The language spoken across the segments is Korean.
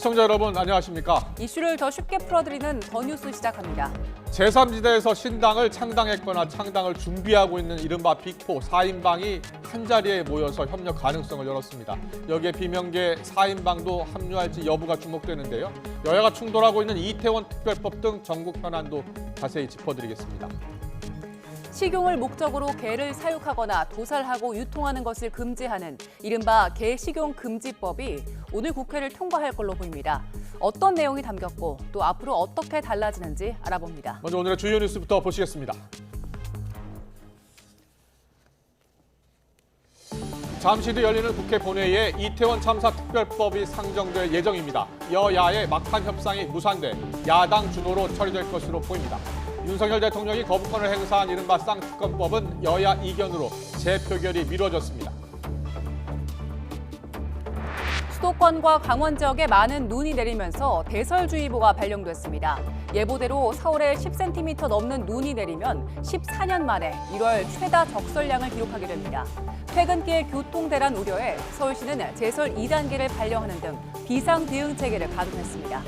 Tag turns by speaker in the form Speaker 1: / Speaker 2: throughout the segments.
Speaker 1: 시청자 여러분 안녕하십니까?
Speaker 2: 이슈를 더 쉽게 풀어드리는 더 뉴스 시작합니다.
Speaker 1: 제3지대에서 신당을 창당했거나 창당을 준비하고 있는 이른바 빅4 4인방이 한자리에 모여서 협력 가능성을 열었습니다. 여기에 비명계 4인방도 합류할지 여부가 주목되는데요. 여야가 충돌하고 있는 이태원 특별법 등 전국 현안도 자세히 짚어드리겠습니다.
Speaker 2: 식용을 목적으로 개를 사육하거나 도살하고 유통하는 것을 금지하는 이른바 개식용금지법이 오늘 국회를 통과할 걸로 보입니다. 어떤 내용이 담겼고 또 앞으로 어떻게 달라지는지 알아봅니다.
Speaker 1: 먼저 오늘의 주요 뉴스부터 보시겠습니다. 잠시 뒤 열리는 국회 본회의에 이태원 참사 특별법이 상정될 예정입니다. 여야의 막판 협상이 무산돼 야당 주도로 처리될 것으로 보입니다. 윤석열 대통령이 거부권을 행사한 이른바 쌍특검법은 여야 이견으로 재표결이 미뤄졌습니다.
Speaker 2: 수도권과 강원 지역에 많은 눈이 내리면서 대설주의보가 발령됐습니다. 예보대로 서울에 10cm 넘는 눈이 내리면 14년 만에 1월 최다 적설량을 기록하게 됩니다. 퇴근길 교통대란 우려에 서울시는 제설 2단계를 발령하는 등 비상 대응 체계를 가동했습니다.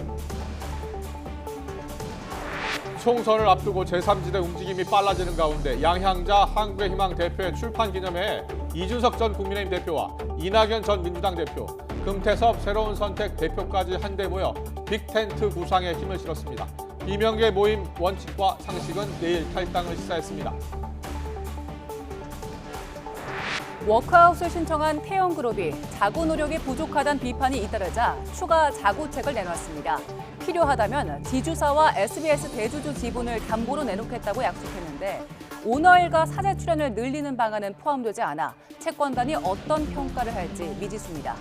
Speaker 1: 총선을 앞두고 제3지대 움직임이 빨라지는 가운데 양향자 한국의 희망 대표의 출판 기념회에 이준석 전 국민의힘 대표와 이낙연 전 민주당 대표, 금태섭 새로운 선택 대표까지 한데 모여 빅텐트 구상에 힘을 실었습니다. 비명계 모임 원칙과 상식은 내일 탈당을 시사했습니다.
Speaker 2: 워크아웃을 신청한 태영그룹이 자구 노력이 부족하다는 비판이 잇따르자 추가 자구책을 내놨습니다. 필요하다면 지주사와 SBS 대주주 지분을 담보로 내놓겠다고 약속했는데 오너 일가 사제 출연을 늘리는 방안은 포함되지 않아 채권단이 어떤 평가를 할지 미지수입니다.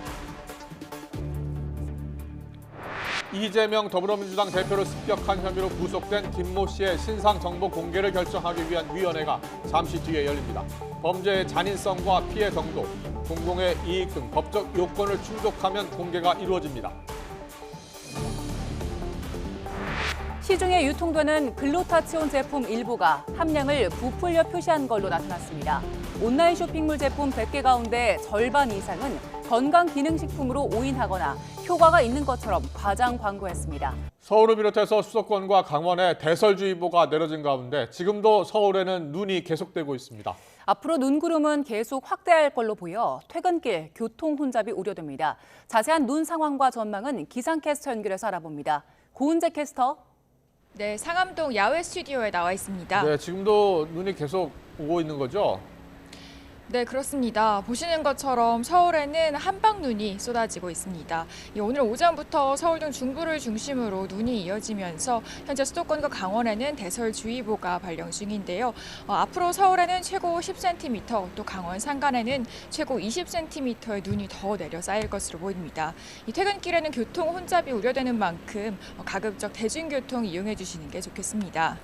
Speaker 1: 이재명 더불어민주당 대표를 습격한 혐의로 구속된 김모 씨의 신상 정보 공개를 결정하기 위한 위원회가 잠시 뒤에 열립니다. 범죄의 잔인성과 피해 정도, 공공의 이익 등 법적 요건을 충족하면 공개가 이루어집니다.
Speaker 2: 시중에 유통되는 글루타치온 제품 일부가 함량을 부풀려 표시한 걸로 나타났습니다. 온라인 쇼핑몰 제품 100개 가운데 절반 이상은 건강기능식품으로 오인하거나 효과가 있는 것처럼 과장 광고했습니다.
Speaker 1: 서울을 비롯해서 수도권과 강원에 대설주의보가 내려진 가운데 지금도 서울에는 눈이 계속되고 있습니다.
Speaker 2: 앞으로 눈구름은 계속 확대할 걸로 보여 퇴근길 교통 혼잡이 우려됩니다. 자세한 눈 상황과 전망은 기상캐스터 연결해서 알아봅니다. 고은재 캐스터.
Speaker 3: 네, 상암동 야외 스튜디오에 나와 있습니다.
Speaker 1: 네, 지금도 눈이 계속 오고 있는 거죠?
Speaker 3: 네, 그렇습니다. 보시는 것처럼 서울에는 한방눈이 쏟아지고 있습니다. 오늘 오전부터 서울 등 중부를 중심으로 눈이 이어지면서 현재 수도권과 강원에는 대설주의보가 발령 중인데요. 앞으로 서울에는 최고 10cm, 또 강원 산간에는 최고 20cm의 눈이 더 내려 쌓일 것으로 보입니다. 퇴근길에는 교통 혼잡이 우려되는 만큼 가급적 대중교통 이용해 주시는 게 좋겠습니다.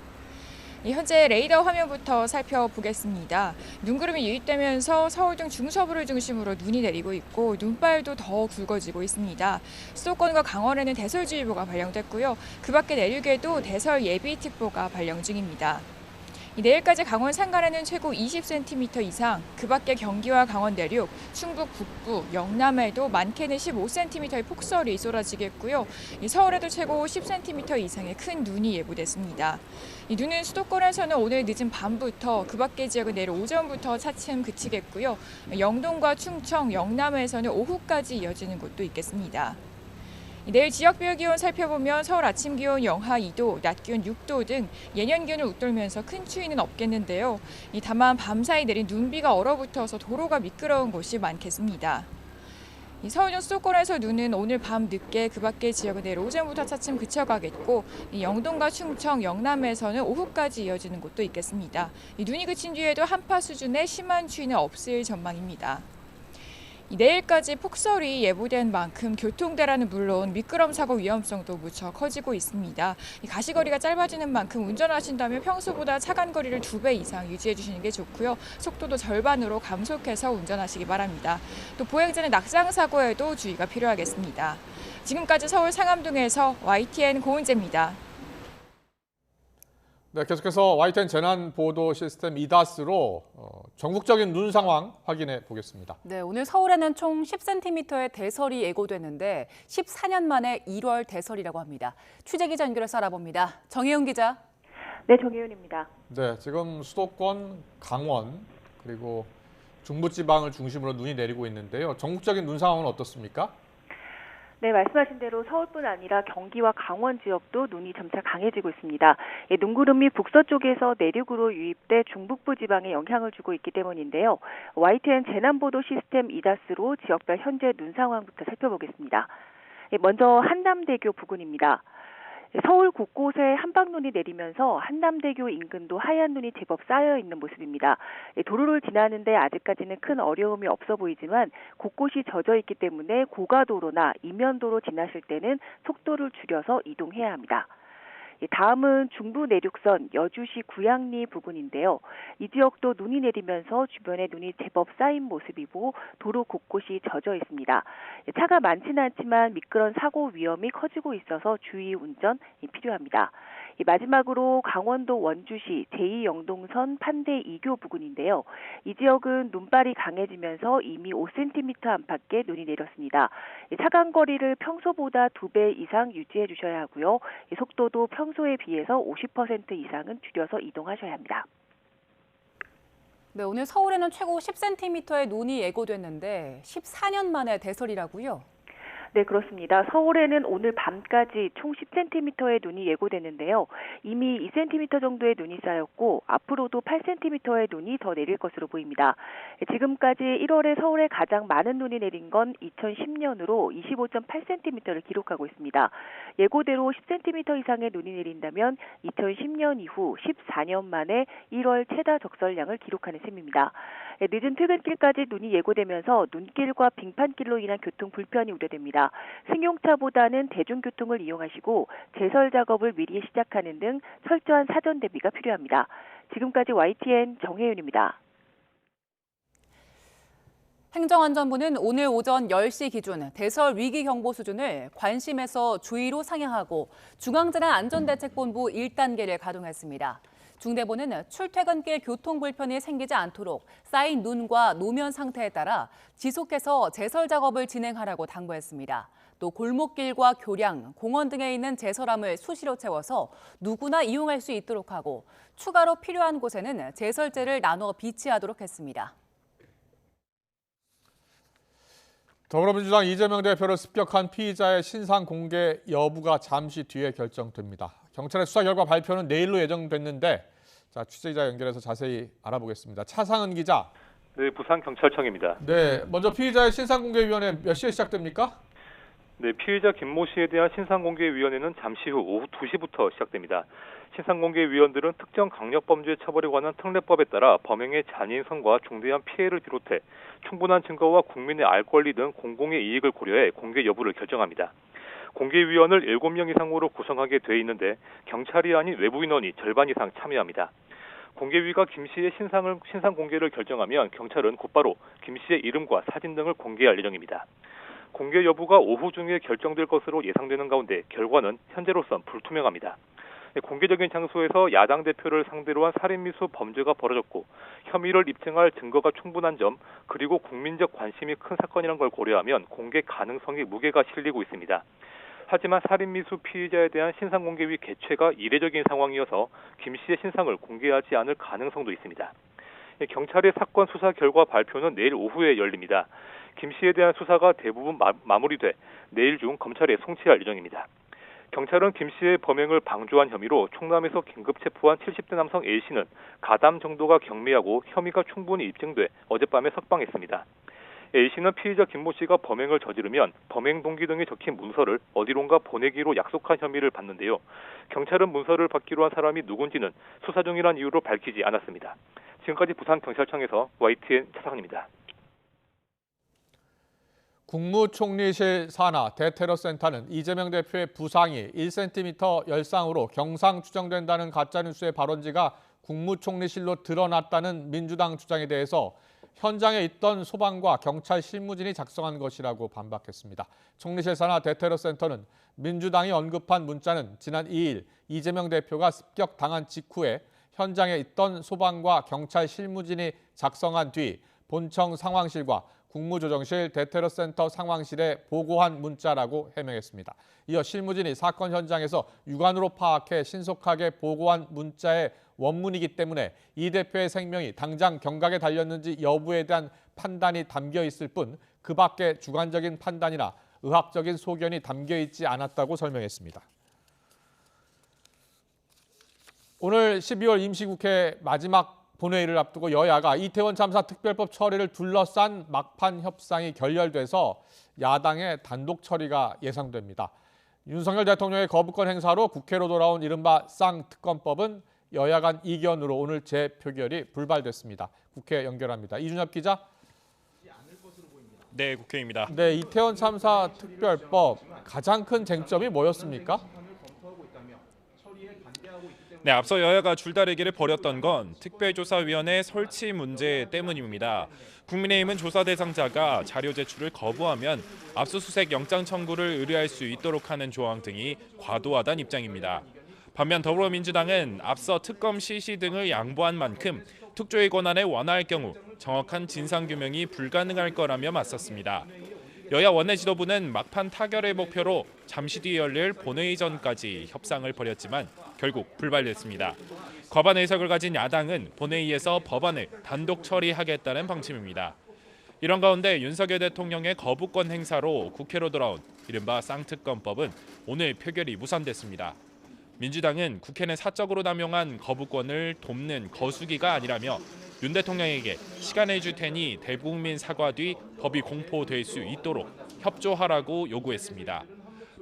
Speaker 3: 현재 레이더 화면부터 살펴보겠습니다. 눈구름이 유입되면서 서울 등 중서부를 중심으로 눈이 내리고 있고 눈발도 더 굵어지고 있습니다. 수도권과 강원에는 대설주의보가 발령됐고요. 그 밖에 내륙에도 대설 예비특보가 발령 중입니다. 내일까지 강원 산간에는 최고 20cm 이상, 그 밖에 경기와 강원 내륙, 충북 북부, 영남에도 많게는 15cm의 폭설이 쏟아지겠고요. 서울에도 최고 10cm 이상의 큰 눈이 예보됐습니다. 이 눈은 수도권에서는 오늘 늦은 밤부터, 그 밖의 지역은 내일 오전부터 차츰 그치겠고요. 영동과 충청, 영남에서는 오후까지 이어지는 곳도 있겠습니다. 내일 지역별 기온 살펴보면 서울 아침 기온 영하 2도, 낮 기온 6도 등 예년 기온을 웃돌면서 큰 추위는 없겠는데요. 다만 밤사이 내린 눈비가 얼어붙어서 도로가 미끄러운 곳이 많겠습니다. 서울 등 수도권에서 눈은 오늘 밤 늦게, 그 밖의 지역은 내일 오전부터 차츰 그쳐가겠고 영동과 충청, 영남에서는 오후까지 이어지는 곳도 있겠습니다. 눈이 그친 뒤에도 한파 수준의 심한 추위는 없을 전망입니다. 내일까지 폭설이 예보된 만큼 교통대란은 물론 미끄럼 사고 위험성도 무척 커지고 있습니다. 가시거리가 짧아지는 만큼 운전하신다면 평소보다 차간 거리를 2배 이상 유지해 주시는 게 좋고요. 속도도 절반으로 감속해서 운전하시기 바랍니다. 또 보행자는 낙상 사고에도 주의가 필요하겠습니다. 지금까지 서울 상암동에서 YTN 고은재입니다.
Speaker 1: 네, 계속해서 YTN 재난 보도 시스템 이다스로 전국적인 눈 상황 확인해 보겠습니다.
Speaker 2: 네, 오늘 서울에는 총 10cm의 대설이 예고됐는데 14년 만에 1월 대설이라고 합니다. 취재 기자 연결해서 알아봅니다. 정혜윤 기자.
Speaker 4: 네, 정혜윤입니다.
Speaker 1: 네, 지금 수도권, 강원 그리고 중부지방을 중심으로 눈이 내리고 있는데요. 전국적인 눈 상황은 어떻습니까?
Speaker 4: 네, 말씀하신 대로 서울뿐 아니라 경기와 강원 지역도 눈이 점차 강해지고 있습니다. 눈구름이 북서쪽에서 내륙으로 유입돼 중북부 지방에 영향을 주고 있기 때문인데요. YTN 재난보도 시스템 이다스로 지역별 현재 눈 상황부터 살펴보겠습니다. 먼저 한남대교 부근입니다. 서울 곳곳에 한방눈이 내리면서 한남대교 인근도 하얀 눈이 제법 쌓여 있는 모습입니다. 도로를 지나는데 아직까지는 큰 어려움이 없어 보이지만 곳곳이 젖어 있기 때문에 고가도로나 이면도로 지나실 때는 속도를 줄여서 이동해야 합니다. 다음은 중부 내륙선 여주시 구양리 부근인데요. 이 지역도 눈이 내리면서 주변에 눈이 제법 쌓인 모습이고 도로 곳곳이 젖어 있습니다. 차가 많지는 않지만 미끄러운 사고 위험이 커지고 있어서 주의 운전이 필요합니다. 마지막으로 강원도 원주시 제2영동선 판대 2교 부근인데요. 이 지역은 눈발이 강해지면서 이미 5cm 안팎의 눈이 내렸습니다. 차간 거리를 평소보다 2배 이상 유지해 주셔야 하고요. 속도도 평소에 비해서 50% 이상은 줄여서 이동하셔야 합니다.
Speaker 2: 네, 오늘 서울에는 최고 10cm의 눈이 예고됐는데 14년 만에 대설이라고요?
Speaker 4: 네, 그렇습니다. 서울에는 오늘 밤까지 총 10cm의 눈이 예고되는데요. 이미 2cm 정도의 눈이 쌓였고 앞으로도 8cm의 눈이 더 내릴 것으로 보입니다. 지금까지 1월에 서울에 가장 많은 눈이 내린 건 2010년으로 25.8cm를 기록하고 있습니다. 예고대로 10cm 이상의 눈이 내린다면 2010년 이후 14년 만에 1월 최다 적설량을 기록하는 셈입니다. 늦은 퇴근길까지 눈이 예고되면서 눈길과 빙판길로 인한 교통 불편이 우려됩니다. 승용차보다는 대중교통을 이용하시고 제설 작업을 미리 시작하는 등 철저한 사전 대비가 필요합니다. 지금까지 YTN 정혜윤입니다.
Speaker 2: 행정안전부는 오늘 오전 10시 기준 대설 위기경보 수준을 관심에서 주의로 상향하고 중앙재난안전대책본부 1단계를 가동했습니다. 중대본은 출퇴근길 교통 불편이 생기지 않도록 쌓인 눈과 노면 상태에 따라 지속해서 제설 작업을 진행하라고 당부했습니다. 또 골목길과 교량, 공원 등에 있는 제설함을 수시로 채워서 누구나 이용할 수 있도록 하고 추가로 필요한 곳에는 제설제를 나눠 비치하도록 했습니다.
Speaker 1: 더불어민주당 이재명 대표를 습격한 피의자의 신상 공개 여부가 잠시 뒤에 결정됩니다. 경찰의 수사 결과 발표는 내일로 예정됐는데 취재기자 연결해서 자세히 알아보겠습니다. 차상은 기자.
Speaker 5: 네, 부산경찰청입니다.
Speaker 1: 네, 먼저 피의자의 신상공개위원회 몇 시에 시작됩니까?
Speaker 5: 네, 피의자 김모 씨에 대한 신상공개위원회는 잠시 후 오후 2시부터 시작됩니다. 신상공개위원들은 특정 강력범죄 처벌에 관한 특례법에 따라 범행의 잔인성과 중대한 피해를 비롯해 충분한 증거와 국민의 알 권리 등 공공의 이익을 고려해 공개 여부를 결정합니다. 공개위원을 7명 이상으로 구성하게 돼 있는데 경찰이 아닌 외부 인원이 절반 이상 참여합니다. 공개위가 김 씨의 신상 공개를 결정하면 경찰은 곧바로 김 씨의 이름과 사진 등을 공개할 예정입니다. 공개 여부가 오후 중에 결정될 것으로 예상되는 가운데 결과는 현재로선 불투명합니다. 공개적인 장소에서 야당 대표를 상대로 한 살인미수 범죄가 벌어졌고 혐의를 입증할 증거가 충분한 점 그리고 국민적 관심이 큰 사건이란 걸 고려하면 공개 가능성이 무게가 실리고 있습니다. 하지만 살인미수 피의자에 대한 신상공개위 개최가 이례적인 상황이어서 김 씨의 신상을 공개하지 않을 가능성도 있습니다. 경찰의 사건 수사 결과 발표는 내일 오후에 열립니다. 김 씨에 대한 수사가 대부분 마무리돼 내일 중 검찰에 송치할 예정입니다. 경찰은 김 씨의 범행을 방조한 혐의로 충남에서 긴급 체포한 70대 남성 A씨는 가담 정도가 경미하고 혐의가 충분히 입증돼 어젯밤에 석방했습니다. A씨는 피의자 김모 씨가 범행을 저지르면 범행 동기 등이 적힌 문서를 어디론가 보내기로 약속한 혐의를 받는데요. 경찰은 문서를 받기로 한 사람이 누군지는 수사 중이란 이유로 밝히지 않았습니다. 지금까지 부산경찰청에서 YTN 차상입니다.
Speaker 1: 국무총리실 산하 대테러센터는 이재명 대표의 부상이 1cm 열상으로 경상 추정된다는 가짜뉴스의 발원지가 국무총리실로 드러났다는 민주당 주장에 대해서 현장에 있던 소방과 경찰 실무진이 작성한 것이라고 반박했습니다. 총리실 산하 대테러센터는 민주당이 언급한 문자는 지난 2일 이재명 대표가 습격당한 직후에 현장에 있던 소방과 경찰 실무진이 작성한 뒤 본청 상황실과 국무조정실 대테러센터 상황실에 보고한 문자라고 해명했습니다. 이어 실무진이 사건 현장에서 육안으로 파악해 신속하게 보고한 문자의 원문이기 때문에 이 대표의 생명이 당장 경각에 달렸는지 여부에 대한 판단이 담겨 있을 뿐 그 밖에 주관적인 판단이나 의학적인 소견이 담겨 있지 않았다고 설명했습니다. 오늘 12월 임시국회 마지막 본회의를 앞두고 여야가 이태원 참사 특별법 처리를 둘러싼 막판 협상이 결렬돼서 야당의 단독 처리가 예상됩니다. 윤석열 대통령의 거부권 행사로 국회로 돌아온 이른바 쌍특검법은 여야 간 이견으로 오늘 재표결이 불발됐습니다. 국회 연결합니다. 이준엽 기자.
Speaker 6: 네, 국회입니다.
Speaker 1: 네, 이태원 참사 특별법 가장 큰 쟁점이 뭐였습니까?
Speaker 6: 네, 앞서 여야가 줄다리기를 벌였던 건 특별조사위원회 설치 문제 때문입니다. 국민의힘은 조사 대상자가 자료 제출을 거부하면 압수수색 영장 청구를 의뢰할 수 있도록 하는 조항 등이 과도하다는 입장입니다. 반면 더불어민주당은 앞서 특검 실시 등을 양보한 만큼 특조위 권한을 완화할 경우 정확한 진상규명이 불가능할 거라며 맞섰습니다. 여야 원내 지도부는 막판 타결을 목표로 잠시 뒤 열릴 본회의 전까지 협상을 벌였지만 결국 불발됐습니다. 과반 의석을 가진 야당은 본회의에서 법안을 단독 처리하겠다는 방침입니다. 이런 가운데 윤석열 대통령의 거부권 행사로 국회로 돌아온 이른바 쌍특검법은 오늘 표결이 무산됐습니다. 민주당은 국회는 사적으로 남용한 거부권을 돕는 거수기가 아니라며 윤 대통령에게 시간을 줄 테니 대국민 사과 뒤 법이 공포될 수 있도록 협조하라고 요구했습니다.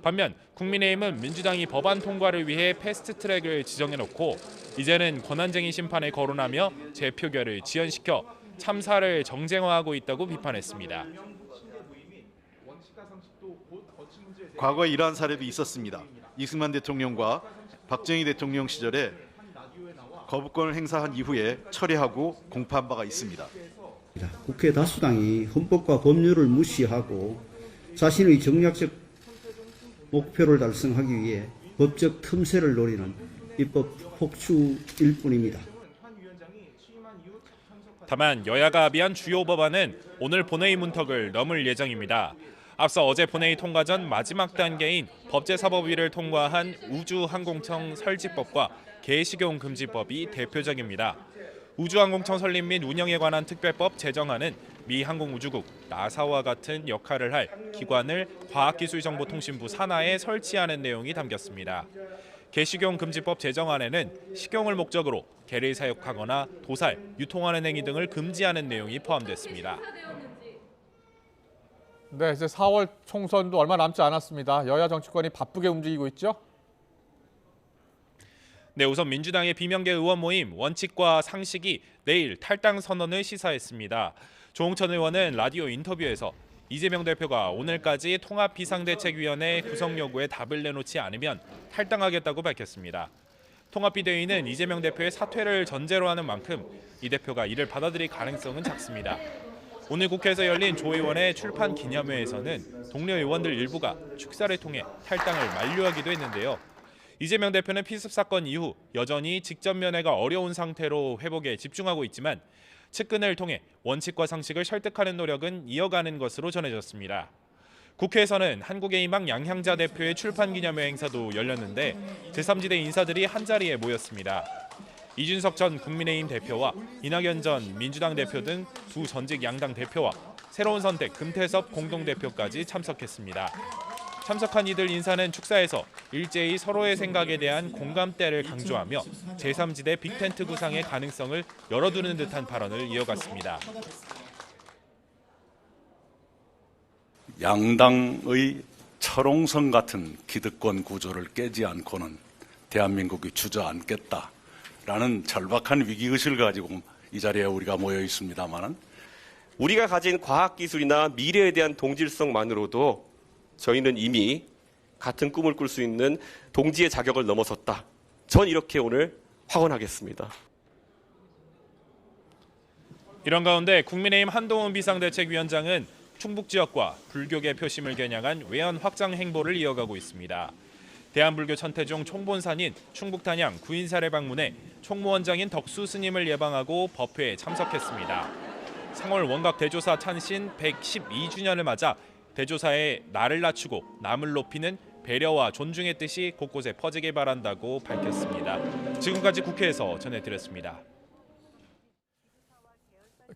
Speaker 6: 반면 국민의힘은 민주당이 법안 통과를 위해 패스트트랙을 지정해놓고 이제는 권한쟁의 심판을 거론하며 재표결을 지연시켜 참사를 정쟁화하고 있다고 비판했습니다.
Speaker 7: 과거에 이러한 사례도 있었습니다. 이승만 대통령과 박정희 대통령 시절에 거부권을 행사한 이후에 처리하고 공포한 바가 있습니다.
Speaker 8: 국회 다수당이 헌법과 법률을 무시하고 자신의 정략적 목표를 달성하기 위해 법적 틈새를 노리는 입법 폭주일 뿐입니다.
Speaker 6: 다만 여야가 합의한 주요 법안은 오늘 본회의 문턱을 넘을 예정입니다. 앞서 어제 본회의 통과 전 마지막 단계인 법제사법위를 통과한 우주항공청 설치법과 개식용 금지법이 대표적입니다. 우주항공청 설립 및 운영에 관한 특별법 제정안은 미 항공우주국 나사와 같은 역할을 할 기관을 과학기술정보통신부 산하에 설치하는 내용이 담겼습니다. 개식용 금지법 제정안에는 식용을 목적으로 개를 사육하거나 도살, 유통하는 행위 등을 금지하는 내용이 포함됐습니다.
Speaker 1: 네, 이제 4월 총선도 얼마 남지 않았습니다. 여야 정치권이 바쁘게 움직이고 있죠?
Speaker 6: 네, 우선 민주당의 비명계 의원 모임 원칙과 상식이 내일 탈당 선언을 시사했습니다. 조홍천 의원은 라디오 인터뷰에서 이재명 대표가 오늘까지 통합비상대책위원회 구성 요구에 답을 내놓지 않으면 탈당하겠다고 밝혔습니다. 통합비대위는 이재명 대표의 사퇴를 전제로 하는 만큼 이 대표가 이를 받아들일 가능성은 작습니다. 오늘 국회에서 열린 조 의원의 출판 기념회에서는 동료 의원들 일부가 축사를 통해 탈당을 만류하기도 했는데요. 이재명 대표는 피습 사건 이후 여전히 직접 면회가 어려운 상태로 회복에 집중하고 있지만 측근을 통해 원칙과 상식을 설득하는 노력은 이어가는 것으로 전해졌습니다. 국회에서는 한국의 희망 양향자 대표의 출판 기념회 행사도 열렸는데 제3지대 인사들이 한자리에 모였습니다. 이준석 전 국민의힘 대표와 이낙연 전 민주당 대표 등 두 전직 양당 대표와 새로운 선택 금태섭 공동대표까지 참석했습니다. 참석한 이들 인사는 축사에서 일제히 서로의 생각에 대한 공감대를 강조하며 제3지대 빅텐트 구상의 가능성을 열어두는 듯한 발언을 이어갔습니다.
Speaker 9: 양당의 철옹성 같은 기득권 구조를 깨지 않고는 대한민국이 주저앉겠다라는 절박한 위기의식을 가지고 이 자리에 우리가 모여 있습니다만은
Speaker 10: 우리가 가진 과학기술이나 미래에 대한 동질성만으로도 저희는 이미 같은 꿈을 꿀 수 있는 동지의 자격을 넘어섰다. 전 이렇게 오늘 확언하겠습니다.
Speaker 6: 이런 가운데 국민의힘 한동훈 비상대책위원장은 충북 지역과 불교계 표심을 겨냥한 외연 확장 행보를 이어가고 있습니다. 대한불교 천태종 총본산인 충북단양 구인사를 방문해 총무원장인 덕수 스님을 예방하고 법회에 참석했습니다. 상월 원각 대조사 찬신 112주년을 맞아 대조사의 날을 낮추고 남을 높이는 배려와 존중의 뜻이 곳곳에 퍼지길 바란다고 밝혔습니다. 지금까지 국회에서 전해드렸습니다.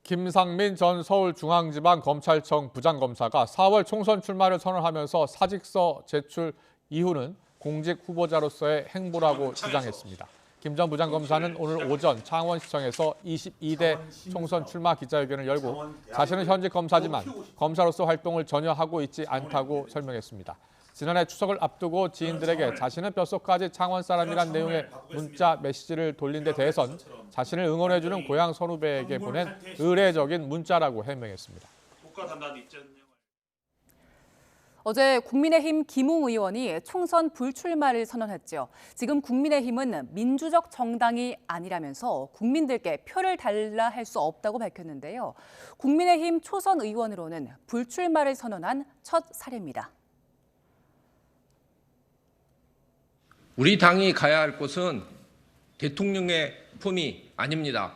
Speaker 1: 김상민 전 서울중앙지방검찰청 부장검사가 4월 총선 출마를 선언하면서 사직서 제출 이후는 공직 후보자로서의 행보라고 주장했습니다. 김 전 부장검사는 오늘 오전 창원시청에서 22대 총선 출마 기자회견을 열고 자신은 현직 검사지만 검사로서 활동을 전혀 하고 있지 않다고 설명했습니다. 지난해 추석을 앞두고 지인들에게 자신은 뼛속까지 창원 사람이란 내용의 문자 메시지를 돌린 데 대해선 자신을 응원해주는 고향 선후배에게 보낸 의례적인 문자라고 해명했습니다.
Speaker 2: 어제 국민의힘 김웅 의원이 총선 불출마를 선언했죠. 지금 국민의힘은 민주적 정당이 아니라면서 국민들께 표를 달라 할 수 없다고 밝혔는데요. 국민의힘 초선 의원으로는 불출마를 선언한 첫 사례입니다.
Speaker 11: 우리 당이 가야 할 곳은 대통령의 품이 아닙니다.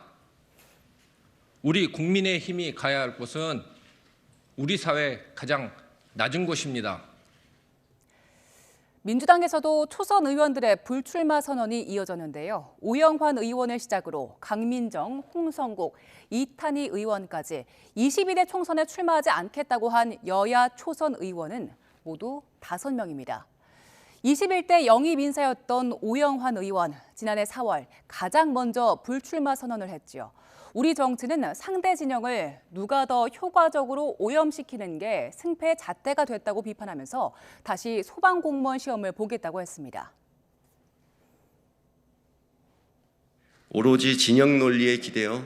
Speaker 11: 우리 국민의힘이 가야 할 곳은 우리 사회 가장 낮은 곳입니다.
Speaker 2: 민주당에서도 초선 의원들의 불출마 선언이 이어졌는데요. 오영환 의원을 시작으로 강민정, 홍성국, 이탄희 의원까지 22대 총선에 출마하지 않겠다고 한 여야 초선 의원은 모두 5명입니다. 21대 영입 인사였던 오영환 의원, 지난해 4월 가장 먼저 불출마 선언을 했죠. 우리 정치는 상대 진영을 누가 더 효과적으로 오염시키는 게 승패의 잣대가 됐다고 비판하면서 다시 소방공무원 시험을 보겠다고 했습니다.
Speaker 12: 오로지 진영 논리에 기대어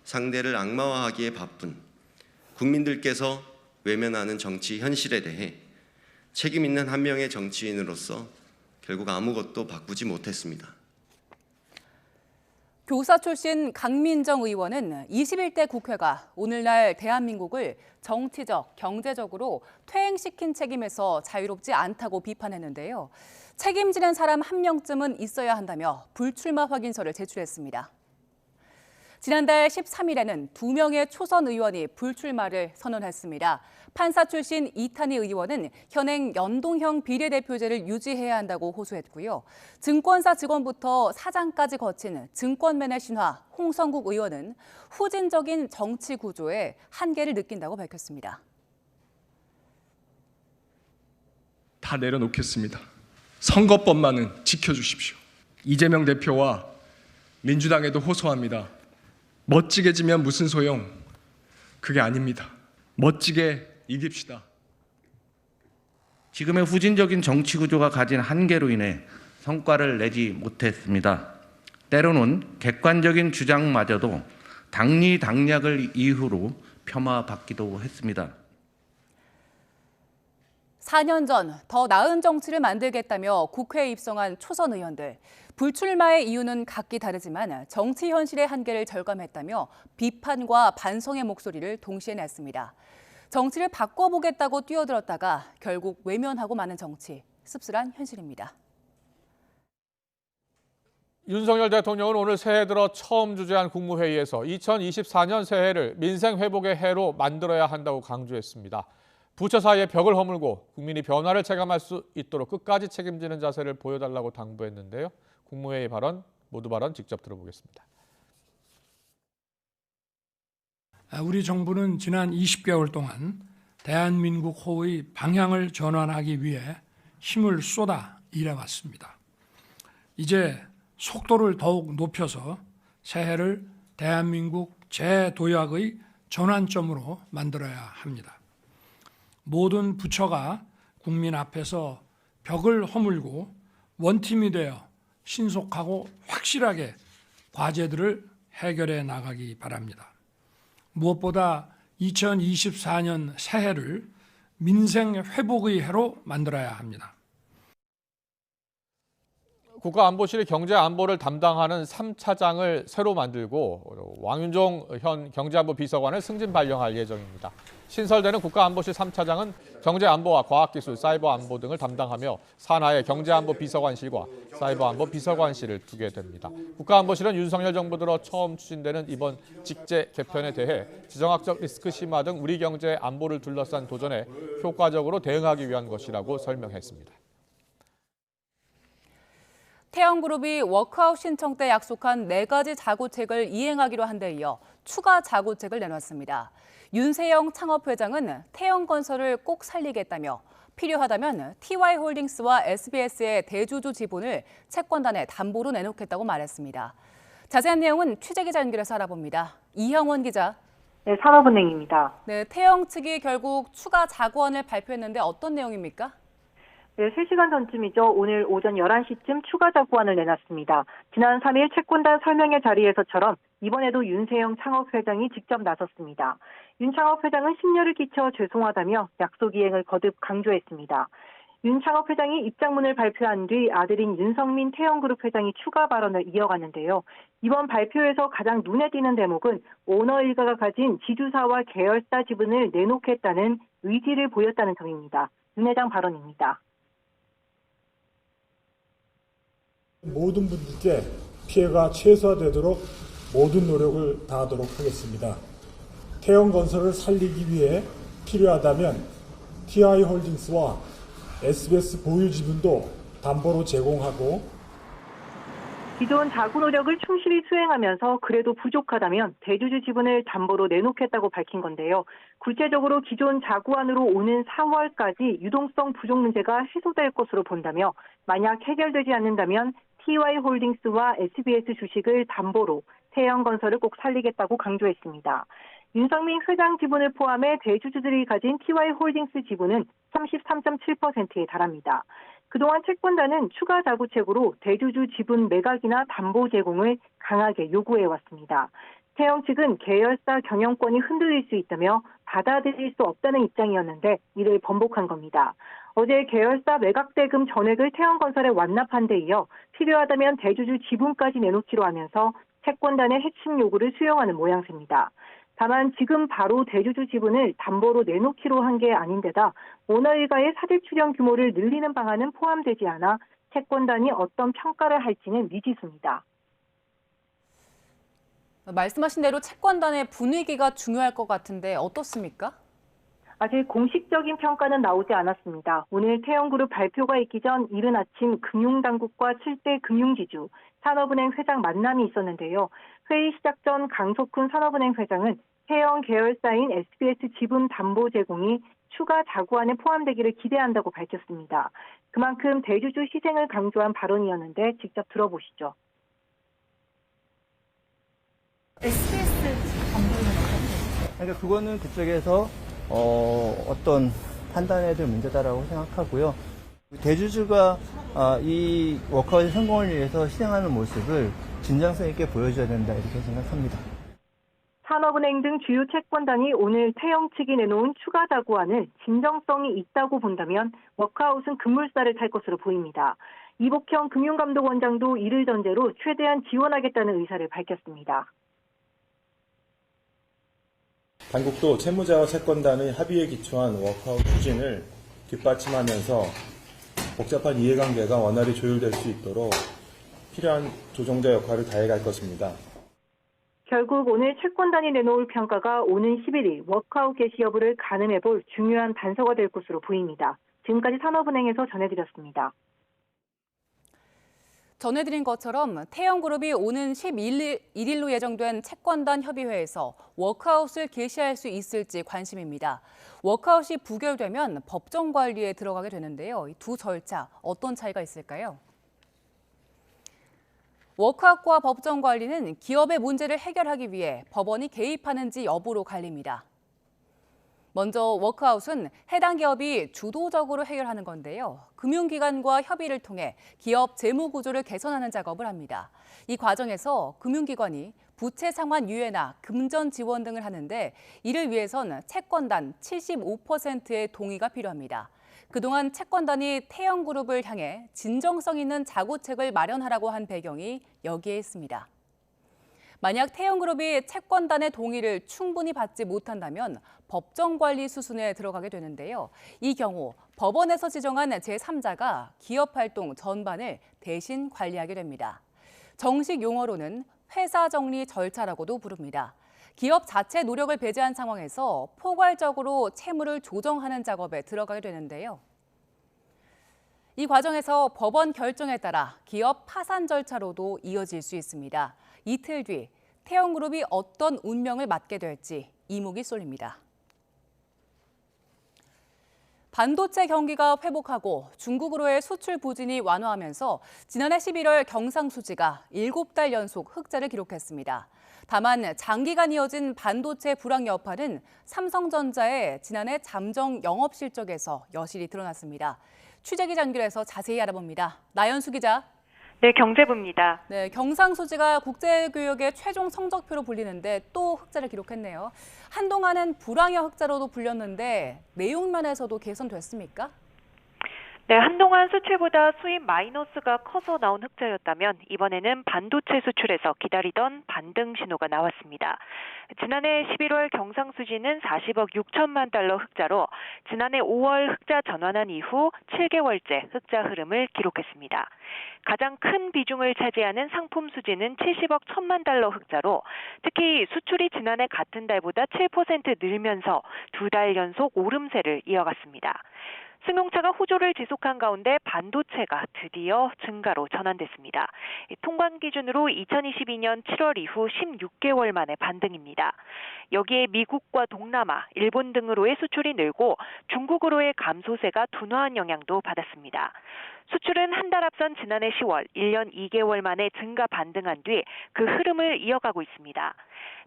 Speaker 12: 상대를 악마화하기에 바쁜 국민들께서 외면하는 정치 현실에 대해 책임 있는 한 명의 정치인으로서 결국 아무것도 바꾸지 못했습니다.
Speaker 2: 교사 출신 강민정 의원은 21대 국회가 오늘날 대한민국을 정치적, 경제적으로 퇴행시킨 책임에서 자유롭지 않다고 비판했는데요. 책임지는 사람 한 명쯤은 있어야 한다며 불출마 확인서를 제출했습니다. 지난달 13일에는 2명의 초선 의원이 불출마를 선언했습니다. 판사 출신 이탄희 의원은 현행 연동형 비례대표제를 유지해야 한다고 호소했고요. 증권사 직원부터 사장까지 거친 증권맨의 신화 홍성국 의원은 후진적인 정치 구조에 한계를 느낀다고 밝혔습니다.
Speaker 13: 다 내려놓겠습니다. 선거법만은 지켜주십시오. 이재명 대표와 민주당에도 호소합니다. 멋지게 지면 무슨 소용? 그게 아닙니다. 멋지게 이깁시다.
Speaker 14: 지금의 후진적인 정치 구조가 가진 한계로 인해 성과를 내지 못했습니다. 때로는 객관적인 주장마저도 당리당략을 이유로 폄하받기도 했습니다.
Speaker 2: 4년 전 더 나은 정치를 만들겠다며 국회에 입성한 초선 의원들. 불출마의 이유는 각기 다르지만 정치 현실의 한계를 절감했다며 비판과 반성의 목소리를 동시에 냈습니다. 정치를 바꿔보겠다고 뛰어들었다가 결국 외면하고 마는 정치, 씁쓸한 현실입니다.
Speaker 1: 윤석열 대통령은 오늘 새해 들어 처음 주재한 국무회의에서 2024년 새해를 민생 회복의 해로 만들어야 한다고 강조했습니다. 부처 사이의 벽을 허물고 국민이 변화를 체감할 수 있도록 끝까지 책임지는 자세를 보여달라고 당부했는데요. 국무회의 발언, 모두 발언 직접 들어보겠습니다.
Speaker 15: 우리 정부는 지난 20개월 동안 대한민국 호의 방향을 전환하기 위해 힘을 쏟아 일해왔습니다. 이제 속도를 더욱 높여서 새해를 대한민국 재도약의 전환점으로 만들어야 합니다. 모든 부처가 국민 앞에서 벽을 허물고 원팀이 되어 신속하고 확실하게 과제들을 해결해 나가기 바랍니다. 무엇보다 2024년 새해를 민생 회복의 해로 만들어야 합니다.
Speaker 1: 국가안보실이 경제안보를 담당하는 3차장을 새로 만들고 왕윤종 현 경제안보 비서관을 승진 발령할 예정입니다. 신설되는 국가안보실 3차장은 경제안보와 과학기술, 사이버안보 등을 담당하며 산하의 경제안보 비서관실과 사이버안보 비서관실을 두게 됩니다. 국가안보실은 윤석열 정부 들어 처음 추진되는 이번 직제 개편에 대해 지정학적 리스크 심화 등 우리 경제 안보를 둘러싼 도전에 효과적으로 대응하기 위한 것이라고 설명했습니다.
Speaker 2: 태영그룹이 워크아웃 신청 때 약속한 4가지 자구책을 이행하기로 한 데 이어 추가 자구책을 내놨습니다. 윤세영 창업회장은 태영건설을 꼭 살리겠다며 필요하다면 TY홀딩스와 SBS의 대주주 지분을 채권단에 담보로 내놓겠다고 말했습니다. 자세한 내용은 취재기자 연결해서 알아봅니다. 이형원 기자.
Speaker 16: 네, 산업은행입니다.
Speaker 2: 네, 태영 측이 결국 추가 자구안을 발표했는데 어떤 내용입니까?
Speaker 16: 네, 3시간 전쯤이죠. 오늘 오전 11시쯤 추가 자구안을 내놨습니다. 지난 3일 채권단 설명회 자리에서처럼 이번에도 윤세영 창업회장이 직접 나섰습니다. 윤 창업회장은 심려를 끼쳐 죄송하다며 약속 이행을 거듭 강조했습니다. 윤 창업회장이 입장문을 발표한 뒤 아들인 윤성민 태영그룹 회장이 추가 발언을 이어갔는데요. 이번 발표에서 가장 눈에 띄는 대목은 오너 일가가 가진 지주사와 계열사 지분을 내놓겠다는 의지를 보였다는 점입니다. 윤 회장 발언입니다.
Speaker 17: 모든 분들께 피해가 최소화되도록 모든 노력을 다하도록 하겠습니다. 태영건설을 살리기 위해 필요하다면 TI홀딩스와 SBS 보유 지분도 담보로 제공하고
Speaker 16: 기존 자구 노력을 충실히 수행하면서 그래도 부족하다면 대주주 지분을 담보로 내놓겠다고 밝힌 건데요. 구체적으로 기존 자구안으로 오는 4월까지 유동성 부족 문제가 해소될 것으로 본다며 만약 해결되지 않는다면 TY홀딩스와 SBS 주식을 담보로 태영건설을 꼭 살리겠다고 강조했습니다. 윤성민 회장 지분을 포함해 대주주들이 가진 TY홀딩스 지분은 33.7%에 달합니다. 그동안 채권단은 추가 자구책으로 대주주 지분 매각이나 담보 제공을 강하게 요구해왔습니다. 태영 측은 계열사 경영권이 흔들릴 수 있다며 받아들일 수 없다는 입장이었는데 이를 번복한 겁니다. 어제 계열사 매각 대금 전액을 태영건설에 완납한 데 이어 필요하다면 대주주 지분까지 내놓기로 하면서 채권단의 핵심 요구를 수용하는 모양새입니다. 다만 지금 바로 대주주 지분을 담보로 내놓기로 한 게 아닌데다 오너 일가의 사직 출연 규모를 늘리는 방안은 포함되지 않아 채권단이 어떤 평가를 할지는 미지수입니다.
Speaker 2: 말씀하신 대로 채권단의 분위기가 중요할 것 같은데 어떻습니까?
Speaker 16: 아직 공식적인 평가는 나오지 않았습니다. 오늘 태영그룹 발표가 있기 전 이른 아침 금융당국과 7대 금융지주, 산업은행 회장 만남이 있었는데요. 회의 시작 전 강석훈 산업은행 회장은 태영 계열사인 SBS 지분 담보 제공이 추가 자구안에 포함되기를 기대한다고 밝혔습니다. 그만큼 대주주 희생을 강조한 발언이었는데 직접 들어보시죠.
Speaker 18: SBS 담보는 어떻게? 그러니까 그거는 그쪽에서 어떤 판단해야 될 문제다라고 생각하고요. 대주주가 이 워크아웃 성공을 위해서 희생하는 모습을 진정성 있게 보여줘야 된다 이렇게 생각합니다.
Speaker 16: 산업은행 등 주요 채권단이 오늘 태영 측이 내놓은 추가 자구안을 진정성이 있다고 본다면 워크아웃은 급물살을 탈 것으로 보입니다. 이복형 금융감독원장도 이를 전제로 최대한 지원하겠다는 의사를 밝혔습니다.
Speaker 19: 당국도 채무자와 채권단의 합의에 기초한 워크아웃 추진을 뒷받침하면서 복잡한 이해관계가 원활히 조율될 수 있도록 필요한 조정자 역할을 다해갈 것입니다.
Speaker 16: 결국 오늘 채권단이 내놓을 평가가 오는 11일 워크아웃 개시 여부를 가늠해볼 중요한 단서가 될 것으로 보입니다. 지금까지 산업은행에서 전해드렸습니다.
Speaker 2: 전해드린 것처럼 태영그룹이 오는 11일로 예정된 채권단 협의회에서 워크아웃을 개시할 수 있을지 관심입니다. 워크아웃이 부결되면 법정 관리에 들어가게 되는데요. 이 두 절차 어떤 차이가 있을까요? 워크아웃과 법정 관리는 기업의 문제를 해결하기 위해 법원이 개입하는지 여부로 갈립니다. 먼저 워크아웃은 해당 기업이 주도적으로 해결하는 건데요. 금융기관과 협의를 통해 기업 재무 구조를 개선하는 작업을 합니다. 이 과정에서 금융기관이 부채 상환 유예나 금전 지원 등을 하는데 이를 위해선 채권단 75%의 동의가 필요합니다. 그동안 채권단이 태형그룹을 향해 진정성 있는 자구책을 마련하라고 한 배경이 여기에 있습니다. 만약 태형그룹이 채권단의 동의를 충분히 받지 못한다면 법정관리 수순에 들어가게 되는데요. 이 경우 법원에서 지정한 제3자가 기업활동 전반을 대신 관리하게 됩니다. 정식 용어로는 회사 정리 절차라고도 부릅니다. 기업 자체 노력을 배제한 상황에서 포괄적으로 채무를 조정하는 작업에 들어가게 되는데요. 이 과정에서 법원 결정에 따라 기업 파산 절차로도 이어질 수 있습니다. 이틀 뒤 태형그룹이 어떤 운명을 맞게 될지 이목이 쏠립니다. 반도체 경기가 회복하고 중국으로의 수출 부진이 완화하면서 지난해 11월 경상수지가 7달 연속 흑자를 기록했습니다. 다만 장기간 이어진 반도체 불황 여파는 삼성전자의 지난해 잠정 영업 실적에서 여실히 드러났습니다. 취재기자 연결해서 자세히 알아봅니다. 나연수 기자.
Speaker 4: 네, 경제부입니다.
Speaker 2: 네, 경상수지가 국제교역의 최종 성적표로 불리는데 또 흑자를 기록했네요. 한동안은 불황의 흑자로도 불렸는데 내용면에서도 개선됐습니까?
Speaker 4: 네, 한동안 수출보다 수입 마이너스가 커서 나온 흑자였다면 이번에는 반도체 수출에서 기다리던 반등 신호가 나왔습니다. 지난해 11월 경상수지는 40억 6천만 달러 흑자로 지난해 5월 흑자 전환한 이후 7개월째 흑자 흐름을 기록했습니다. 가장 큰 비중을 차지하는 상품 수지는 70억 1천만 달러 흑자로 특히 수출이 지난해 같은 달보다 7% 늘면서 2달 연속 오름세를 이어갔습니다. 승용차가 호조를 지속한 가운데 반도체가 드디어 증가로 전환됐습니다. 통관 기준으로 2022년 7월 이후 16개월 만에 반등입니다. 여기에 미국과 동남아, 일본 등으로의 수출이 늘고 중국으로의 감소세가 둔화한 영향도 받았습니다. 수출은 한 달 앞선 지난해 10월 1년 2개월 만에 증가 반등한 뒤 그 흐름을 이어가고 있습니다.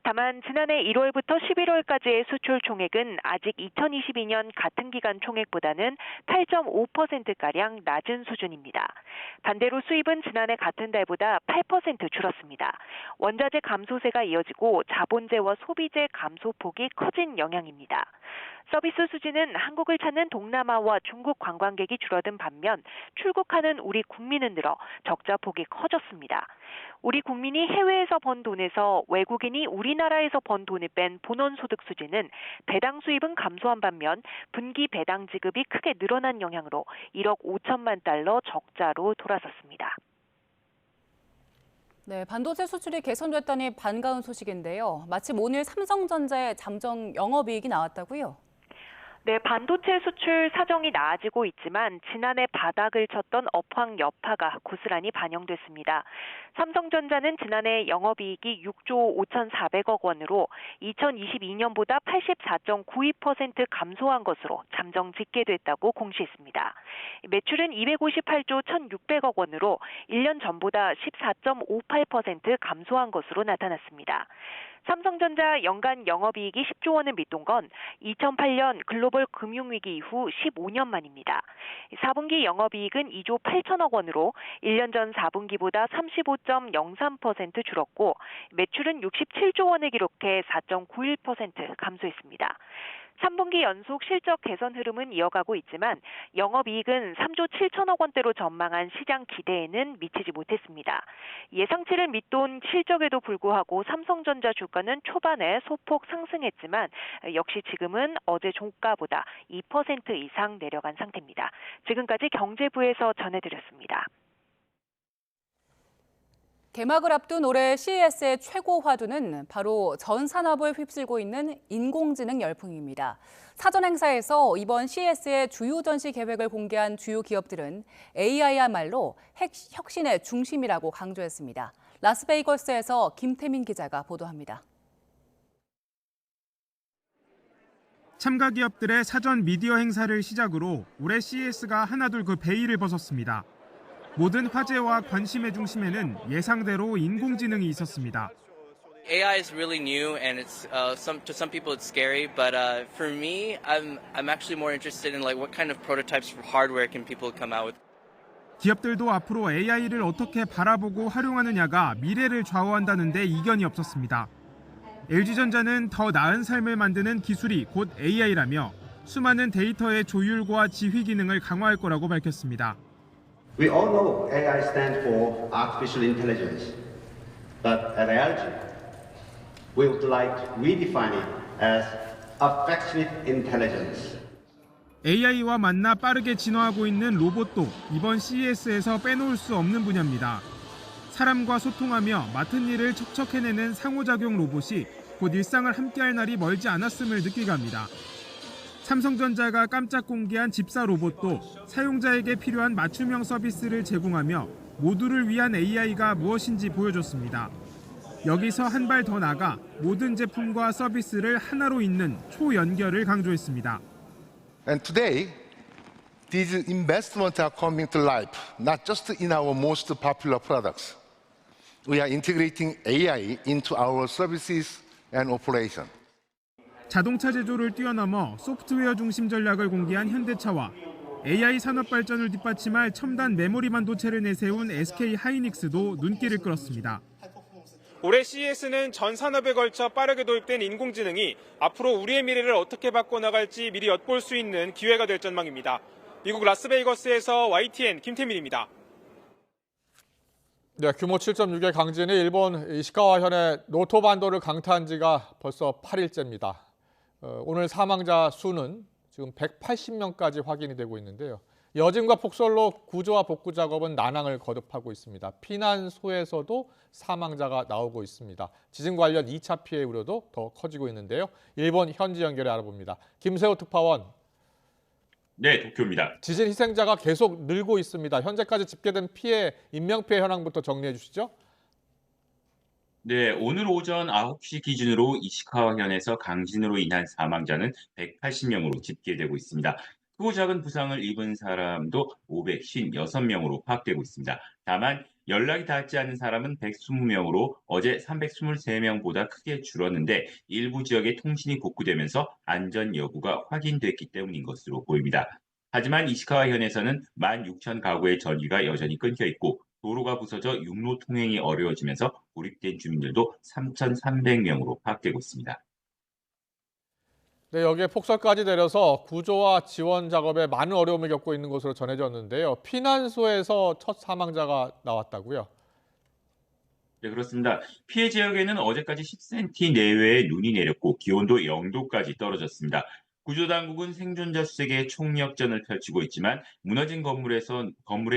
Speaker 4: 다만 지난해 1월부터 11월까지의 수출 총액은 아직 2022년 같은 기간 총액보다는 8.5%가량 낮은 수준입니다. 반대로 수입은 지난해 같은 달보다 8% 줄었습니다. 원자재 감소세가 이어지고 자본재와 소비재 감소폭이 커진 영향입니다. 서비스 수지는 한국을 찾는 동남아와 중국 관광객이 줄어든 반면 출국하는 우리 국민은 늘어 적자 폭이 커졌습니다. 우리 국민이 해외에서 번 돈에서 외국인이 우리나라에서 번 돈을 뺀 본원소득 수지는 배당 수입은 감소한 반면 분기 배당 지급이 크게 늘어난 영향으로 1억 5천만 달러 적자로 돌아섰습니다.
Speaker 2: 네, 반도체 수출이 개선됐다니 반가운 소식인데요. 마침 오늘 삼성전자의 잠정 영업이익이 나왔다고요?
Speaker 4: 네, 반도체 수출 사정이 나아지고 있지만 지난해 바닥을 쳤던 업황 여파가 고스란히 반영됐습니다. 삼성전자는 지난해 영업이익이 6조 5,400억 원으로 2022년보다 84.92% 감소한 것으로 잠정 집계됐다고 공시했습니다. 매출은 258조 1,600억 원으로 1년 전보다 14.58% 감소한 것으로 나타났습니다. 삼성전자 연간 영업이익이 10조 원을 밑돈 건 2008년 글로벌 금융위기 이후 15년 만입니다. 4분기 영업이익은 2조 8천억 원으로 1년 전 4분기보다 35.03% 줄었고 매출은 67조 원을 기록해 4.91% 감소했습니다. 3분기 연속 실적 개선 흐름은 이어가고 있지만 영업이익은 3조 7천억 원대로 전망한 시장 기대에는 미치지 못했습니다. 예상치를 밑돈 실적에도 불구하고 삼성전자 주가는 초반에 소폭 상승했지만 역시 지금은 어제 종가보다 2% 이상 내려간 상태입니다. 지금까지 경제부에서 전해드렸습니다.
Speaker 2: 개막을 앞둔 올해 CES의 최고 화두는 바로 전 산업을 휩쓸고 있는 인공지능 열풍입니다. 사전 행사에서 이번 CES의 주요 전시 계획을 공개한 주요 기업들은 AI야말로 혁신의 중심이라고 강조했습니다. 라스베이거스에서 김태민 기자가 보도합니다.
Speaker 20: 참가 기업들의 사전 미디어 행사를 시작으로 올해 CES가 하나둘 그 베일을 벗었습니다. 모든 화제와 관심의 중심에는 예상대로 인공지능이 있었습니다.
Speaker 21: AI is really new, and it's to some people it's scary, but for me, I'm actually more interested in like what kind of prototypes for hardware can people come out with.
Speaker 20: 기업들도 앞으로 AI를 어떻게 바라보고 활용하느냐가 미래를 좌우한다는 데 이견이 없었습니다. LG전자는 더 나은 삶을 만드는 기술이 곧 AI라며 수많은 데이터의 조율과 지휘 기능을 강화할 거라고 밝혔습니다.
Speaker 3: We all know AI stands for artificial intelligence, but at LG, we would like to redefine it as affectionate intelligence.
Speaker 20: AI와 만나 빠르게 진화하고 있는 로봇도 이번 CES에서 빼놓을 수 없는 분야입니다. 사람과 소통하며 맡은 일을 척척 해내는 상호작용 로봇이 곧 일상을 함께할 날이 멀지 않았음을 느끼게 합니다. 삼성전자가 깜짝 공개한 집사 로봇도 사용자에게 필요한 맞춤형 서비스를 제공하며 모두를 위한 AI가 무엇인지 보여줬습니다. 여기서 한 발 더 나가 모든 제품과 서비스를 하나로 잇는 초연결을 강조했습니다.
Speaker 22: And today, these investments are coming to life, not just in our most popular products. We are integrating AI into our services and operation.
Speaker 20: 자동차 제조를 뛰어넘어 소프트웨어 중심 전략을 공개한 현대차와 AI 산업 발전을 뒷받침할 첨단 메모리 반도체를 내세운 SK 하이닉스도 눈길을 끌었습니다.
Speaker 23: 올해 CES는 전 산업에 걸쳐 빠르게 도입된 인공지능이 앞으로 우리의 미래를 어떻게 바꿔나갈지 미리 엿볼 수 있는 기회가 될 전망입니다. 미국 라스베이거스에서 YTN 김태민입니다.
Speaker 1: 네, 규모 7.6의 강진이 일본 이시카와현의 노토반도를 강타한 지가 벌써 8일째입니다. 오늘 사망자 수는 지금 180명까지 확인이 되고 있는데요. 여진과 폭설로 구조와 복구 작업은 난항을 거듭하고 있습니다. 피난소에서도 사망자가 나오고 있습니다. 지진 관련 2차 피해 우려도 더 커지고 있는데요. 일본 현지 연결해 알아봅니다. 김세호 특파원.
Speaker 24: 네, 도쿄입니다.
Speaker 1: 지진 희생자가 계속 늘고 있습니다. 현재까지 집계된 피해, 인명피해 현황부터 정리해 주시죠.
Speaker 24: 네, 오늘 오전 9시 기준으로 이시카와현에서 강진으로 인한 사망자는 180명으로 집계되고 있습니다. 크고 작은 부상을 입은 사람도 556명으로 파악되고 있습니다. 다만 연락이 닿지 않는 사람은 120명으로 어제 323명보다 크게 줄었는데 일부 지역의 통신이 복구되면서 안전 여부가 확인됐기 때문인 것으로 보입니다. 하지만 이시카와현에서는 16,000가구의 전기가 여전히 끊겨 있고 도로가 부서져 육로 통행이 어려워지면서 고립된 주민들도 3,300명으로 파악되고 있습니다.
Speaker 1: 네, 여기에 폭설까지 내려서 구조와 지원 작업에 많은 어려움을 겪고 있는 것으로 전해졌는데요. 피난소에서 첫 사망자가 나왔다고요?
Speaker 24: 네, 그렇습니다. 피해 지역에는 어제까지 10cm 내외의 눈이 내렸고 기온도 0도까지 떨어졌습니다. 구조당국은 생존자 수색에 총력전을 펼치고 있지만 무너진 건물에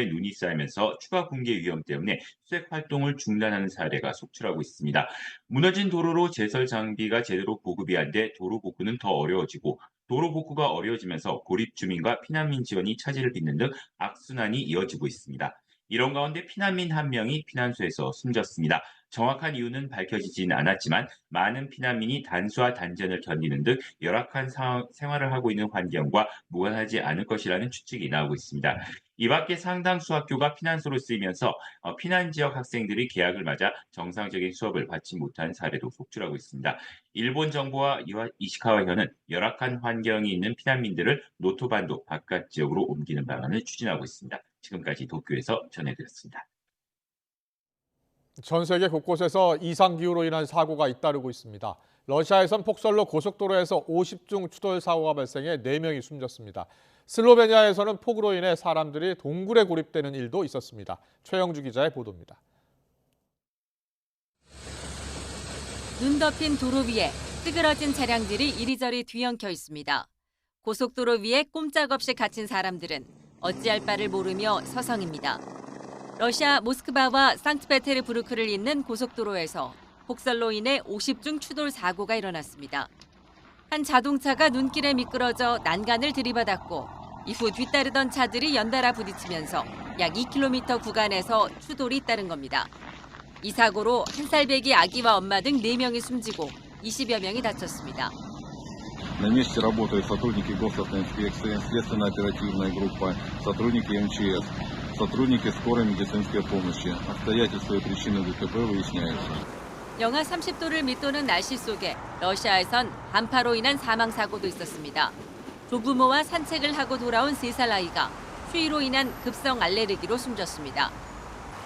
Speaker 24: 눈이 쌓이면서 추가 붕괴 위험 때문에 수색 활동을 중단하는 사례가 속출하고 있습니다. 무너진 도로로 제설 장비가 제대로 보급이 안 돼 도로 복구는 더 어려워지고 도로 복구가 어려워지면서 고립 주민과 피난민 지원이 차질을 빚는 등 악순환이 이어지고 있습니다. 이런 가운데 피난민 한 명이 피난소에서 숨졌습니다. 정확한 이유는 밝혀지진 않았지만 많은 피난민이 단수와 단전을 견디는 등 열악한 생활을 하고 있는 환경과 무관하지 않을 것이라는 추측이 나오고 있습니다. 이 밖에 상당수 학교가 피난소로 쓰이면서 피난 지역 학생들이 개학을 맞아 정상적인 수업을 받지 못한 사례도 속출하고 있습니다. 일본 정부와 이시카와현은 열악한 환경이 있는 피난민들을 노토반도 바깥 지역으로 옮기는 방안을 추진하고 있습니다. 지금까지 도쿄에서 전해드렸습니다.
Speaker 1: 전 세계 곳곳에서 이상기후로 인한 사고가 잇따르고 있습니다. 러시아에선 폭설로 고속도로에서 50중 추돌 사고가 발생해 4명이 숨졌습니다. 슬로베니아에서는 폭우로 인해 사람들이 동굴에 고립되는 일도 있었습니다. 최영주 기자의 보도입니다.
Speaker 25: 눈 덮인 도로 위에 뜨그러진 차량들이 이리저리 뒤엉켜 있습니다. 고속도로 위에 꼼짝없이 갇힌 사람들은 어찌할 바를 모르며 서성입니다. 러시아 모스크바와 상트페테르부르크를 잇는 고속도로에서 폭설로 인해 50중 추돌 사고가 일어났습니다. 한 자동차가 눈길에 미끄러져 난간을 들이받았고 이후 뒤따르던 차들이 연달아 부딪히면서 약 2km 구간에서 추돌이 잇따른 겁니다. 이 사고로 1살 배기 아기와 엄마 등 4명이 숨지고 20여 명이 다쳤습니다.
Speaker 26: На месте работают сотрудники госавтоинспекции, следственно-оперативная группа, сотрудники МЧС, сотрудники скорой медицинской помощи. Обстоятельства и причины ДТП выясняются.
Speaker 25: 영하 30도를 밑도는 날씨 속에 러시아에선 한파로 인한 사망 사고도 있었습니다. 조부모와 산책을 하고 돌아온 3살 아이가 추위로 인한 급성 알레르기로 숨졌습니다.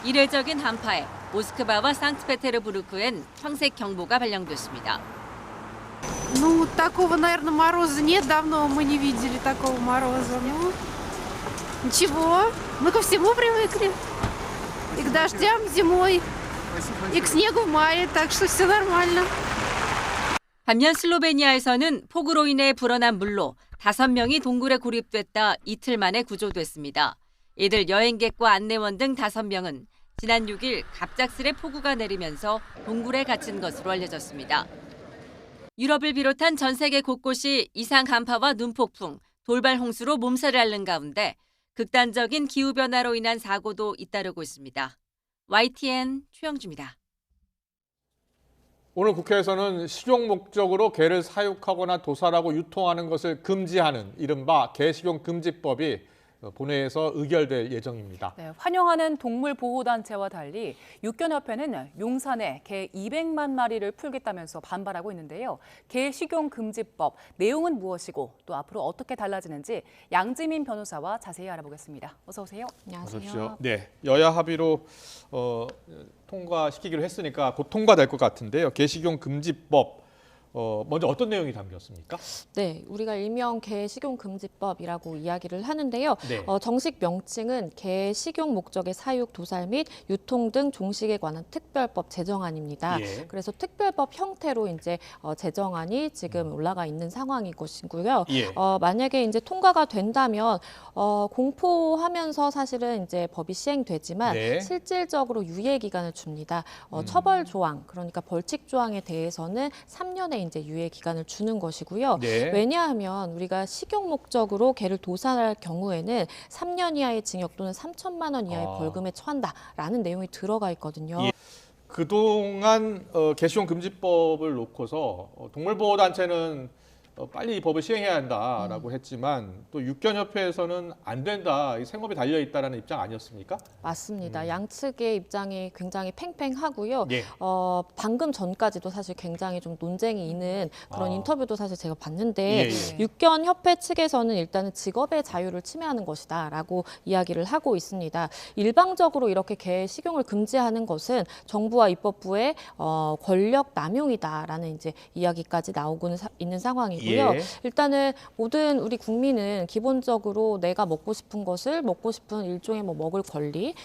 Speaker 25: 이례적인 한파에 모스크바와 상트페테르부르크엔 황색 경보가 발령됐습니다.
Speaker 5: Ну, такого, наверное, мороза нет. Давно мы не видели такого мороза. Ну, ничего. Мы ко всему привыкли. И к дождям зимой, и к снегу в мае. Так что все нормально.
Speaker 25: 반면 슬로베니아에서는 폭우로 인해 불어난 물로 5명이 동굴에 고립됐다 이틀 만에 구조됐습니다. 이들 여행객과 안내원 등 5명은 지난 6일 갑작스레 폭우가 내리면서 동굴에 갇힌 것으로 알려졌습니다. 유럽을 비롯한 전 세계 곳곳이 이상 간파와 눈폭풍, 돌발 홍수로 몸살을 앓는 가운데 극단적인 기후변화로 인한 사고도 잇따르고 있습니다. YTN 최영주입니다.
Speaker 1: 오늘 국회에서는 식용 목적으로 개를 사육하거나 도살하고 유통하는 것을 금지하는 이른바 개식용 금지법이 본회의에서 의결될 예정입니다.
Speaker 2: 네, 환영하는 동물보호단체와 달리 육견협회는 용산에 개 200만 마리를 풀겠다면서 반발하고 있는데요. 개 식용 금지법 내용은 무엇이고 또 앞으로 어떻게 달라지는지 양지민 변호사와 자세히 알아보겠습니다. 어서 오세요.
Speaker 1: 안녕하세요. 네, 여야 합의로 통과시키기로 했으니까 곧 통과될 것 같은데요. 개 식용 금지법 먼저 어떤 내용이 담겼습니까?
Speaker 6: 네, 우리가 일명 개 식용 금지법이라고 이야기를 하는데요.
Speaker 1: 네.
Speaker 6: 정식 명칭은 개 식용 목적의 사육, 도살 및 유통 등 종식에 관한 특별법 제정안입니다.
Speaker 7: 예.
Speaker 6: 그래서 특별법 형태로 이제 제정안이 지금 올라가 있는 상황인 것이고요.
Speaker 7: 예.
Speaker 6: 만약에 이제 통과가 된다면 공포하면서 사실은 이제 법이 시행되지만
Speaker 7: 네.
Speaker 6: 실질적으로 유예 기간을 줍니다. 처벌 조항, 그러니까 벌칙 조항에 대해서는 3년의 이제 유예 기간을 주는 것이고요.
Speaker 7: 네.
Speaker 6: 왜냐하면 우리가 식용 목적으로 개를 도살할 경우에는 3년 이하의 징역 또는 3천만 원 이하의 벌금에 처한다라는 내용이 들어가 있거든요.
Speaker 1: 예. 그동안 개식용 금지법을 놓고서 동물보호단체는 빨리 이 법을 시행해야 한다라고 했지만 또 육견협회에서는 안 된다, 이 생업이 달려있다라는 입장 아니었습니까?
Speaker 6: 맞습니다. 양측의 입장이 굉장히 팽팽하고요.
Speaker 1: 예.
Speaker 6: 방금 전까지도 사실 굉장히 좀 논쟁이 있는 그런 인터뷰도 사실 제가 봤는데
Speaker 7: 예.
Speaker 6: 육견협회 측에서는 일단은 직업의 자유를 침해하는 것이다라고 이야기를 하고 있습니다. 일방적으로 이렇게 개 식용을 금지하는 것은 정부와 입법부의 권력 남용이다라는 이제 이야기까지 나오고는 있는 상황이고요.
Speaker 7: 예.
Speaker 6: 일단은 모든 우리 국민은 기본적으로 내가 먹고 싶은 것을 먹고 싶은 일종의 먹을 권리,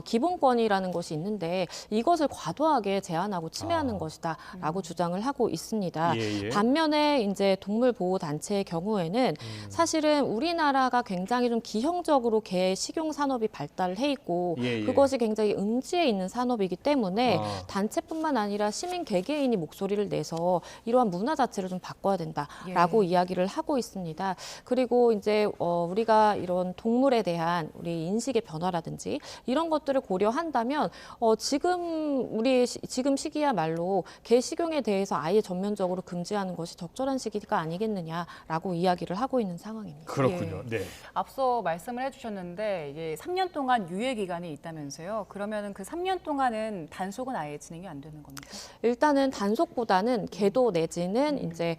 Speaker 6: 기본권이라는 것이 있는데 이것을 과도하게 제한하고 침해하는 것이다라고 주장을 하고 있습니다.
Speaker 7: 예.
Speaker 6: 반면에 이제 동물보호단체의 경우에는 사실은 우리나라가 굉장히 좀 기형적으로 개 식용 산업이 발달을 해 있고
Speaker 7: 예.
Speaker 6: 그것이 굉장히 음지에 있는 산업이기 때문에 단체뿐만 아니라 시민 개개인이 목소리를 내서 이러한 문화 자체를 좀 바꿔야 된다라고 이야기를 하고 있습니다. 그리고 이제 우리가 이런 동물에 대한 우리 인식의 변화라든지 이런 것들을 고려한다면 지금 시기야말로 개 식용에 대해서 아예 전면적으로 금지하는 것이 적절한 시기가 아니겠느냐라고 이야기를 하고 있는 상황입니다.
Speaker 1: 그렇군요.
Speaker 2: 예.
Speaker 1: 네.
Speaker 2: 앞서 말씀을 해주셨는데 이게 3년 동안 유예 기간이 있다면서요. 그러면 그 3년 동안은 단속은 아예 진행이 안 되는 겁니까?
Speaker 6: 일단은 단속보다는 계도 내지는 이제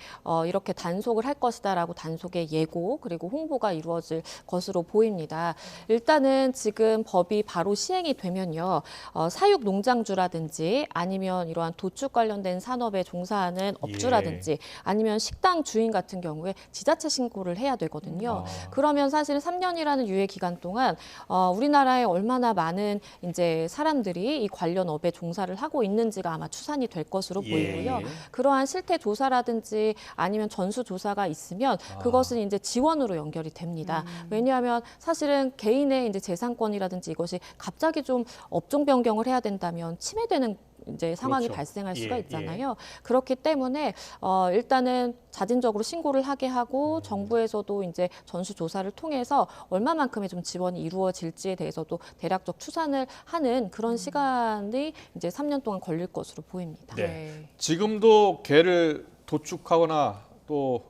Speaker 6: 이렇게 단속을 할 것이다라고 단속의 예고 그리고 홍보가 이루어질 것으로 보입니다. 일단은 지금 법이 바로 시행이 되면요. 사육 농장주라든지 아니면 이러한 도축 관련된 산업에 종사하는 업주라든지 아니면 식당 주인 같은 경우에 지자체 신고를 해야 되거든요. 그러면 사실 3년이라는 유예 기간 동안 우리나라에 얼마나 많은 이제 사람들이 이 관련 업에 종사를 하고 있는지가 아마 추산이 될 것으로 보이고요. 그러한 실태 조사라든지 아니면 전수 조사가 있으면 그것은 이제 지원으로 연결이 됩니다. 왜냐하면 사실은 개인의 이제 재산권이라든지 이것이 갑자기 좀 업종 변경을 해야 된다면 침해되는 이제 상황이
Speaker 7: 그렇죠.
Speaker 6: 발생할 수가
Speaker 7: 예,
Speaker 6: 있잖아요. 그렇기 때문에 일단은 자진적으로 신고를 하게 하고 정부에서도 이제 전수 조사를 통해서 얼마만큼의 좀 지원이 이루어질지에 대해서도 대략적 추산을 하는 그런 시간이 이제 3년 동안 걸릴 것으로 보입니다.
Speaker 1: 네. 지금도 개를 도축하거나 또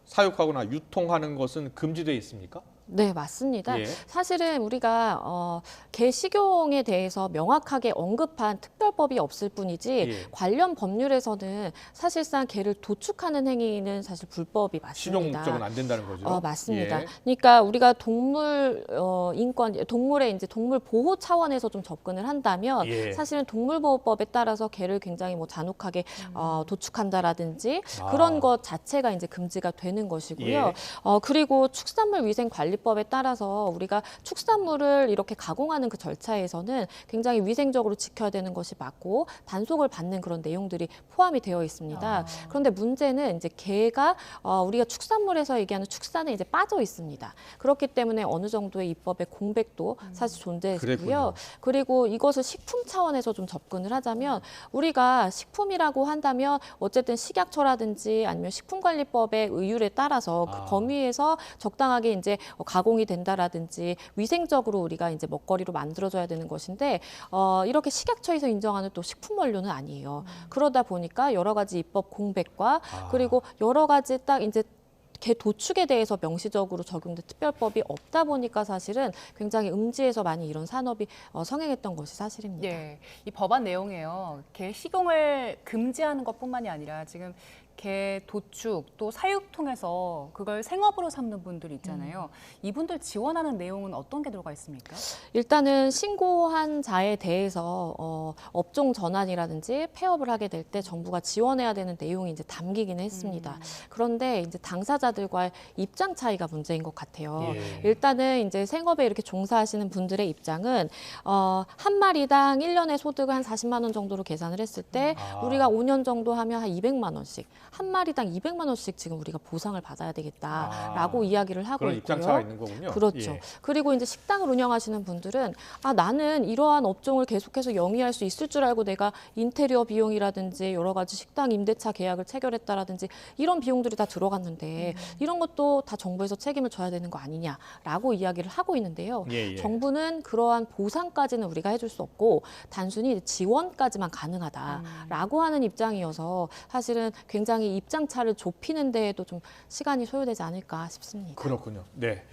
Speaker 1: 사육하거나 유통하는 것은 금지돼 있습니까?
Speaker 6: 네, 맞습니다.
Speaker 1: 예.
Speaker 6: 사실은 우리가 개 식용에 대해서 명확하게 언급한 특별법이 없을 뿐이지
Speaker 1: 예.
Speaker 6: 관련 법률에서는 사실상 개를 도축하는 행위는 사실 불법이
Speaker 1: 식용
Speaker 6: 맞습니다.
Speaker 1: 목적은 안 된다는 거죠.
Speaker 6: 맞습니다.
Speaker 1: 예.
Speaker 6: 그러니까 우리가 동물 인권, 동물의 이제 동물 보호 차원에서 좀 접근을 한다면
Speaker 1: 예.
Speaker 6: 사실은 동물보호법에 따라서 개를 굉장히 뭐 잔혹하게 도축한다라든지
Speaker 1: 아.
Speaker 6: 그런 것 자체가 이제 금지가 되는 것이고요.
Speaker 1: 예.
Speaker 6: 그리고 축산물 위생관리법에 따라서 우리가 축산물을 이렇게 가공하는 그 절차에서는 굉장히 위생적으로 지켜야 되는 것이 맞고 단속을 받는 그런 내용들이 포함이 되어 있습니다. 그런데 문제는 이제 개가 우리가 축산물에서 얘기하는 축산에 이제 빠져 있습니다. 그렇기 때문에 어느 정도의 입법의 공백도 사실 존재했고요.
Speaker 1: 그랬군요.
Speaker 6: 그리고 이것을 식품 차원에서 좀 접근을 하자면 우리가 식품이라고 한다면 어쨌든 식약처라든지 아니면 식품관리법의 의율에 따라서 그 범위에서 적당하게 이제 가공이 된다라든지 위생적으로 우리가 이제 먹거리로 만들어줘야 되는 것인데 이렇게 식약처에서 인정하는 또 식품 원료는 아니에요. 그러다 보니까 여러 가지 입법 공백과 그리고 여러 가지 딱 이제 개 도축에 대해서 명시적으로 적용된 특별법이 없다 보니까 사실은 굉장히 음지에서 많이 이런 산업이 성행했던 것이 사실입니다.
Speaker 2: 예, 이 법안 내용에요. 개 식용을 금지하는 것뿐만이 아니라 지금 개 도축 또 사육 통해서 그걸 생업으로 삼는 분들 있잖아요. 이분들 지원하는 내용은 어떤 게 들어가 있습니까?
Speaker 6: 일단은 신고한 자에 대해서 업종 전환이라든지 폐업을 하게 될 때 정부가 지원해야 되는 내용이 이제 담기기는 했습니다. 그런데 이제 당사자들과의 입장 차이가 문제인 것 같아요.
Speaker 1: 예.
Speaker 6: 일단은 이제 생업에 이렇게 종사하시는 분들의 입장은 한 마리당 1년의 소득을 한 40만 원 정도로 계산을 했을 때 우리가 5년 정도 하면 한 200만 원씩 한 마리당 200만 원씩 지금 우리가 보상을 받아야 되겠다라고 이야기를 하고
Speaker 1: 그런
Speaker 6: 있고요.
Speaker 1: 입장 차가 있는 거군요.
Speaker 6: 그렇죠.
Speaker 1: 예.
Speaker 6: 그리고 이제 식당을 운영하시는 분들은 나는 이러한 업종을 계속해서 영위할 수 있을 줄 알고 내가 인테리어 비용이라든지 여러 가지 식당 임대차 계약을 체결했다라든지 이런 비용들이 다 들어갔는데 이런 것도 다 정부에서 책임을 져야 되는 거 아니냐라고 이야기를 하고 있는데요.
Speaker 1: 예.
Speaker 6: 정부는 그러한 보상까지는 우리가 해줄 수 없고 단순히 지원까지만 가능하다라고 하는 입장이어서 사실은 굉장히 입장 차를 좁히는 데에도 좀 시간이 소요되지 않을까 싶습니다.
Speaker 1: 그렇군요. 네.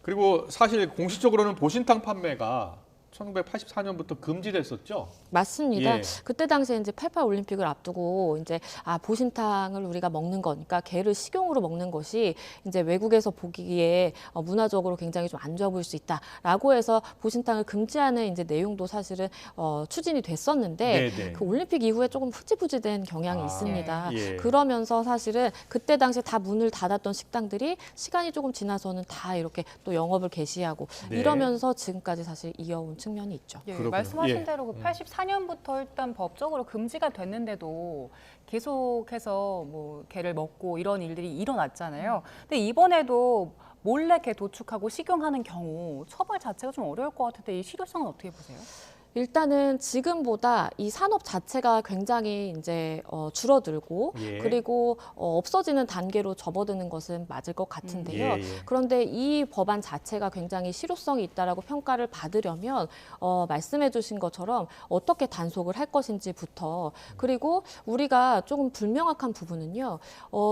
Speaker 1: 그리고 사실 공식적으로는 보신탕 판매가 1984년부터 금지됐었죠.
Speaker 6: 맞습니다.
Speaker 1: 예.
Speaker 6: 그때 당시에 이제 88 올림픽을 앞두고 이제 보신탕을 우리가 먹는 거니까 개를 식용으로 먹는 것이 이제 외국에서 보기에 문화적으로 굉장히 좀 안 좋아 보일 수 있다라고 해서 보신탕을 금지하는 이제 내용도 사실은 추진이 됐었는데
Speaker 1: 네네.
Speaker 6: 그 올림픽 이후에 조금 흐지부지된 경향이 있습니다.
Speaker 1: 예.
Speaker 6: 그러면서 사실은 그때 당시에 다 문을 닫았던 식당들이 시간이 조금 지나서는 다 이렇게 또 영업을 개시하고
Speaker 1: 네.
Speaker 6: 이러면서 지금까지 사실 이어온 측면이 있죠.
Speaker 2: 예,
Speaker 1: 그렇군요.
Speaker 2: 말씀하신
Speaker 1: 예.
Speaker 2: 대로 그 84년부터 일단 법적으로 금지가 됐는데도 계속해서 뭐 개를 먹고 이런 일들이 일어났잖아요. 근데 이번에도 몰래 개 도축하고 식용하는 경우 처벌 자체가 좀 어려울 것 같은데 이 실효성은 어떻게 보세요?
Speaker 6: 일단은 지금보다 이 산업 자체가 굉장히 이제 줄어들고
Speaker 1: 예.
Speaker 6: 그리고 없어지는 단계로 접어드는 것은 맞을 것 같은데요.
Speaker 1: 예.
Speaker 6: 그런데 이 법안 자체가 굉장히 실효성이 있다라고 평가를 받으려면 말씀해 주신 것처럼 어떻게 단속을 할 것인지부터 그리고 우리가 조금 불명확한 부분은요.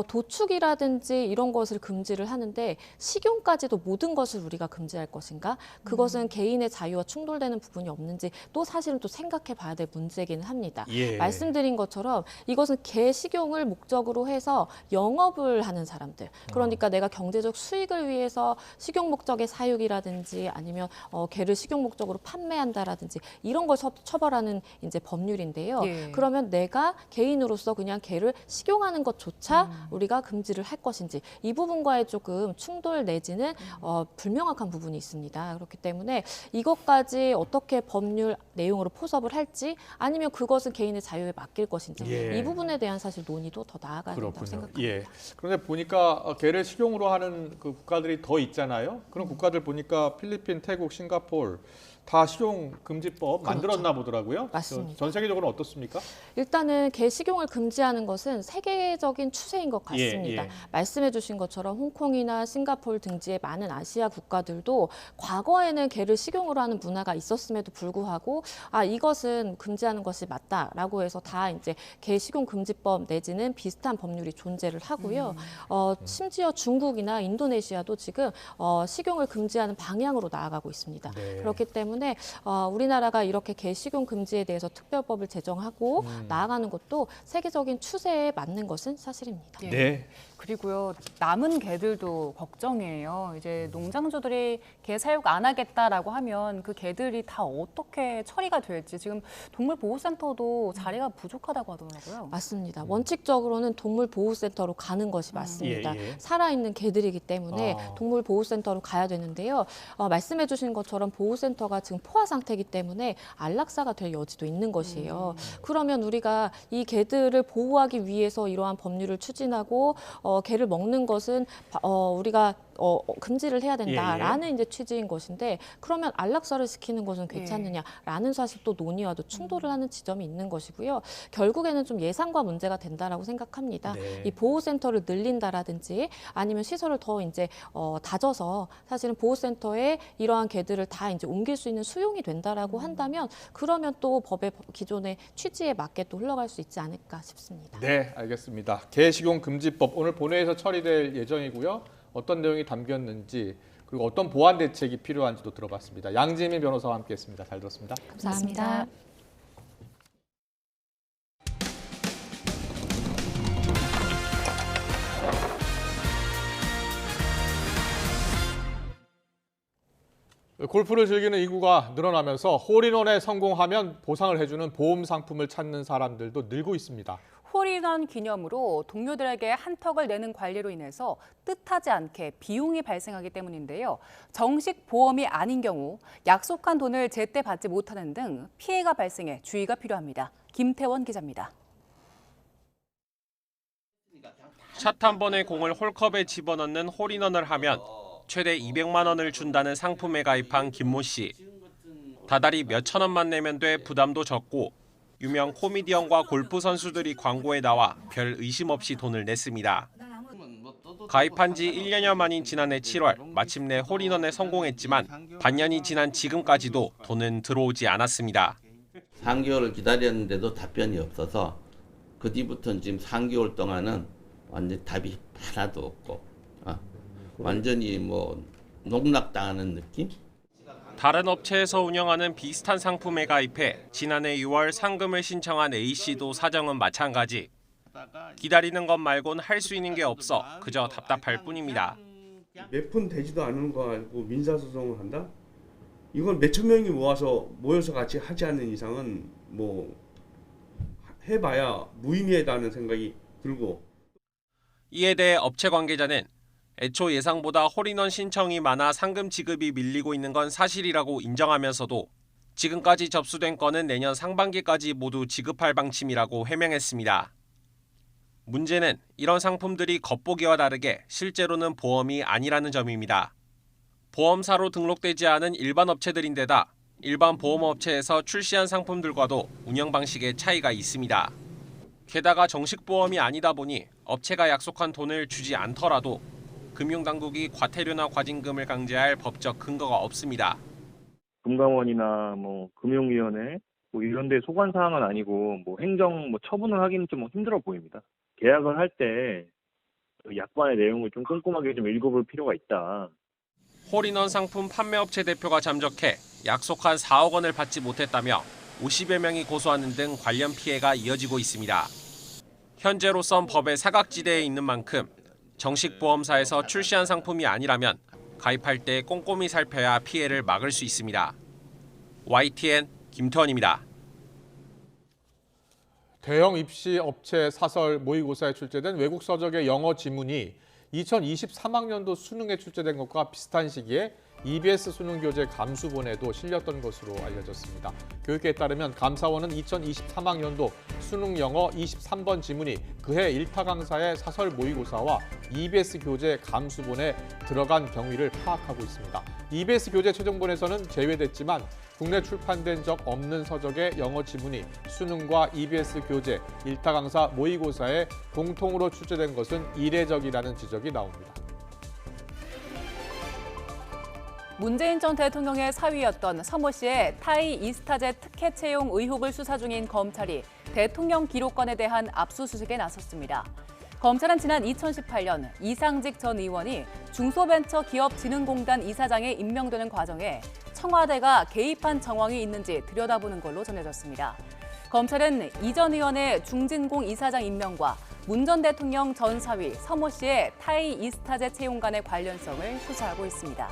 Speaker 6: 도축이라든지 이런 것을 금지를 하는데 식용까지도 모든 것을 우리가 금지할 것인가? 그것은 개인의 자유와 충돌되는 부분이 없는지 또 사실은 또 생각해 봐야 될 문제이기는 합니다.
Speaker 1: 예.
Speaker 6: 말씀드린 것처럼 이것은 개 식용을 목적으로 해서 영업을 하는 사람들. 그러니까 내가 경제적 수익을 위해서 식용 목적의 사육이라든지 아니면 개를 식용 목적으로 판매한다라든지 이런 걸 처벌하는 이제 법률인데요.
Speaker 2: 예.
Speaker 6: 그러면 내가 개인으로서 그냥 개를 식용하는 것조차 우리가 금지를 할 것인지 이 부분과의 조금 충돌 내지는 불명확한 부분이 있습니다. 그렇기 때문에 이것까지 어떻게 법률 내용으로 포섭을 할지 아니면 그것은 개인의 자유에 맡길 것인지
Speaker 1: 예.
Speaker 6: 이 부분에 대한 사실 논의도 더 나아가야 된다고
Speaker 1: 그렇군요.
Speaker 6: 생각합니다.
Speaker 1: 예. 그런데 보니까 개를 식용으로 하는 그 국가들이 더 있잖아요. 그런 국가들 보니까 필리핀, 태국, 싱가포르, 다 식용금지법 만들었나 보더라고요.
Speaker 6: 맞습니다.
Speaker 1: 전 세계적으로 어떻습니까?
Speaker 6: 일단은 개 식용을 금지하는 것은 세계적인 추세인 것 같습니다.
Speaker 1: 예.
Speaker 6: 말씀해 주신 것처럼 홍콩이나 싱가포르 등지의 많은 아시아 국가들도 과거에는 개를 식용으로 하는 문화가 있었음에도 불구하고 이것은 금지하는 것이 맞다라고 해서 다 이제 개 식용 금지법 내지는 비슷한 법률이 존재를 하고요. 심지어 중국이나 인도네시아도 지금 식용을 금지하는 방향으로 나아가고 있습니다.
Speaker 1: 네.
Speaker 6: 그렇기 때문에 우리나라가 이렇게 개 식용 금지에 대해서 특별법을 제정하고 나아가는 것도 세계적인 추세에 맞는 것은 사실입니다.
Speaker 1: 네.
Speaker 2: 그리고요, 남은 개들도 걱정이에요. 이제 농장주들이 개 사육 안 하겠다라고 하면 그 개들이 다 어떻게 처리가 될지 지금 동물보호센터도 자리가 부족하다고 하더라고요.
Speaker 6: 맞습니다. 원칙적으로는 동물보호센터로 가는 것이 맞습니다.
Speaker 1: 예.
Speaker 6: 살아있는 개들이기 때문에 동물보호센터로 가야 되는데요. 말씀해 주신 것처럼 보호센터가 지금 포화 상태이기 때문에 안락사가 될 여지도 있는 것이에요. 그러면 우리가 이 개들을 보호하기 위해서 이러한 법률을 추진하고 개를 먹는 것은 우리가 금지를 해야 된다라는 이제 취지인 것인데 그러면 안락사를 시키는 것은 괜찮느냐라는 사실 또 논의와도 충돌을 하는 지점이 있는 것이고요. 결국에는 좀 예산과 문제가 된다라고 생각합니다. 이 보호센터를 늘린다라든지 아니면 시설을 더 이제 다져서 사실은 보호센터에 이러한 개들을 다 이제 옮길 수 있는 수용이 된다라고 한다면 그러면 또 법의 기존의 취지에 맞게 또 흘러갈 수 있지 않을까 싶습니다.
Speaker 1: 네, 알겠습니다. 개 식용 금지법 오늘 본회의에서 처리될 예정이고요. 어떤 내용이 담겼는지 그리고 어떤 보완 대책이 필요한지도 들어봤습니다. 양지민 변호사와 함께했습니다. 잘 들었습니다.
Speaker 6: 감사합니다.
Speaker 1: 골프를 즐기는 인구가 늘어나면서 홀인원에 성공하면 보상을 해주는 보험 상품을 찾는 사람들도 늘고 있습니다.
Speaker 2: 홀인원 기념으로 동료들에게 한턱을 내는 관리로 인해서 뜻하지 않게 비용이 발생하기 때문인데요. 정식 보험이 아닌 경우 약속한 돈을 제때 받지 못하는 등 피해가 발생해 주의가 필요합니다. 김태원 기자입니다.
Speaker 7: 샷 한 번에 공을 홀컵에 집어넣는 홀인원을 하면 최대 200만 원을 준다는 상품에 가입한 김모 씨. 다달이 몇천 원만 내면 돼 부담도 적고 유명 코미디언과 골프 선수들이 광고에 나와 별 의심 없이 돈을 냈습니다. 가입한 지 1년여 만인 지난해 7월 마침내 홀인원에 성공했지만 반년이 지난 지금까지도 돈은 들어오지 않았습니다.
Speaker 8: 3개월을 기다렸는데도 답변이 없어서 그 뒤부터는 지금 3개월 동안은 완전 답이 하나도 없고 완전히 농락당하는 느낌?
Speaker 7: 다른 업체에서 운영하는 비슷한 상품에 가입해 지난해 6월 상금을 신청한 A씨도 사정은 마찬가지. 기다리는 것 말곤 할 수 있는 게 없어 그저 답답할 뿐입니다.
Speaker 9: 몇 푼 되지도 않은 거 알고 민사소송을 한다? 이건 몇천 명이 모여서 같이 하지 않는 이상은 해봐야 무의미하다는 생각이 들고.
Speaker 7: 이에 대해 업체 관계자는 애초 예상보다 홀인원 신청이 많아 상금 지급이 밀리고 있는 건 사실이라고 인정하면서도 지금까지 접수된 건은 내년 상반기까지 모두 지급할 방침이라고 해명했습니다. 문제는 이런 상품들이 겉보기와 다르게 실제로는 보험이 아니라는 점입니다. 보험사로 등록되지 않은 일반 업체들인데다 일반 보험업체에서 출시한 상품들과도 운영 방식에 차이가 있습니다. 게다가 정식 보험이 아니다 보니 업체가 약속한 돈을 주지 않더라도 금융당국이 과태료나 과징금을 강제할 법적 근거가 없습니다.
Speaker 10: 금감원이나 금융위원회 이런 데 소관 사항은 아니고 행정 처분을 하기는 좀 힘들어 보입니다. 계약을 할 때 약관의 내용을 좀 꼼꼼하게 좀 읽어볼 필요가 있다.
Speaker 7: 홀인원 상품 판매업체 대표가 잠적해 약속한 4억 원을 받지 못했다며 50여 명이 고소하는 등 관련 피해가 이어지고 있습니다. 현재로선 법의 사각지대에 있는 만큼 정식 보험사에서 출시한 상품이 아니라면 가입할 때 꼼꼼히 살펴야 피해를 막을 수 있습니다. YTN 김태원입니다.
Speaker 1: 대형 입시 업체 사설 모의고사에 출제된 외국 서적의 영어 지문이 2023학년도 수능에 출제된 것과 비슷한 시기에 EBS 수능 교재 감수본에도 실렸던 것으로 알려졌습니다. 교육계에 따르면 감사원은 2023학년도 수능 영어 23번 지문이 그해 일타 강사의 사설 모의고사와 EBS 교재 감수본에 들어간 경위를 파악하고 있습니다. EBS 교재 최종본에서는 제외됐지만 국내 출판된 적 없는 서적의 영어 지문이 수능과 EBS 교재 일타 강사 모의고사에 공통으로 출제된 것은 이례적이라는 지적이 나옵니다.
Speaker 2: 문재인 전 대통령의 사위였던 서모 씨의 타이 이스타젯 특혜 채용 의혹을 수사 중인 검찰이 대통령 기록관에 대한 압수수색에 나섰습니다. 검찰은 지난 2018년 이상직 전 의원이 중소벤처기업진흥공단 이사장에 임명되는 과정에 청와대가 개입한 정황이 있는지 들여다보는 걸로 전해졌습니다. 검찰은 이 전 의원의 중진공 이사장 임명과 문 전 대통령 전 사위 서모 씨의 타이 이스타젯 채용 간의 관련성을 수사하고 있습니다.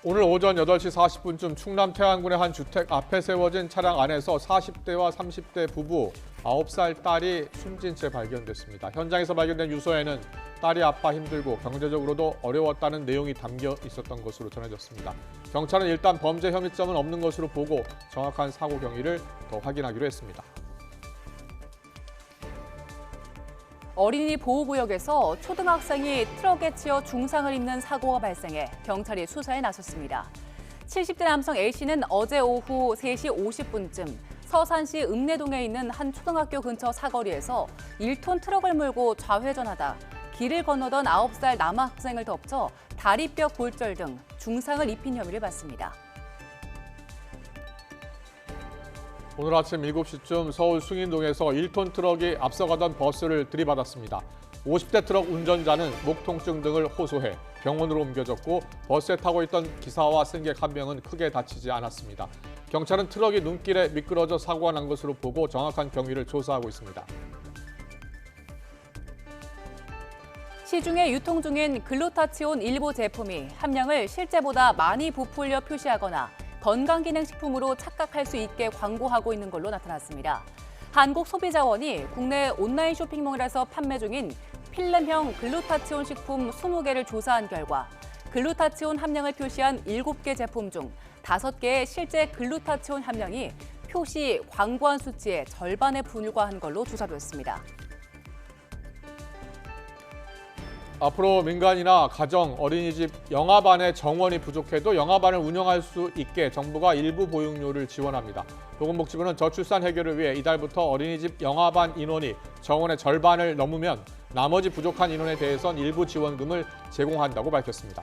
Speaker 1: 오늘 오전 8시 40분쯤 충남 태안군의 한 주택 앞에 세워진 차량 안에서 40대와 30대 부부 9살 딸이 숨진 채 발견됐습니다. 현장에서 발견된 유서에는 딸이 아파 힘들고 경제적으로도 어려웠다는 내용이 담겨 있었던 것으로 전해졌습니다. 경찰은 일단 범죄 혐의점은 없는 것으로 보고 정확한 사고 경위를 더 확인하기로 했습니다.
Speaker 2: 어린이 보호구역에서 초등학생이 트럭에 치여 중상을 입는 사고가 발생해 경찰이 수사에 나섰습니다. 70대 남성 A씨는 어제 오후 3시 50분쯤 서산시 읍내동에 있는 한 초등학교 근처 사거리에서 1톤 트럭을 몰고 좌회전하다 길을 건너던 9살 남학생을 덮쳐 다리뼈 골절 등 중상을 입힌 혐의를 받습니다.
Speaker 1: 오늘 아침 7시쯤 서울 숭인동에서 1톤 트럭이 앞서가던 버스를 들이받았습니다. 50대 트럭 운전자는 목 통증 등을 호소해 병원으로 옮겨졌고 버스에 타고 있던 기사와 승객 한 명은 크게 다치지 않았습니다. 경찰은 트럭이 눈길에 미끄러져 사고가 난 것으로 보고 정확한 경위를 조사하고 있습니다.
Speaker 2: 시중에 유통 중인 글루타치온 일부 제품이 함량을 실제보다 많이 부풀려 표시하거나 건강기능식품으로 착각할 수 있게 광고하고 있는 걸로 나타났습니다. 한국소비자원이 국내 온라인 쇼핑몰에서 판매 중인 필름형 글루타치온 식품 20개를 조사한 결과 글루타치온 함량을 표시한 7개 제품 중 5개의 실제 글루타치온 함량이 표시 광고한 수치의 절반에 불과한 걸로 조사됐습니다.
Speaker 1: 앞으로 민간이나 가정, 어린이집, 영아반의 정원이 부족해도 영아반을 운영할 수 있게 정부가 일부 보육료를 지원합니다. 보건복지부는 저출산 해결을 위해 이달부터 어린이집 영아반 인원이 정원의 절반을 넘으면 나머지 부족한 인원에 대해선 일부 지원금을 제공한다고 밝혔습니다.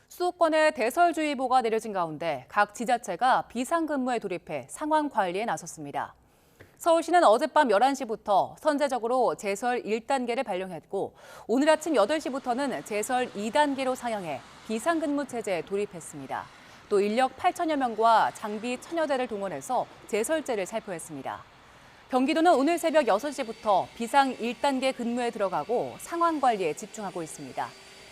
Speaker 2: 수도권에 대설주의보가 내려진 가운데 각 지자체가 비상근무에 돌입해 상황 관리에 나섰습니다. 서울시는 어젯밤 11시부터 선제적으로 제설 1단계를 발령했고 오늘 아침 8시부터는 제설 2단계로 상향해 비상근무 체제에 돌입했습니다. 또 인력 8천여 명과 장비 1,000여 대를 동원해서 제설제를 살포했습니다. 경기도는 오늘 새벽 6시부터 비상 1단계 근무에 들어가고 상황 관리에 집중하고 있습니다.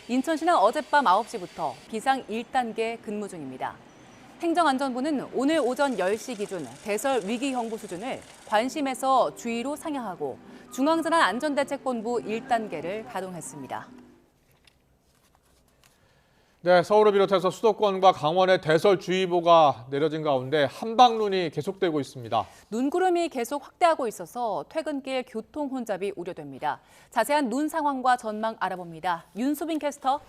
Speaker 2: 인천시는 어젯밤 9시부터 비상 1단계 근무 중입니다. 행정안전부는 오늘 오전 10시 기준 대설 위기경보 수준을 관심에서 주의로 상향하고 중앙재난안전대책본부 1단계를 가동했습니다.
Speaker 1: 네, 서울을 비롯해서 수도권과 강원에 대설주의보가 내려진 가운데 한방눈이 계속되고 있습니다.
Speaker 2: 눈구름이 계속 확대하고 있어서 퇴근길 교통 혼잡이 우려됩니다. 자세한 눈 상황과 전망 알아봅니다. 윤수빈 캐스터.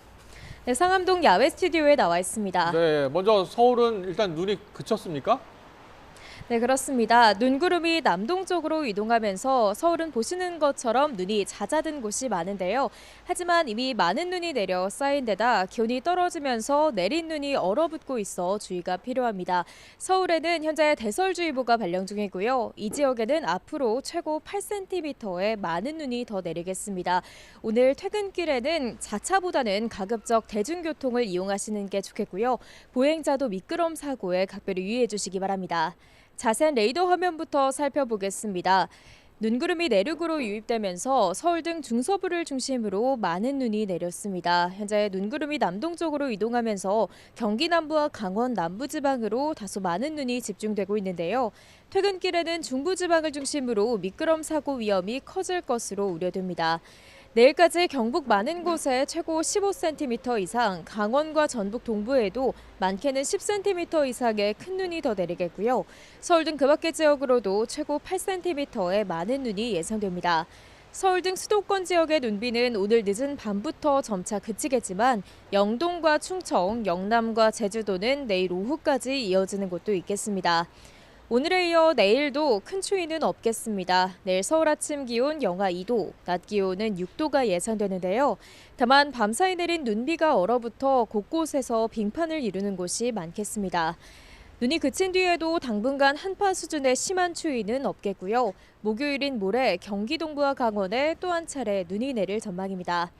Speaker 11: 네, 상암동 야외 스튜디오에 나와 있습니다.
Speaker 1: 네, 먼저 서울은 일단 눈이 그쳤습니까?
Speaker 11: 네, 그렇습니다. 눈구름이 남동쪽으로 이동하면서 서울은 보시는 것처럼 눈이 잦아든 곳이 많은데요. 하지만 이미 많은 눈이 내려 쌓인 데다 기온이 떨어지면서 내린 눈이 얼어붙고 있어 주의가 필요합니다. 서울에는 현재 대설주의보가 발령 중이고요. 이 지역에는 앞으로 최고 8cm의 많은 눈이 더 내리겠습니다. 오늘 퇴근길에는 자차보다는 가급적 대중교통을 이용하시는 게 좋겠고요. 보행자도 미끄럼 사고에 각별히 유의해 주시기 바랍니다. 자세한 레이더 화면부터 살펴보겠습니다. 눈구름이 내륙으로 유입되면서 서울 등 중서부를 중심으로 많은 눈이 내렸습니다. 현재 눈구름이 남동쪽으로 이동하면서 경기 남부와 강원 남부지방으로 다소 많은 눈이 집중되고 있는데요. 퇴근길에는 중부지방을 중심으로 미끄럼 사고 위험이 커질 것으로 우려됩니다. 내일까지 경북 많은 곳에 최고 15cm 이상, 강원과 전북 동부에도 많게는 10cm 이상의 큰 눈이 더 내리겠고요. 서울 등 그 밖의 지역으로도 최고 8cm의 많은 눈이 예상됩니다. 서울 등 수도권 지역의 눈비는 오늘 늦은 밤부터 점차 그치겠지만 영동과 충청, 영남과 제주도는 내일 오후까지 이어지는 곳도 있겠습니다. 오늘에 이어 내일도 큰 추위는 없겠습니다. 내일 서울 아침 기온 영하 2도, 낮 기온은 6도가 예상되는데요. 다만 밤사이 내린 눈비가 얼어붙어 곳곳에서 빙판을 이루는 곳이 많겠습니다. 눈이 그친 뒤에도 당분간 한파 수준의 심한 추위는 없겠고요. 목요일인 모레 경기 동부와 강원에 또 한 차례 눈이 내릴 전망입니다.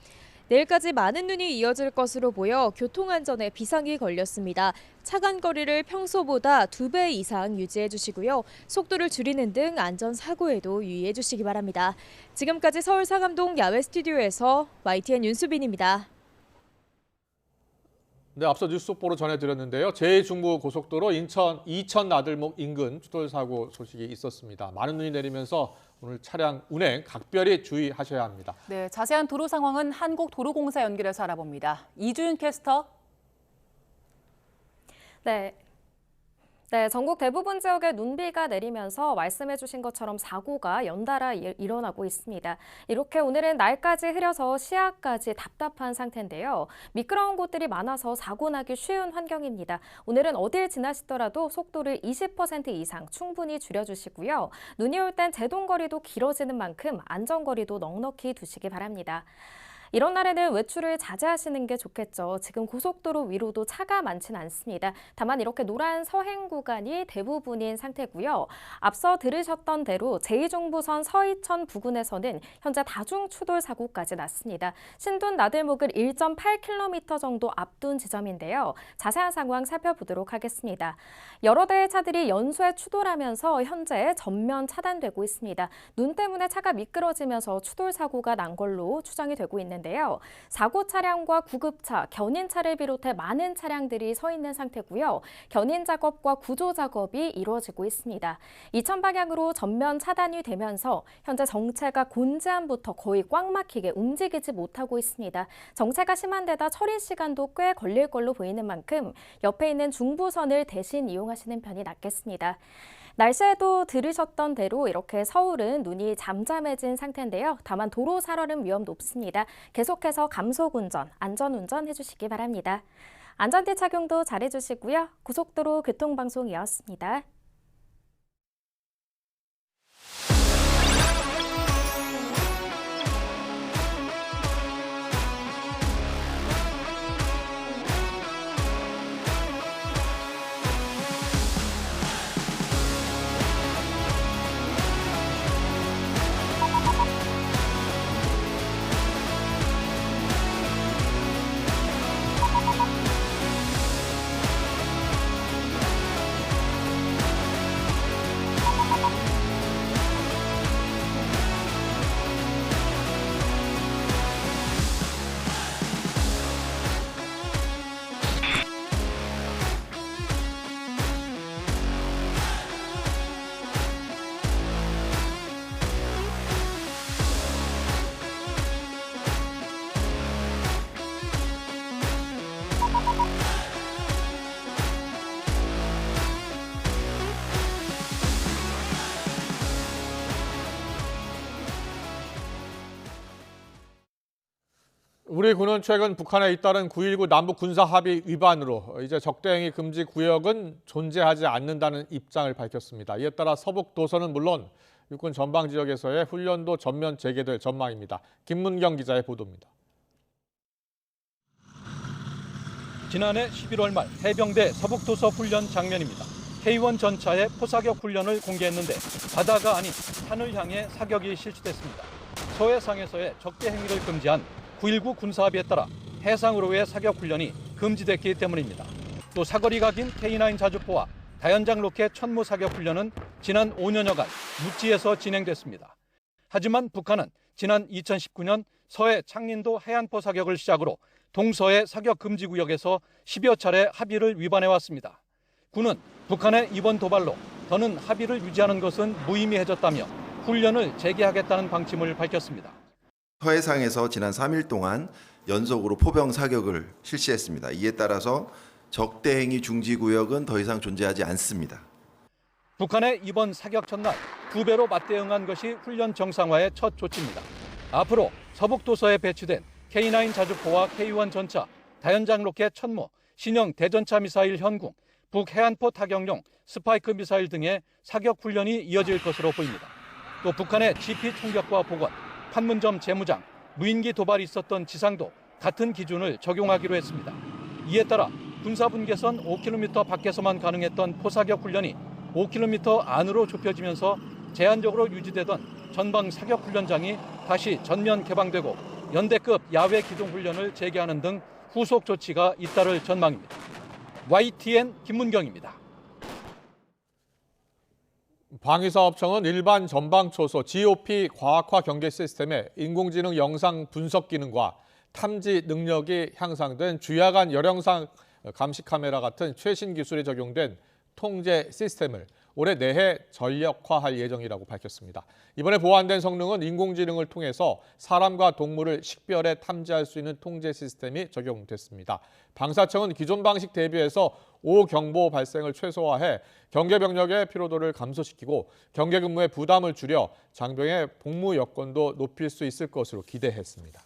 Speaker 11: 내일까지 많은 눈이 이어질 것으로 보여 교통안전에 비상이 걸렸습니다. 차간거리를 평소보다 2배 이상 유지해 주시고요. 속도를 줄이는 등 안전사고에도 유의해 주시기 바랍니다. 지금까지 서울 상암동 야외 스튜디오에서 YTN 윤수빈입니다.
Speaker 1: 네, 앞서 뉴스 속보로 전해드렸는데요. 제2중부고속도로 인천 이천 나들목 인근 추돌 사고 소식이 있었습니다. 많은 눈이 내리면서 오늘 차량 운행 각별히 주의하셔야 합니다.
Speaker 2: 네, 자세한 도로 상황은 한국도로공사 연결해서 알아봅니다. 이주윤 캐스터.
Speaker 12: 네, 전국 대부분 지역에 눈비가 내리면서 말씀해 주신 것처럼 사고가 연달아 일어나고 있습니다. 이렇게 오늘은 날까지 흐려서 시야까지 답답한 상태인데요. 미끄러운 곳들이 많아서 사고 나기 쉬운 환경입니다. 오늘은 어딜 지나시더라도 속도를 20% 이상 충분히 줄여주시고요. 눈이 올 땐 제동거리도 길어지는 만큼 안전거리도 넉넉히 두시기 바랍니다. 이런 날에는 외출을 자제하시는 게 좋겠죠. 지금 고속도로 위로도 차가 많지는 않습니다. 다만 이렇게 노란 서행 구간이 대부분인 상태고요. 앞서 들으셨던 대로 제2중부선 서이천 부근에서는 현재 다중 추돌 사고까지 났습니다. 신둔 나들목을 1.8km 정도 앞둔 지점인데요. 자세한 상황 살펴보도록 하겠습니다. 여러 대의 차들이 연쇄 추돌하면서 현재 전면 차단되고 있습니다. 눈 때문에 차가 미끄러지면서 추돌 사고가 난 걸로 추정이 되고 있는데요. 사고 차량과 구급차, 견인차를 비롯해 많은 차량들이 서 있는 상태고요. 견인 작업과 구조 작업이 이루어지고 있습니다. 이천 방향으로 전면 차단이 되면서 현재 정체가 곤지암부터 거의 꽉 막히게 움직이지 못하고 있습니다. 정체가 심한 데다 처리 시간도 꽤 걸릴 걸로 보이는 만큼 옆에 있는 중부선을 대신 이용하시는 편이 낫겠습니다. 날씨에도 들으셨던 대로 이렇게 서울은 눈이 잠잠해진 상태인데요. 다만 도로 살얼음 위험 높습니다. 계속해서 감속운전, 안전운전 해주시기 바랍니다. 안전띠 착용도 잘해주시고요. 고속도로 교통방송이었습니다.
Speaker 1: 우리 군은 최근 북한에 잇따른 9.19 남북 군사 합의 위반으로 이제 적대행위 금지 구역은 존재하지 않는다는 입장을 밝혔습니다. 이에 따라 서북 도서는 물론 육군 전방 지역에서의 훈련도 전면 재개될 전망입니다. 김문경 기자의 보도입니다.
Speaker 13: 지난해 11월 말 해병대 서북도서 훈련 장면입니다. K1 전차의 포사격 훈련을 공개했는데 바다가 아닌 산을 향해 사격이 실시됐습니다. 서해상에서의 적대 행위를 금지한 9.19 군사합의에 따라 해상으로의 사격 훈련이 금지됐기 때문입니다. 또 사거리가 긴 K9 자주포와 다연장 로켓 천무 사격 훈련은 지난 5년여간 육지에서 진행됐습니다. 하지만 북한은 지난 2019년 서해 창린도 해안포 사격을 시작으로 동서해 사격 금지 구역에서 10여 차례 합의를 위반해왔습니다. 군은 북한의 이번 도발로 더는 합의를 유지하는 것은 무의미해졌다며 훈련을 재개하겠다는 방침을 밝혔습니다.
Speaker 14: 서해상에서 지난 3일 동안 연속으로 포병 사격을 실시했습니다. 이에 따라서 적대행위 중지 구역은 더 이상 존재하지 않습니다.
Speaker 13: 북한의 이번 사격 첫날 2배로 맞대응한 것이 훈련 정상화의 첫 조치입니다. 앞으로 서북도서에 배치된 K9 자주포와 K1 전차, 다연장 로켓 천무, 신형 대전차 미사일 현궁, 북해안포 타격용 스파이크 미사일 등의 사격 훈련이 이어질 것으로 보입니다. 또 북한의 GP 총격과 복원, 판문점 재무장, 무인기 도발이 있었던 지상도 같은 기준을 적용하기로 했습니다. 이에 따라 군사분계선 5km 밖에서만 가능했던 포사격 훈련이 5km 안으로 좁혀지면서 제한적으로 유지되던 전방 사격 훈련장이 다시 전면 개방되고 연대급 야외 기동 훈련을 재개하는 등 후속 조치가 잇따를 전망입니다. YTN 김문경입니다.
Speaker 1: 방위사업청은 일반 전방초소 GOP 과학화 경계 시스템에 인공지능 영상 분석 기능과 탐지 능력이 향상된 주야간 열영상 감시 카메라 같은 최신 기술이 적용된 통제 시스템을 올해 내해 전력화할 예정이라고 밝혔습니다. 이번에 보완된 성능은 인공지능을 통해서 사람과 동물을 식별해 탐지할 수 있는 통제 시스템이 적용됐습니다. 방사청은 기존 방식 대비해서 5경보 발생을 최소화해 경계 병력의 피로도를 감소시키고 경계 근무의 부담을 줄여 장병의 복무 여건도 높일 수 있을 것으로 기대했습니다.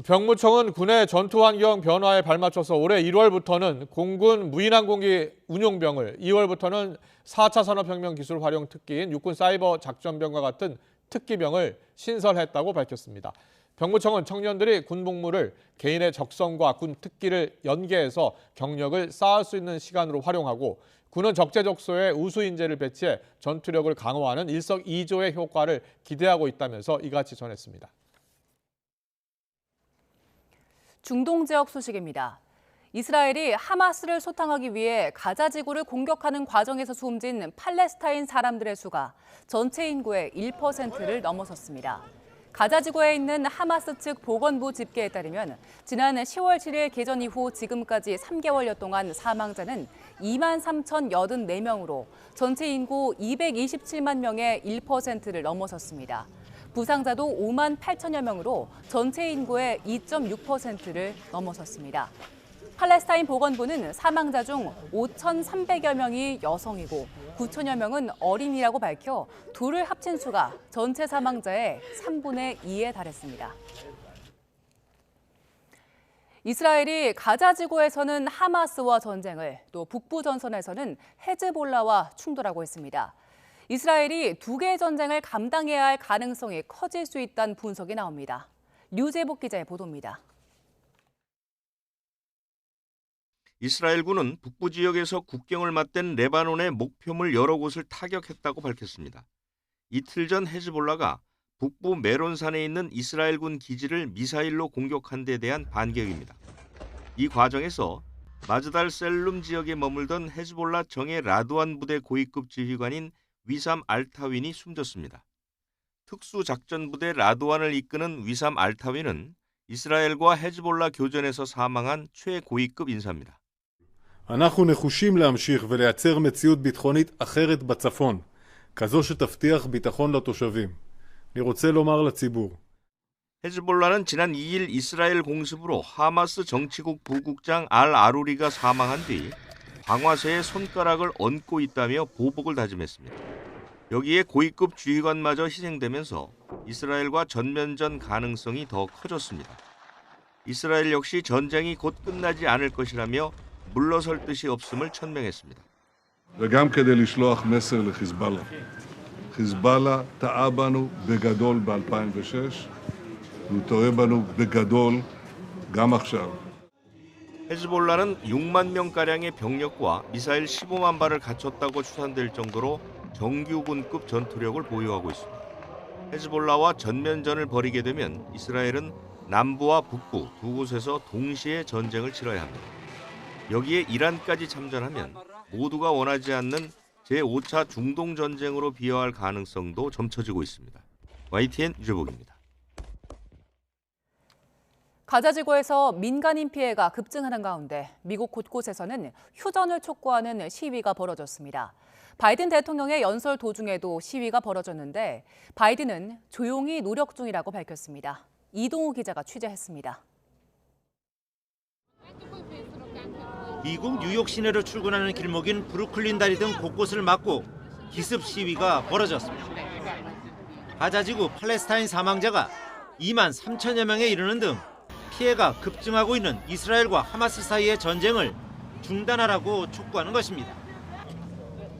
Speaker 1: 병무청은 군의 전투 환경 변화에 발맞춰서 올해 1월부터는 공군 무인항공기 운용병을, 2월부터는 4차 산업혁명 기술 활용 특기인 육군 사이버 작전병과 같은 특기병을 신설했다고 밝혔습니다. 병무청은 청년들이 군 복무를 개인의 적성과 군 특기를 연계해서 경력을 쌓을 수 있는 시간으로 활용하고 군은 적재적소에 우수 인재를 배치해 전투력을 강화하는 일석이조의 효과를 기대하고 있다면서 이같이 전했습니다.
Speaker 2: 중동 지역 소식입니다. 이스라엘이 하마스를 소탕하기 위해 가자 지구를 공격하는 과정에서 숨진 팔레스타인 사람들의 수가 전체 인구의 1%를 넘어섰습니다. 가자 지구에 있는 하마스 측 보건부 집계에 따르면 지난 10월 7일 개전 이후 지금까지 3개월여 동안 사망자는 23,084명으로 전체 인구 227만 명의 1%를 넘어섰습니다. 부상자도 5만 8천여 명으로 전체 인구의 2.6%를 넘어섰습니다. 팔레스타인 보건부는 사망자 중 5,300여 명이 여성이고 9천여 명은 어린이라고 밝혀 둘을 합친 수가 전체 사망자의 3분의 2에 달했습니다. 이스라엘이 가자 지구에서는 하마스와 전쟁을, 또 북부 전선에서는 헤즈볼라와 충돌하고 있습니다. 이스라엘이 두 개의 전쟁을 감당해야 할 가능성이 커질 수 있다는 분석이 나옵니다. 류재복 기자의 보도입니다.
Speaker 15: 이스라엘군은 북부 지역에서 국경을 맞댄 레바논의 목표물 여러 곳을 타격했다고 밝혔습니다. 이틀 전 헤즈볼라가 북부 메론산에 있는 이스라엘군 기지를 미사일로 공격한 데 대한 반격입니다. 이 과정에서 마즈달 셀룸 지역에 머물던 헤즈볼라 정예 라두안 부대 고위급 지휘관인 위삼 알타윈이 숨졌습니다. 특수작전부대 라두안을 이끄는 위삼 알타윈은 이스라엘과 헤즈볼라 교전에서 사망한 최고위급 인사입니다.
Speaker 17: אנחנו נחושים להמשיך ולייצר מציאות ביטחונית אחרת בצפון, כזו שתבטיח ביטחון לתושבים. אני רוצה לומר לציבור.
Speaker 15: 헤즈볼라는 지난 2일 이스라엘 공습으로 하마스 정치국 부국장 알 아루리가 사망한 뒤 방화쇠에 손가락을 얹고 있다며 보복을 다짐했습니다. 여기에 고위급 지휘관마저 희생되면서 이스라엘과 전면전 가능성이 더 커졌습니다. 이스라엘 역시 전쟁이 곧 끝나지 않을 것이라며 물러설 뜻이 없음을 천명했습니다.
Speaker 17: וגם כדי לשלוח מסר לחיזבאללה. חיזבאללה טעה בנו בגדול ב-2006, והוא טועה בנו בגדול גם עכשיו.
Speaker 15: 헤즈볼라는 6만 명가량의 병력과 미사일 15만 발을 갖췄다고 추산될 정도로 정규군급 전투력을 보유하고 있습니다. 헤즈볼라와 전면전을 벌이게 되면 이스라엘은 남부와 북부 두 곳에서 동시에 전쟁을 치러야 합니다. 여기에 이란까지 참전하면 모두가 원하지 않는 제5차 중동 전쟁으로 비화할 가능성도 점쳐지고 있습니다. YTN 유재복입니다.
Speaker 2: 가자지구에서 민간인 피해가 급증하는 가운데 미국 곳곳에서는 휴전을 촉구하는 시위가 벌어졌습니다. 바이든 대통령의 연설 도중에도 시위가 벌어졌는데 바이든은 조용히 노력 중이라고 밝혔습니다. 이동우 기자가 취재했습니다.
Speaker 3: 미국 뉴욕 시내로 출근하는 길목인 브루클린 다리 등 곳곳을 막고 기습 시위가 벌어졌습니다. 가자지구 팔레스타인 사망자가 2만 3천여 명에 이르는 등 피해가 급증하고 있는 이스라엘과 하마스 사이의 전쟁을 중단하라고 촉구하는 것입니다.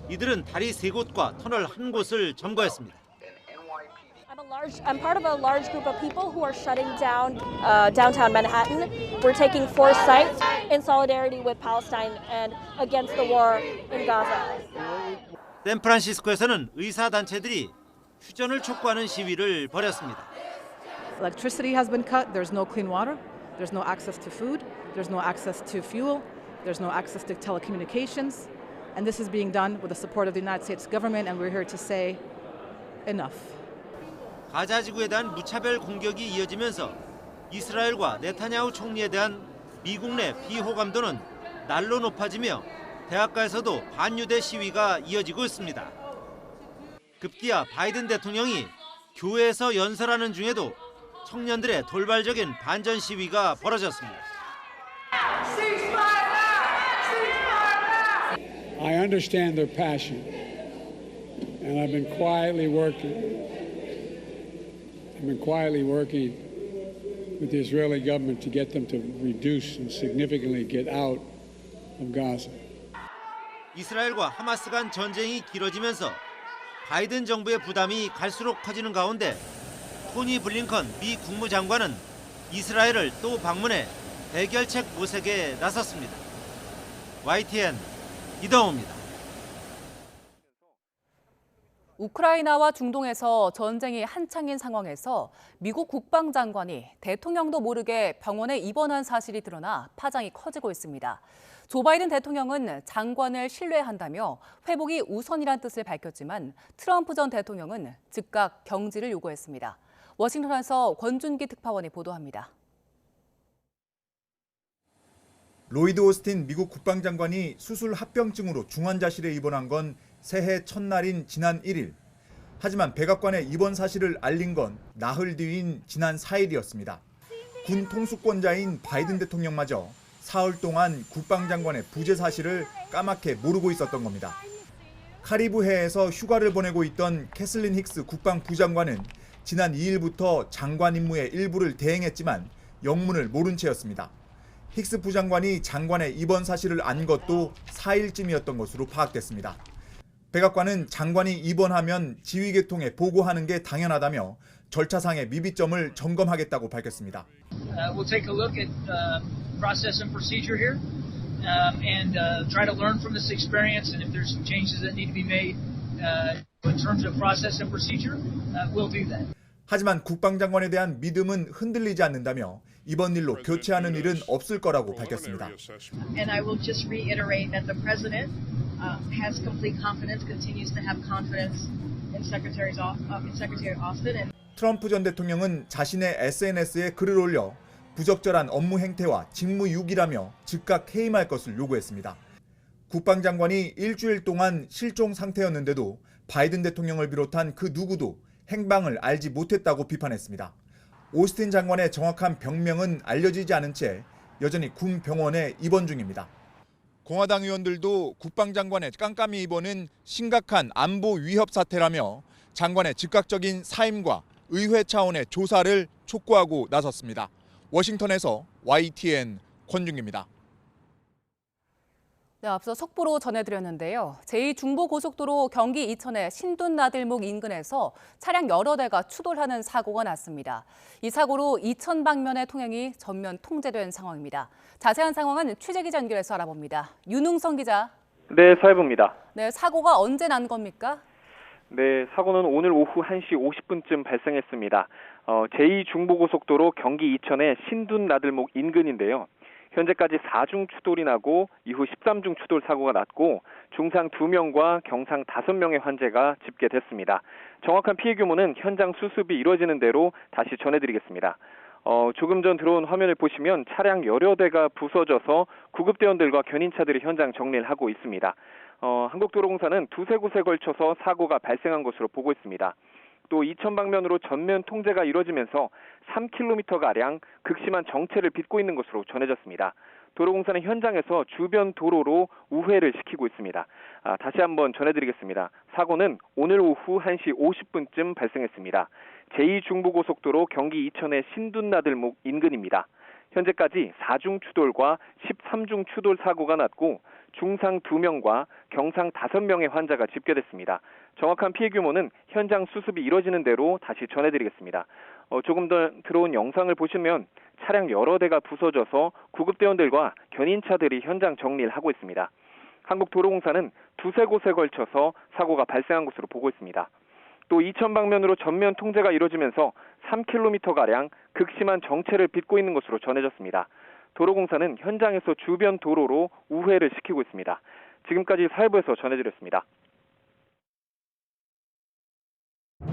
Speaker 3: 이들은 다리 3곳과 터널 1곳을 점거했습니다.
Speaker 4: I'm part of a large group of people who are shutting down downtown Manhattan. We're taking 4 sites in solidarity with Palestine and against the war in Gaza.
Speaker 3: 샌프란시스코에서는 의사 단체들이 휴전을 촉구하는 시위를 벌였습니다.
Speaker 16: Electricity has been cut. There's no clean water. There's no access to food. There's no access to fuel. There's no access to telecommunications. And this is being done with the support of the United States government, and we're here to say enough.
Speaker 3: 가자지구에 대한 무차별 공격이 이어지면서 이스라엘과 네타냐후 총리에 대한 미국 내 비호감도는 날로 높아지며 대학가에서도 반유대 시위가 이어지고 있습니다. 급기야 바이든 대통령이 교회에서 연설하는 중에도 청년들의 돌발적인 반전 시위가 벌어졌습니다.
Speaker 18: I understand their passion, and I've been quietly working with the Israeli government to get them to reduce and significantly get out of Gaza.
Speaker 3: 이스라엘과 하마스 간 전쟁이 길어지면서 바이든 정부의 부담이 갈수록 커지는 가운데 토니 블링컨 미 국무장관은 이스라엘을 또 방문해 해결책 모색에 나섰습니다. YTN 이동우입니다.
Speaker 2: 우크라이나와 중동에서 전쟁이 한창인 상황에서 미국 국방장관이 대통령도 모르게 병원에 입원한 사실이 드러나 파장이 커지고 있습니다. 조 바이든 대통령은 장관을 신뢰한다며 회복이 우선이란 뜻을 밝혔지만 트럼프 전 대통령은 즉각 경질을 요구했습니다. 워싱턴에서 권준기 특파원이 보도합니다.
Speaker 19: 로이드 오스틴 미국 국방장관이 수술 합병증으로 중환자실에 입원한 건 새해 첫날인 지난 1일. 하지만 백악관에 입원 사실을 알린 건 나흘 뒤인 지난 4일이었습니다. 군 통수권자인 바이든 대통령마저 사흘 동안 국방장관의 부재 사실을 까맣게 모르고 있었던 겁니다. 카리브해에서 휴가를 보내고 있던 캐슬린 힉스 국방부장관은 지난 2일부터 장관 임무의 일부를 대행했지만 영문을 모른 채였습니다. 힉스 부장관이 장관의 입원 사실을 안 것도 4일쯤이었던 것으로 파악됐습니다. 백악관은 장관이 입원하면 지휘계통에 보고하는 게 당연하다며 절차상의 미비점을 점검하겠다고 밝혔습니다.
Speaker 21: We'll take a look at process and procedure here and try to learn from this experience, and if there's some changes that need to be made in terms of process and procedure, we'll do that.
Speaker 19: 하지만 국방장관에 대한 믿음은 흔들리지 않는다며 이번 일로 교체하는 일은 없을 거라고 밝혔습니다.
Speaker 21: And I will just reiterate that the president has complete confidence, continues to have confidence in Secretary Austin. And
Speaker 19: 트럼프 전 대통령은 자신의 SNS에 글을 올려 부적절한 업무 행태와 직무유기라며 즉각 해임할 것을 요구했습니다. 국방장관이 일주일 동안 실종 상태였는데도 바이든 대통령을 비롯한 그 누구도 행방을 알지 못했다고 비판했습니다. 오스틴 장관의 정확한 병명은 알려지지 않은 채 여전히 군 병원에 입원 중입니다. 공화당 의원들도 국방장관의 깜깜이 입원은 심각한 안보 위협 사태라며 장관의 즉각적인 사임과 의회 차원의 조사를 촉구하고 나섰습니다. 워싱턴에서 YTN 권중기입니다.
Speaker 2: 네, 앞서 속보로 전해드렸는데요. 제2중부고속도로 경기 이천의 신둔나들목 인근에서 차량 여러 대가 추돌하는 사고가 났습니다. 이 사고로 이천 방면의 통행이 전면 통제된 상황입니다. 자세한 상황은 취재기자 연결해서 알아봅니다. 윤웅성 기자.
Speaker 5: 네, 서해부입니다.
Speaker 2: 네, 사고가 언제 난 겁니까?
Speaker 5: 네, 사고는 오늘 오후 1시 50분쯤 발생했습니다. 제2중부고속도로 경기 이천의 신둔나들목 인근인데요. 현재까지 4중 추돌이 나고 이후 13중 추돌 사고가 났고 중상 2명과 경상 5명의 환자가 집계됐습니다. 정확한 피해 규모는 현장 수습이 이루어지는 대로 다시 전해드리겠습니다. 조금 전 들어온 화면을 보시면 차량 여러 대가 부서져서 구급대원들과 견인차들이 현장 정리를 하고 있습니다. 한국도로공사는 두세 곳에 걸쳐서 사고가 발생한 것으로 보고 있습니다. 또 이천 방면으로 전면 통제가 이루어지면서 3km가량 극심한 정체를 빚고 있는 것으로 전해졌습니다. 도로공사는 현장에서 주변 도로로 우회를 시키고 있습니다. 다시 한번 전해드리겠습니다. 사고는 오늘 오후 1시 50분쯤 발생했습니다. 제2중부고속도로 경기 이천의 신둔나들목 인근입니다. 현재까지 4중 추돌과 13중 추돌 사고가 났고 중상 2명과 경상 5명의 환자가 집계됐습니다. 정확한 피해 규모는 현장 수습이 이루어지는 대로 다시 전해드리겠습니다. 조금 더 들어온 영상을 보시면 차량 여러 대가 부서져서 구급대원들과 견인차들이 현장 정리를 하고 있습니다. 한국도로공사는 두세 곳에 걸쳐서 사고가 발생한 것으로 보고 있습니다. 또 이천 방면으로 전면 통제가 이루어지면서 3km가량 극심한 정체를 빚고 있는 것으로 전해졌습니다. 도로공사는 현장에서 주변 도로로 우회를 시키고 있습니다. 지금까지 사회부에서 전해드렸습니다.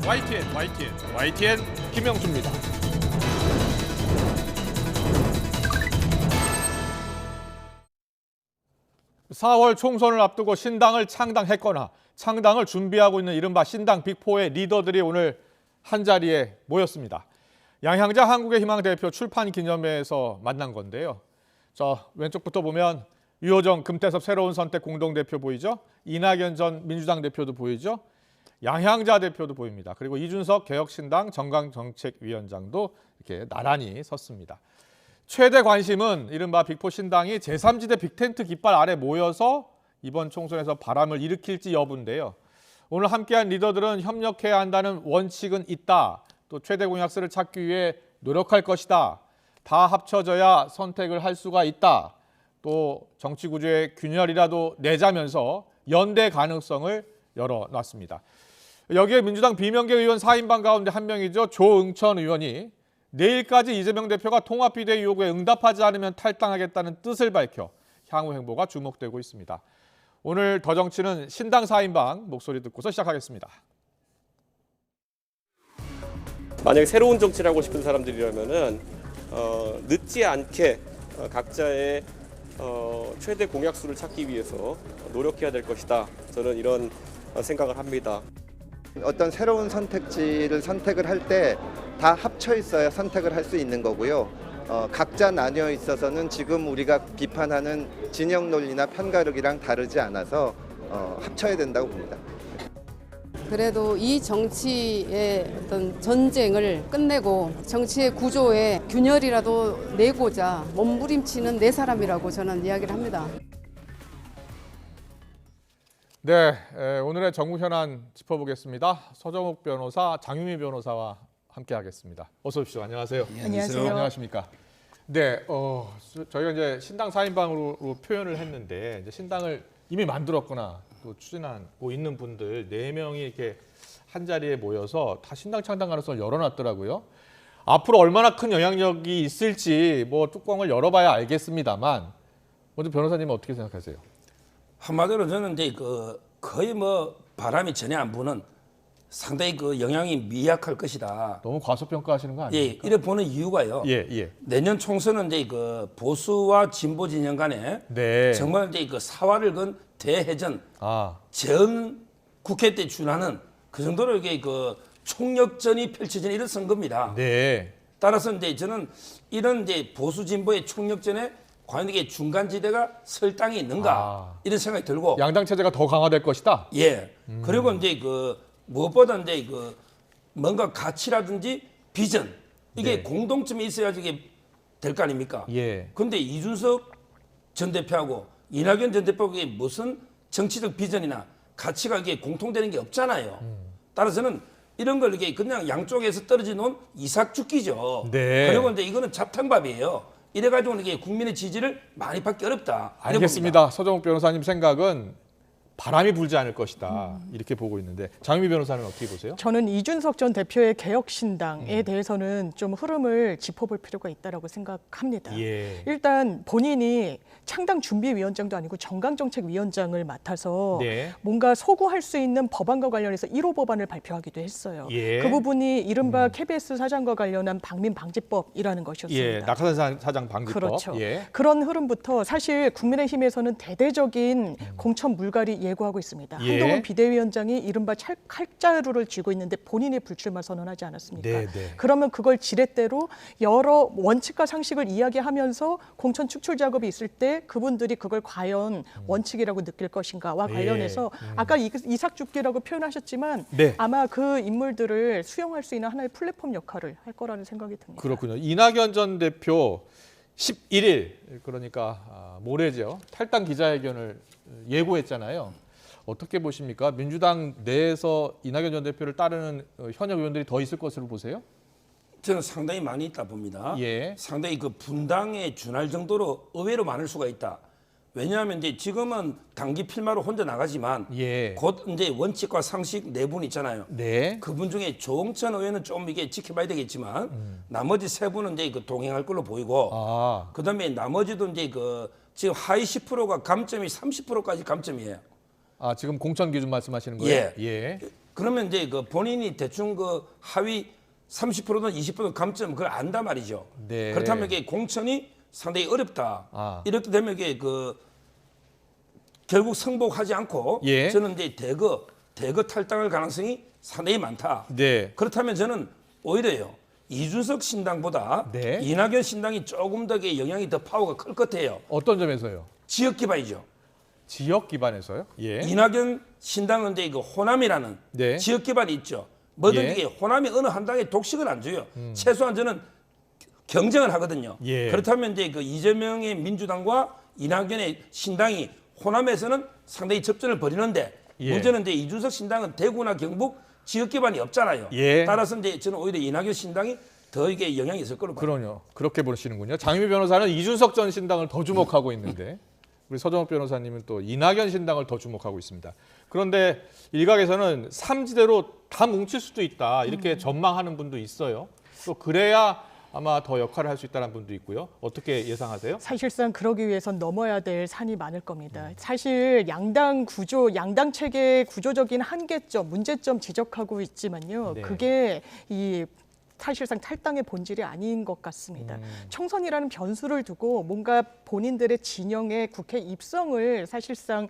Speaker 1: YTN 김영수입니다. (4월) 총선을 앞두고 신당을 창당했거나 창당을 준비하고 있는 이른바 신당 빅4의 리더들이 오늘 한자리에 모였습니다. 양향자 한국의 희망 대표 출판 기념회에서 만난 건데요. 저 왼쪽부터 보면 유호정 금태섭 새로운 선택 공동대표 보이죠? 이낙연 전 민주당 대표도 보이죠? 양향자 대표도 보입니다. 그리고 이준석 개혁신당 정강정책위원장도 이렇게 나란히 섰습니다. 최대 관심은 이른바 빅4 신당이 제3지대 빅텐트 깃발 아래 모여서 이번 총선에서 바람을 일으킬지 여부인데요. 오늘 함께한 리더들은 협력해야 한다는 원칙은 있다. 또 최대 공약수를 찾기 위해 노력할 것이다. 다 합쳐져야 선택을 할 수가 있다. 또 정치 구조의 균열이라도 내자면서 연대 가능성을 열어놨습니다. 여기에 민주당 비명계 의원 4인방 가운데 한 명이죠. 조응천 의원이 내일까지 이재명 대표가 통합비대위 요구에 응답하지 않으면 탈당하겠다는 뜻을 밝혀 향후 행보가 주목되고 있습니다. 오늘 더 정치는 신당 4인방 목소리 듣고서 시작하겠습니다.
Speaker 20: 만약에 새로운 정치를 하고 싶은 사람들이라면은 늦지 않게 각자의 최대 공약수를 찾기 위해서 노력해야 될 것이다. 저는 이런 생각을 합니다.
Speaker 22: 어떤 새로운 선택지를 선택을 할 때 다 합쳐 있어야 선택을 할 수 있는 거고요. 각자 나뉘어 있어서는 지금 우리가 비판하는 진영 논리나 편가르기랑 다르지 않아서 합쳐야 된다고 봅니다.
Speaker 23: 그래도 이 정치의 어떤 전쟁을 끝내고 정치의 구조에 균열이라도 내고자 몸부림치는 네 사람이라고 저는 이야기를 합니다.
Speaker 1: 네, 오늘의 정무 현안 짚어보겠습니다. 서정욱 변호사, 장유미 변호사와 함께하겠습니다. 어서 오십시오. 안녕하세요.
Speaker 24: 안녕하세요.
Speaker 1: 안녕하십니까. 네, 저희가 이제 신당 4인방으로 표현을 했는데 이제 신당을 이미 만들었거나 또 추진하고 있는 분들 4명이 이렇게 한 자리에 모여서 다 신당 창당 가능성을 열어놨더라고요. 앞으로 얼마나 큰 영향력이 있을지 뭐 뚜껑을 열어봐야 알겠습니다만 먼저 변호사님은 어떻게 생각하세요?
Speaker 26: 한마디로 저는 이제 거의 뭐 바람이 전혀 안 부는 상당히 영향이 미약할 것이다.
Speaker 1: 너무 과소평가하시는 거 아닙니까?
Speaker 26: 예, 이래 보는 이유가요. 내년 총선은 이제 보수와 진보 진영 간에 정말 이제 사활을 건 대해전, 전 국회 때 준하는 그 정도로 이게 총력전이 펼쳐지는 이런 선거입니다. 따라서 이제 저는 이런 이제 보수 진보의 총력전에 과연 이게 중간지대가 설 땅이 있는가 이런 생각이 들고
Speaker 1: 양당 체제가 더 강화될 것이다.
Speaker 26: 예. 그리고 이제 무엇보다 이제 뭔가 가치라든지 비전 이게
Speaker 1: 네.
Speaker 26: 공동점이 있어야지 이게 될 거 아닙니까?
Speaker 1: 예.
Speaker 26: 근데 이준석 전 대표하고 이낙연 전 대표에게 무슨 정치적 비전이나 가치가 이게 공통되는 게 없잖아요. 따라서는 이런 걸 이게 그냥 양쪽에서 떨어져 놓은 이삭죽기죠.
Speaker 1: 네.
Speaker 26: 그리고 이제 이거는 잡탕밥이에요. 이래가지고는 이게 국민의 지지를 많이 받기 어렵다. 이래
Speaker 1: 알겠습니다.
Speaker 26: 봅니다.
Speaker 1: 서정욱 변호사님 생각은 바람이 불지 않을 것이다. 이렇게 보고 있는데 장미 변호사는 어떻게 보세요?
Speaker 6: 저는 이준석 전 대표의 개혁신당에 대해서는 좀 흐름을 짚어볼 필요가 있다고 생각합니다.
Speaker 1: 예.
Speaker 6: 일단 본인이 창당준비위원장도 아니고 정강정책위원장을 맡아서
Speaker 1: 네.
Speaker 6: 뭔가 소구할 수 있는 법안과 관련해서 1호 법안을 발표하기도 했어요.
Speaker 1: 예.
Speaker 6: 그 부분이 이른바 KBS 사장과 관련한 방민방지법이라는 것이었습니다.
Speaker 1: 예, 낙하산 사장 방지법.
Speaker 6: 그렇죠.
Speaker 1: 예.
Speaker 6: 그런 흐름부터 사실 국민의힘에서는 대대적인 공천 물갈이 예고하고 있습니다.
Speaker 1: 예.
Speaker 6: 한동훈 비대위원장이 이른바 칼자루를 쥐고 있는데 본인이 불출마 선언하지 않았습니까?
Speaker 1: 네, 네.
Speaker 6: 그러면 그걸 지렛대로 여러 원칙과 상식을 이야기하면서 공천 축출 작업이 있을 때 그분들이 그걸 과연 원칙이라고 느낄 것인가와 관련해서 아까 이삭죽기라고 표현하셨지만
Speaker 1: 네.
Speaker 6: 아마 그 인물들을 수용할 수 있는 하나의 플랫폼 역할을 할 거라는 생각이 듭니다.
Speaker 1: 그렇군요. 이낙연 전 대표 11일 그러니까 모레죠. 탈당 기자회견을 예고했잖아요. 어떻게 보십니까? 민주당 내에서 이낙연 전 대표를 따르는 현역 의원들이 더 있을 것으로 보세요?
Speaker 26: 저는 상당히 많이 있다 봅니다.
Speaker 1: 예.
Speaker 26: 상당히 그 분당에 준할 정도로 의외로 많을 수가 있다. 왜냐하면 이제 지금은 단기 필마로 혼자 나가지만
Speaker 1: 예.
Speaker 26: 곧 이제 원칙과 상식 네 분 있잖아요.
Speaker 1: 네.
Speaker 26: 그분 중에 조홍천 의원은 좀 이게 지켜봐야 되겠지만 나머지 세 분은 이제 그 동행할 걸로 보이고 그다음에 나머지도 이제 그 지금 하위 10%가 감점이 30%까지 감점이에요.
Speaker 1: 아, 지금 공천 기준 말씀하시는 거예요?
Speaker 26: 예. 그러면 이제 그 본인이 대충 그 하위 30%든 20% 감점 그걸 안다 말이죠.
Speaker 1: 네.
Speaker 26: 그렇다면 이게 공천이 상당히 어렵다. 이렇게 되면 이게 그 결국 승복하지 않고
Speaker 1: 예.
Speaker 26: 저는 이제 대거 탈당할 가능성이 상당히 많다.
Speaker 1: 네.
Speaker 26: 그렇다면 저는 오히려요. 이준석 신당보다
Speaker 1: 네.
Speaker 26: 이낙연 신당이 조금 더 영향이 더 파워가 클 것 같아요.
Speaker 1: 어떤 점에서요?
Speaker 26: 지역 기반이죠.
Speaker 1: 지역 기반에서요? 예.
Speaker 26: 이낙연 신당은 이제 그 호남이라는
Speaker 1: 네.
Speaker 26: 지역 기반이 있죠. 뭐든지
Speaker 1: 예.
Speaker 26: 호남이 어느 한 당에 독식을 안 줘요. 최소한 저는 경쟁을 하거든요.
Speaker 1: 예.
Speaker 26: 그렇다면 이제 그 이재명의 민주당과 이낙연의 신당이 호남에서는 상당히 접전을 벌이는데
Speaker 1: 예.
Speaker 26: 문제는 이제 이준석 신당은 대구나 경북 지역 기반이 없잖아요.
Speaker 1: 예.
Speaker 26: 따라서 이제 저는 오히려 이낙연 신당이 더 이게 영향이 있을 거로 봐요.
Speaker 1: 그러요. 그렇게 보시는군요. 장미 변호사는 이준석 전 신당을 더 주목하고 있는데 우리 서정욱 변호사님은 또 이낙연 신당을 더 주목하고 있습니다. 그런데 일각에서는 삼지대로 다 뭉칠 수도 있다 이렇게 전망하는 분도 있어요. 또 그래야 아마 더 역할을 할 수 있다는 분도 있고요. 어떻게 예상하세요?
Speaker 6: 사실상 그러기 위해선 넘어야 될 산이 많을 겁니다. 사실 양당 구조, 양당 체계의 구조적인 한계점, 문제점 지적하고 있지만요.
Speaker 1: 네.
Speaker 6: 그게 이 사실상 탈당의 본질이 아닌 것 같습니다. 총선이라는 변수를 두고 뭔가 본인들의 진영의 국회 입성을 사실상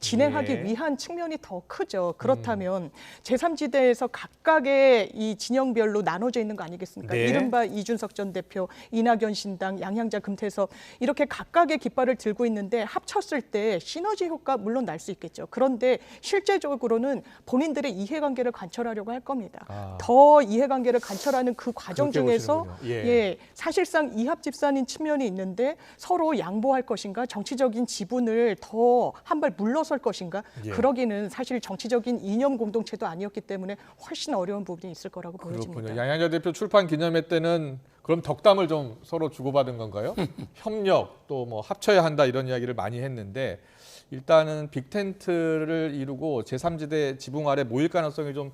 Speaker 6: 진행하기
Speaker 1: 예.
Speaker 6: 위한 측면이 더 크죠. 그렇다면 제3지대에서 각각의 이 진영별로 나눠져 있는 거 아니겠습니까?
Speaker 1: 네.
Speaker 6: 이른바 이준석 전 대표, 이낙연 신당, 양향자 금태섭 이렇게 각각의 깃발을 들고 있는데 합쳤을 때 시너지 효과 물론 날 수 있겠죠. 그런데 실제적으로는 본인들의 이해관계를 관철하려고 할 겁니다. 더 이해관계를 관철하는 그 과정 중에서 사실상 이합집산인 측면이 있는데 서로 양보할 것인가, 정치적인 지분을 더 한 발 물러설 것인가, 그러기는 사실 정치적인 이념 공동체도 아니었기 때문에 훨씬 어려운 부분이 있을 거라고 보여집니다.
Speaker 1: 그렇군요. 양양자 대표 출판 기념회 때는 그럼 덕담을 좀 서로 주고받은 건가요? 협력 또 뭐 합쳐야 한다 이런 이야기를 많이 했는데 일단은 빅텐트를 이루고 제3지대 지붕 아래 모일 가능성이 좀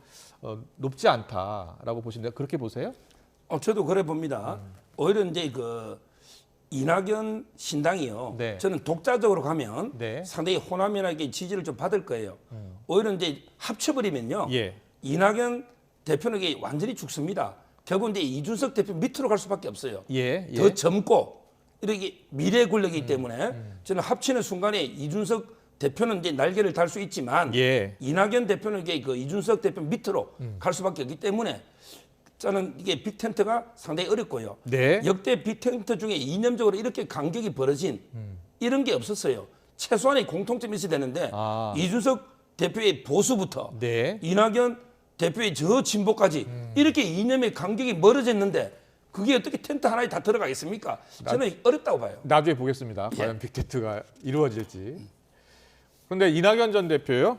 Speaker 1: 높지 않다라고 보시는데 그렇게 보세요?
Speaker 26: 저도 그래 봅니다. 오히려 이제 그 이낙연 신당이요.
Speaker 1: 네.
Speaker 26: 저는 독자적으로 가면
Speaker 1: 네.
Speaker 26: 상당히 호남이라게 지지를 좀 받을 거예요. 오히려 이제 합쳐버리면요.
Speaker 1: 예.
Speaker 26: 이낙연 대표는 이게 완전히 죽습니다. 결국 이제 이준석 대표 밑으로 갈 수밖에 없어요.
Speaker 1: 예.
Speaker 26: 더 젊고 이렇게 미래 권력이기 때문에 저는 합치는 순간에 이준석 대표는 이제 날개를 달 수 있지만 이낙연 대표는 이게 그 이준석 대표 밑으로 갈 수밖에 없기 때문에 저는 이게 빅텐트가 상당히 어렵고요.
Speaker 1: 네.
Speaker 26: 역대 빅텐트 중에 이념적으로 이렇게 간격이 벌어진 이런 게 없었어요. 최소한의 공통점이 있어야 되는데 이준석 대표의 보수부터 이낙연 대표의 저 진보까지 이렇게 이념의 간격이 멀어졌는데 그게 어떻게 텐트 하나에 다 들어가겠습니까? 저는 어렵다고 봐요.
Speaker 1: 나중에 보겠습니다. 과연 빅텐트가 이루어질지. 그런데 이낙연 전 대표요.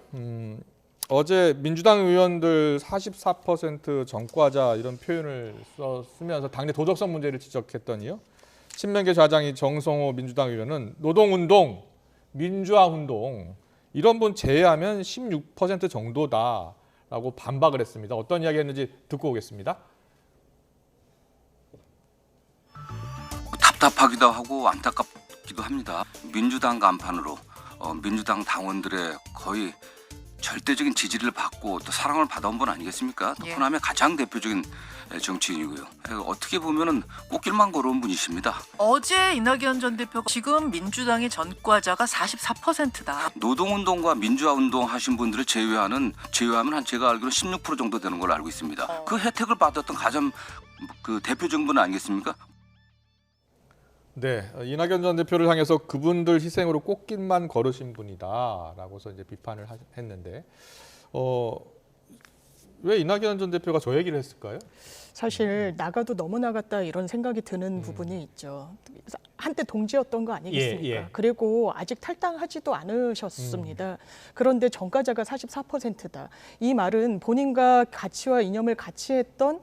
Speaker 1: 어제 민주당 의원들 44% 전과자 이런 표현을 쓰면서 당내 도덕성 문제를 지적했더니요. 친명계 좌장이 정성호 민주당 의원은 노동운동, 민주화운동 이런 분 제외하면 16% 정도다라고 반박을 했습니다. 어떤 이야기했는지 듣고 오겠습니다.
Speaker 7: 답답하기도 하고 안타깝기도 합니다. 민주당 간판으로 민주당 당원들의 거의 절대적인 지지를 받고 또 사랑을 받아온 분 아니겠습니까? 또 호남의 가장 대표적인 정치인이고요. 어떻게 보면은 꽃길만 걸어온 분이십니다.
Speaker 8: 어제 이낙연 전 대표가 지금 민주당의 전과자가 44%다.
Speaker 7: 노동운동과 민주화운동 하신 분들을 제외하면 한 제가 알기로 16% 정도 되는 걸로 알고 있습니다. 그 혜택을 받았던 가장 그 대표적인 분 아니겠습니까?
Speaker 1: 네, 이낙연 전 대표를 향해서 그분들 희생으로 꽃길만 걸으신 분이다라고서 이제 비판을 했는데 왜 이낙연 전 대표가 저 얘기를 했을까요?
Speaker 6: 사실 나가도 너무 나갔다 이런 생각이 드는 부분이 있죠. 한때 동지였던 거 아니겠습니까?
Speaker 1: 예.
Speaker 6: 그리고 아직 탈당하지도 않으셨습니다. 그런데 전과자가 44%다. 이 말은 본인과 가치와 이념을 같이 했던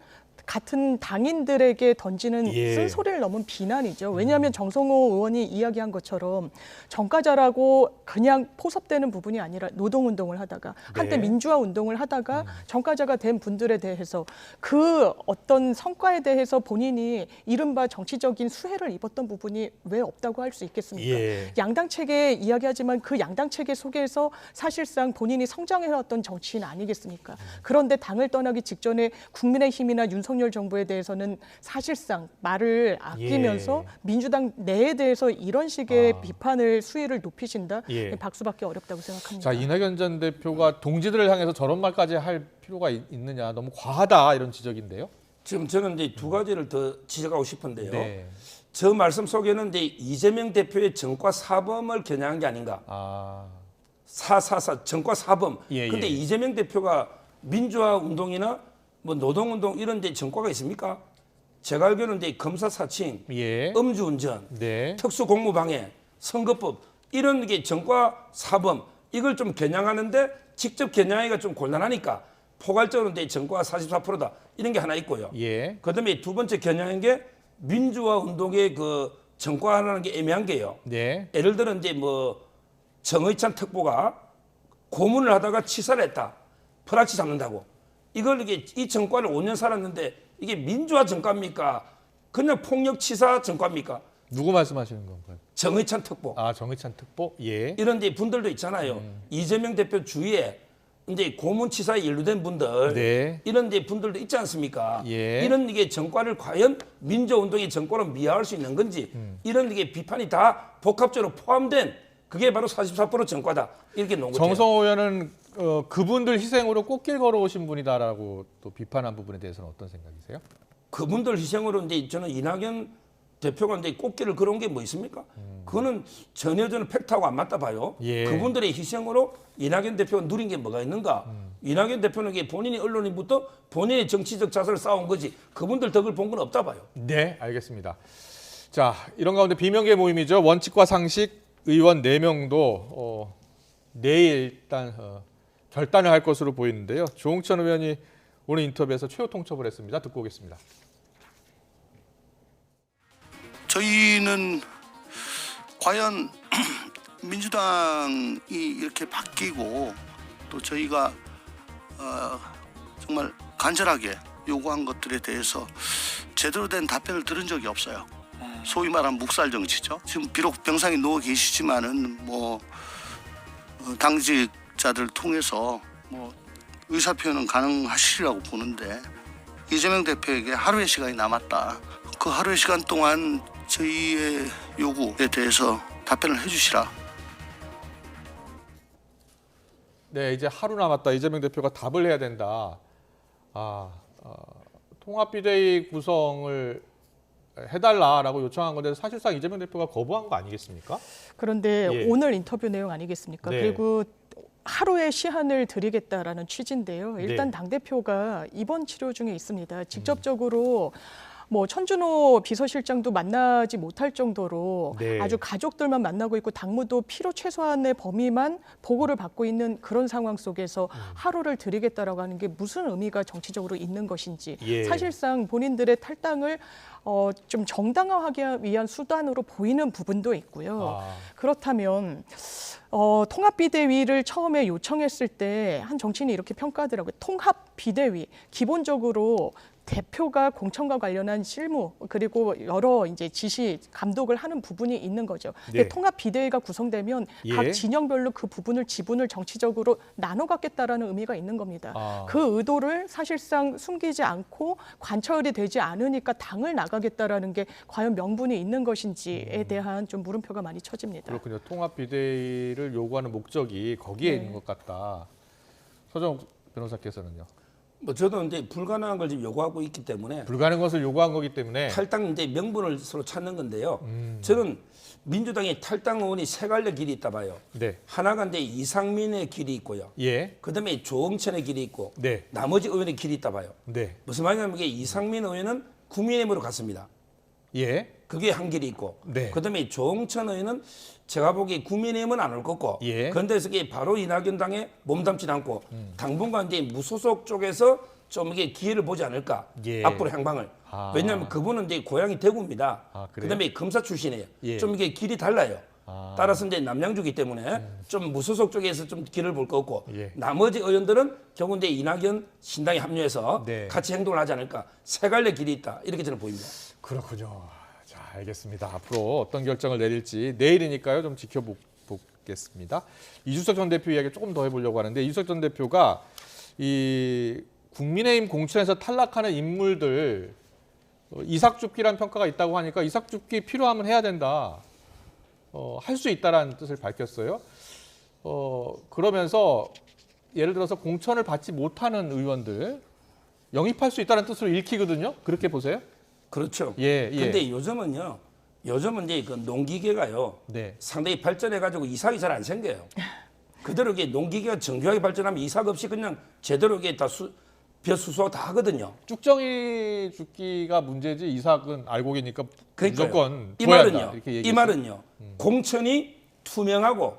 Speaker 6: 같은 당인들에게 던지는 쓴소리를 넘은 비난이죠. 왜냐하면 정성호 의원이 이야기한 것처럼 전과자라고 그냥 포섭되는 부분이 아니라 노동운동을 하다가 한때 민주화 운동을 하다가 전과자가 된 분들에 대해서 그 어떤 성과에 대해서 본인이 이른바 정치적인 수혜를 입었던 부분이 왜 없다고 할 수 있겠습니까? 양당 체계 이야기하지만 그 양당 체계 속에서 사실상 본인이 성장해왔던 정치인 아니겠습니까? 그런데 당을 떠나기 직전에 국민의힘이나 윤석열 정부에 대해서는 사실상 말을 아끼면서 민주당 내에 대해서 이런 식의 비판을 수위를 높이신다? 박수받기 어렵다고 생각합니다.
Speaker 1: 자, 이낙연 전 대표가 동지들을 향해서 저런 말까지 할 필요가 있느냐, 너무 과하다 이런 지적인데요.
Speaker 26: 지금 저는 이제 두 가지를 더 지적하고 싶은데요. 저 말씀 속에는 이제 이재명 대표의 전과 사범을 겨냥한 게 아닌가. 전과 사범. 근데 이재명 대표가 민주화 운동이나 뭐 노동운동 이런 데 전과가 있습니까? 제가 알기로는 이제 검사 사칭, 음주운전, 특수공무방해, 선거법 이런 게 전과 사범 이걸 좀 겨냥하는데 직접 겨냥하기가 좀 곤란하니까 포괄적으로 이제 전과 44%다 이런 게 하나 있고요. 그다음에 두 번째 겨냥한 게 민주화 운동의 그 전과하는 게 애매한 게요. 예를 들어 이제 뭐 정의찬 특보가 고문을 하다가 치사를 했다, 프락치 잡는다고. 이걸 이 전과를 5년 살았는데 이게 민주화 전과입니까? 그냥 폭력 치사 전과입니까?
Speaker 1: 누구 말씀하시는 건가요?
Speaker 26: 정의찬 특보.
Speaker 1: 정의찬 특보.
Speaker 26: 이런 데 분들도 있잖아요. 이재명 대표 주위에 이제 고문 치사에 연루된 분들, 이런 데 분들도 있지 않습니까? 이런 게 전과를 과연 민주화 운동의 전과로 미화할 수 있는 건지 이런 게 비판이 다 복합적으로 포함된 그게 바로 44% 전과다 이렇게 놓은 거죠.
Speaker 1: 정성호 의원은 그분들 희생으로 꽃길 걸어오신 분이다라고 또 비판한 부분에 대해서는 어떤 생각이세요?
Speaker 26: 그분들 희생으로 이제 저는 이낙연 대표가 이제 꽃길을 걸어온 게 뭐 있습니까? 그거는 전혀 저는 팩트하고 안 맞다 봐요. 그분들의 희생으로 이낙연 대표가 누린 게 뭐가 있는가? 이낙연 대표는 본인이 언론인부터 본인의 정치적 자세를 쌓아온 거지 그분들 덕을 본 건 없다 봐요.
Speaker 1: 네, 알겠습니다. 자, 이런 가운데 비명계 모임이죠. 원칙과 상식 의원 4명도 내일 일단 결단을 할 것으로 보이는데요. 조홍천 의원이 오늘 인터뷰에서 최후 통첩을 했습니다. 듣고 오겠습니다.
Speaker 9: 저희는 과연 민주당이 이렇게 바뀌고 또 저희가 정말 간절하게 요구한 것들에 대해서 제대로 된 답변을 들은 적이 없어요. 소위 말하는 묵살 정치죠. 지금 비록 병상에 누워 계시지만은 뭐 당직자들 통해서 뭐 의사 표현은 가능하시리라고 보는데 이재명 대표에게 하루의 시간이 남았다. 그 하루의 시간 동안 저희의 요구에 대해서 답변을 해주시라.
Speaker 1: 네, 이제 하루 남았다. 이재명 대표가 답을 해야 된다. 통합비대위 구성을 해달라라고 요청한 건데 사실상 이재명 대표가 거부한 거 아니겠습니까?
Speaker 6: 그런데 오늘 인터뷰 내용 아니겠습니까? 그리고 하루의 시한을 드리겠다라는 취지인데요. 일단
Speaker 1: 네.
Speaker 6: 당대표가 입원 치료 중에 있습니다. 직접적으로 뭐 천준호 비서실장도 만나지 못할 정도로
Speaker 1: 네.
Speaker 6: 아주 가족들만 만나고 있고 당무도 필요 최소한의 범위만 보고를 받고 있는 그런 상황 속에서 하루를 드리겠다라고 하는 게 무슨 의미가 정치적으로 있는 것인지
Speaker 1: 예.
Speaker 6: 사실상 본인들의 탈당을 좀 정당화하기 위한 수단으로 보이는 부분도 있고요. 그렇다면 통합비대위를 처음에 요청했을 때 한 정치인이 이렇게 평가하더라고요. 통합비대위 기본적으로 대표가 공천과 관련한 실무 그리고 여러 이제 지시 감독을 하는 부분이 있는 거죠. 근데
Speaker 1: 네.
Speaker 6: 통합 비대위가 구성되면
Speaker 1: 예.
Speaker 6: 각 진영별로 그 부분을 지분을 정치적으로 나눠 갖겠다라는 의미가 있는 겁니다. 그 의도를 사실상 숨기지 않고 관철이 되지 않으니까 당을 나가겠다라는 게 과연 명분이 있는 것인지에 대한 좀 물음표가 많이 쳐집니다.
Speaker 1: 그렇군요. 통합 비대위를 요구하는 목적이 거기에
Speaker 6: 네.
Speaker 1: 있는 것 같다. 서정욱 변호사께서는요.
Speaker 26: 뭐 저도 이제 불가능한 걸 지금 요구하고 있기 때문에
Speaker 1: 불가능한 것을 요구한 거기 때문에
Speaker 26: 탈당 이제 명분을 서로 찾는 건데요. 저는 민주당의 탈당 의원이 세 갈래 길이 있다 봐요.
Speaker 1: 네.
Speaker 26: 하나가 이제 이상민의 길이 있고요.
Speaker 1: 예.
Speaker 26: 그다음에 조응천의 길이 있고
Speaker 1: 네.
Speaker 26: 나머지 의원의 길이 있다 봐요.
Speaker 1: 네.
Speaker 26: 무슨 말이냐면 이게 이상민 의원은 국민의힘으로 갔습니다.
Speaker 1: 예.
Speaker 26: 그게 한 길이 있고
Speaker 1: 네.
Speaker 26: 그다음에 조응천 의원은 제가 보기에 국민의힘은 안 올 거고
Speaker 1: 예.
Speaker 26: 그런데 이게 바로 이낙연 당에 몸담지 않고 당분간 이제 무소속 쪽에서 좀 이게 기회를 보지 않을까
Speaker 1: 예.
Speaker 26: 앞으로 향방을 왜냐하면 그분은 이제 고향이 대구입니다.
Speaker 1: 그래요?
Speaker 26: 그다음에 검사 출신이에요.
Speaker 1: 예.
Speaker 26: 좀 이게 길이 달라요. 따라서 이제 남양주기 때문에 좀 무소속 쪽에서 좀 길을 볼 거고
Speaker 1: 예.
Speaker 26: 나머지 의원들은 결국 이제 이낙연 신당에 합류해서
Speaker 1: 네.
Speaker 26: 같이 행동을 하지 않을까 세 갈래 길이 있다 이렇게 저는 보입니다.
Speaker 1: 그렇군요. 자, 알겠습니다. 앞으로 어떤 결정을 내릴지 내일이니까요. 좀 지켜보겠습니다. 이준석 전 대표 이야기 조금 더 해보려고 하는데 이준석 전 대표가 이 국민의힘 공천에서 탈락하는 인물들 이삭줍기란 평가가 있다고 하니까 이삭줍기 필요하면 해야 된다. 할 수 있다라는 뜻을 밝혔어요. 그러면서 예를 들어서 공천을 받지 못하는 의원들 영입할 수 있다는 뜻으로 읽히거든요. 그렇게 보세요?
Speaker 26: 그렇죠.
Speaker 1: 예, 예.
Speaker 26: 근데 요즘은 이제 그 농기계가요.
Speaker 1: 네.
Speaker 26: 상당히 발전해가지고 이삭이 잘 안 생겨요. 그대로 이게 농기계가 정교하게 발전하면 이삭 없이 그냥 제대로 이게 다 벼수수하고 다 하거든요.
Speaker 1: 쭉정이 죽기가 문제지 이삭은 알곡이니까
Speaker 26: 그러니까요.
Speaker 1: 무조건
Speaker 26: 이
Speaker 1: 줘야
Speaker 26: 말은요.
Speaker 1: 한다. 이렇게
Speaker 26: 이
Speaker 1: 얘기했어요.
Speaker 26: 말은요. 공천이 투명하고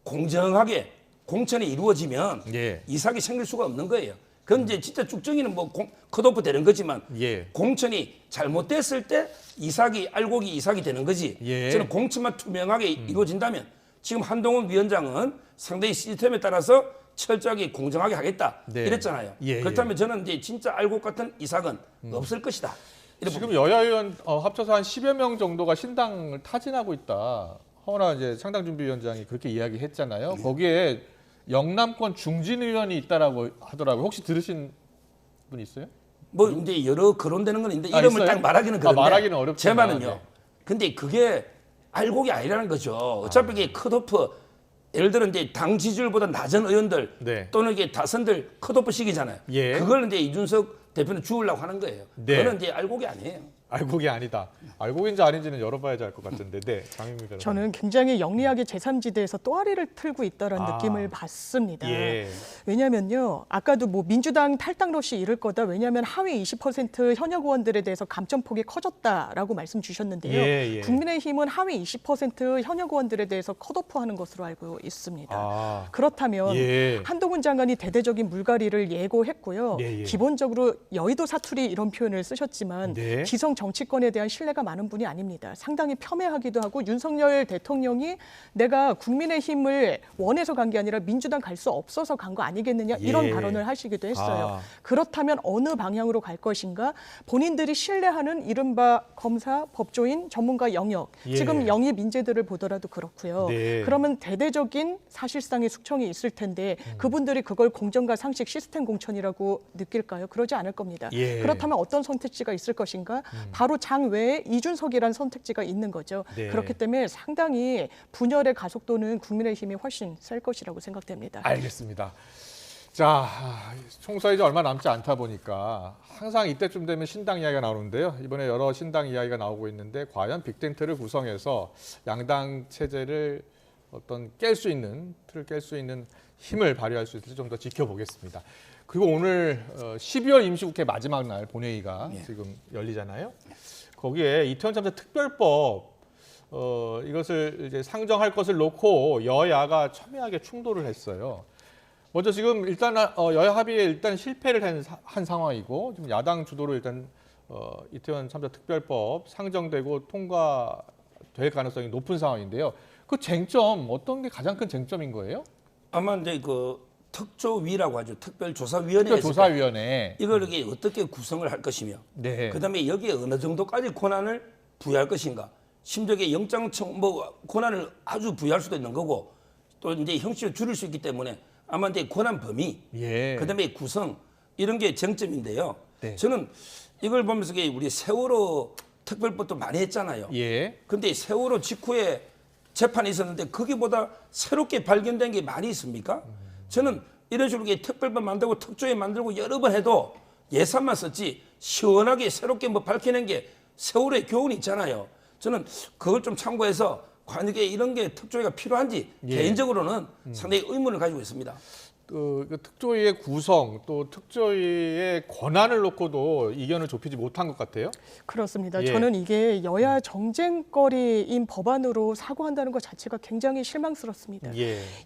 Speaker 26: 공정하게 공천이 이루어지면
Speaker 1: 예.
Speaker 26: 이삭이 생길 수가 없는 거예요. 그건 이제 진짜 쭉정이는 뭐 컷오프 되는 거지만
Speaker 1: 예.
Speaker 26: 공천이 잘못됐을 때 이삭이 알곡이 이삭이 되는 거지.
Speaker 1: 예.
Speaker 26: 저는 공천만 투명하게 이루어진다면 지금 한동훈 위원장은 상당히 시스템에 따라서 철저하게 공정하게 하겠다
Speaker 1: 네.
Speaker 26: 이랬잖아요.
Speaker 1: 예,
Speaker 26: 그렇다면 저는 이제 진짜 알곡 같은 이삭은 없을 것이다.
Speaker 1: 지금 여야 의원 합쳐서 한 10여 명 정도가 신당을 타진하고 있다. 허나 이제 창당준비위원장이 그렇게 이야기했잖아요. 거기에 영남권 중진 의원이 있다라고 하더라고요. 혹시 들으신 분 있어요?
Speaker 26: 뭐 이제 여러 거론되는 건 있는데
Speaker 1: 아,
Speaker 26: 이름을
Speaker 1: 있어요?
Speaker 26: 딱 말하기는 그런데
Speaker 1: 말하기는 어렵지만,
Speaker 26: 제 말은요.
Speaker 1: 네.
Speaker 26: 근데 그게 알곡이 아니라는 거죠. 어차피 이게 컷오프 예를 들어 이제 당 지지율보다 낮은 의원들
Speaker 1: 네.
Speaker 26: 또는 이게 다선들 컷오프 시기잖아요.
Speaker 1: 예.
Speaker 26: 그걸 이제 이준석 대표는 주우려고 하는 거예요.
Speaker 1: 네.
Speaker 26: 그거는 이제 알곡이 아니에요.
Speaker 1: 알곡이 아니다. 알곡인지 아닌지는 열어봐야지 알 것 같은데. 네, 장민미 변호사.
Speaker 6: 저는 굉장히 영리하게 제3지대에서 또아리를 틀고 있다는 느낌을 받습니다.
Speaker 1: 예.
Speaker 6: 왜냐면요. 아까도 뭐 민주당 탈당 러시 이를 거다. 왜냐하면 하위 20% 현역 의원들에 대해서 감점폭이 커졌다라고 말씀 주셨는데요.
Speaker 1: 예, 예.
Speaker 6: 국민의힘은 하위 20% 현역 의원들에 대해서 컷오프하는 것으로 알고 있습니다. 그렇다면
Speaker 1: 예.
Speaker 6: 한동훈 장관이 대대적인 물갈이를 예고했고요.
Speaker 1: 예, 예.
Speaker 6: 기본적으로 여의도 사투리 이런 표현을 쓰셨지만
Speaker 1: 네.
Speaker 6: 기성 정치권에 대한 신뢰가 많은 분이 아닙니다. 상당히 폄훼하기도 하고 윤석열 대통령이 내가 국민의힘을 원해서 간 게 아니라 민주당 갈 수 없어서 간 거 아니겠느냐 이런
Speaker 1: 예.
Speaker 6: 발언을 하시기도 했어요. 그렇다면 어느 방향으로 갈 것인가? 본인들이 신뢰하는 이른바 검사, 법조인, 전문가 영역,
Speaker 1: 예.
Speaker 6: 지금 영입 인재들을 보더라도 그렇고요.
Speaker 1: 네.
Speaker 6: 그러면 대대적인 사실상의 숙청이 있을 텐데 그분들이 그걸 공정과 상식 시스템 공천이라고 느낄까요? 그러지 않을 겁니다.
Speaker 1: 예.
Speaker 6: 그렇다면 어떤 선택지가 있을 것인가? 바로 장 외에 이준석이라는 선택지가 있는 거죠.
Speaker 1: 네.
Speaker 6: 그렇기 때문에 상당히 분열의 가속도는 국민의힘이 훨씬 셀 것이라고 생각됩니다.
Speaker 1: 알겠습니다. 자, 총선이 이제 얼마 남지 않다 보니까 항상 이때쯤 되면 신당 이야기가 나오는데요. 이번에 여러 신당 이야기가 나오고 있는데 과연 빅텐트를 구성해서 양당 체제를 어떤 틀을 깰 수 있는 힘을 발휘할 수 있을지 좀 더 지켜보겠습니다. 그리고 오늘 12월 임시국회 마지막 날 본회의가 지금 열리잖아요. 거기에 이태원 참사 특별법 이것을 이제 상정할 것을 놓고 여야가 첨예하게 충돌을 했어요. 먼저 지금 일단 여야 합의에 일단 실패를 한 상황이고 지금 야당 주도로 일단 이태원 참사 특별법 상정되고 통과될 가능성이 높은 상황인데요. 그 쟁점 어떤 게 가장 큰 쟁점인 거예요?
Speaker 26: 아마 이제 그 특조위라고 하죠. 특별조사위원회가
Speaker 1: 특별조사위원회.
Speaker 26: 이걸 이게 어떻게 구성을 할 것이며,
Speaker 1: 네.
Speaker 26: 그다음에 여기에 어느 정도까지 권한을 부여할 것인가. 심지어 영장 권한을 아주 부여할 수도 있는 거고, 또 이제 형식을 줄일 수 있기 때문에 아마 이제 권한 범위, 그다음에 구성 이런 게 쟁점인데요.
Speaker 1: 네.
Speaker 26: 저는 이걸 보면서 우리 세월호 특별법도 많이 했잖아요. 그런데 세월호 직후에 재판이 있었는데 거기보다 새롭게 발견된 게 많이 있습니까? 저는 이런 식으로 특별법 만들고 특조위 만들고 여러 번 해도 예산만 썼지 시원하게 새롭게 밝혀낸 게 세월호의 교훈이 있잖아요. 저는 그걸 좀 참고해서 과연 이런 게 특조위가 필요한지 개인적으로는 상당히 의문을 가지고 있습니다.
Speaker 1: 그 특조위의 구성 또 특조위의 권한을 놓고도 이견을 좁히지 못한 것 같아요.
Speaker 6: 그렇습니다. 저는 이게 여야 정쟁거리인 법안으로 사고한다는 것 자체가 굉장히 실망스럽습니다.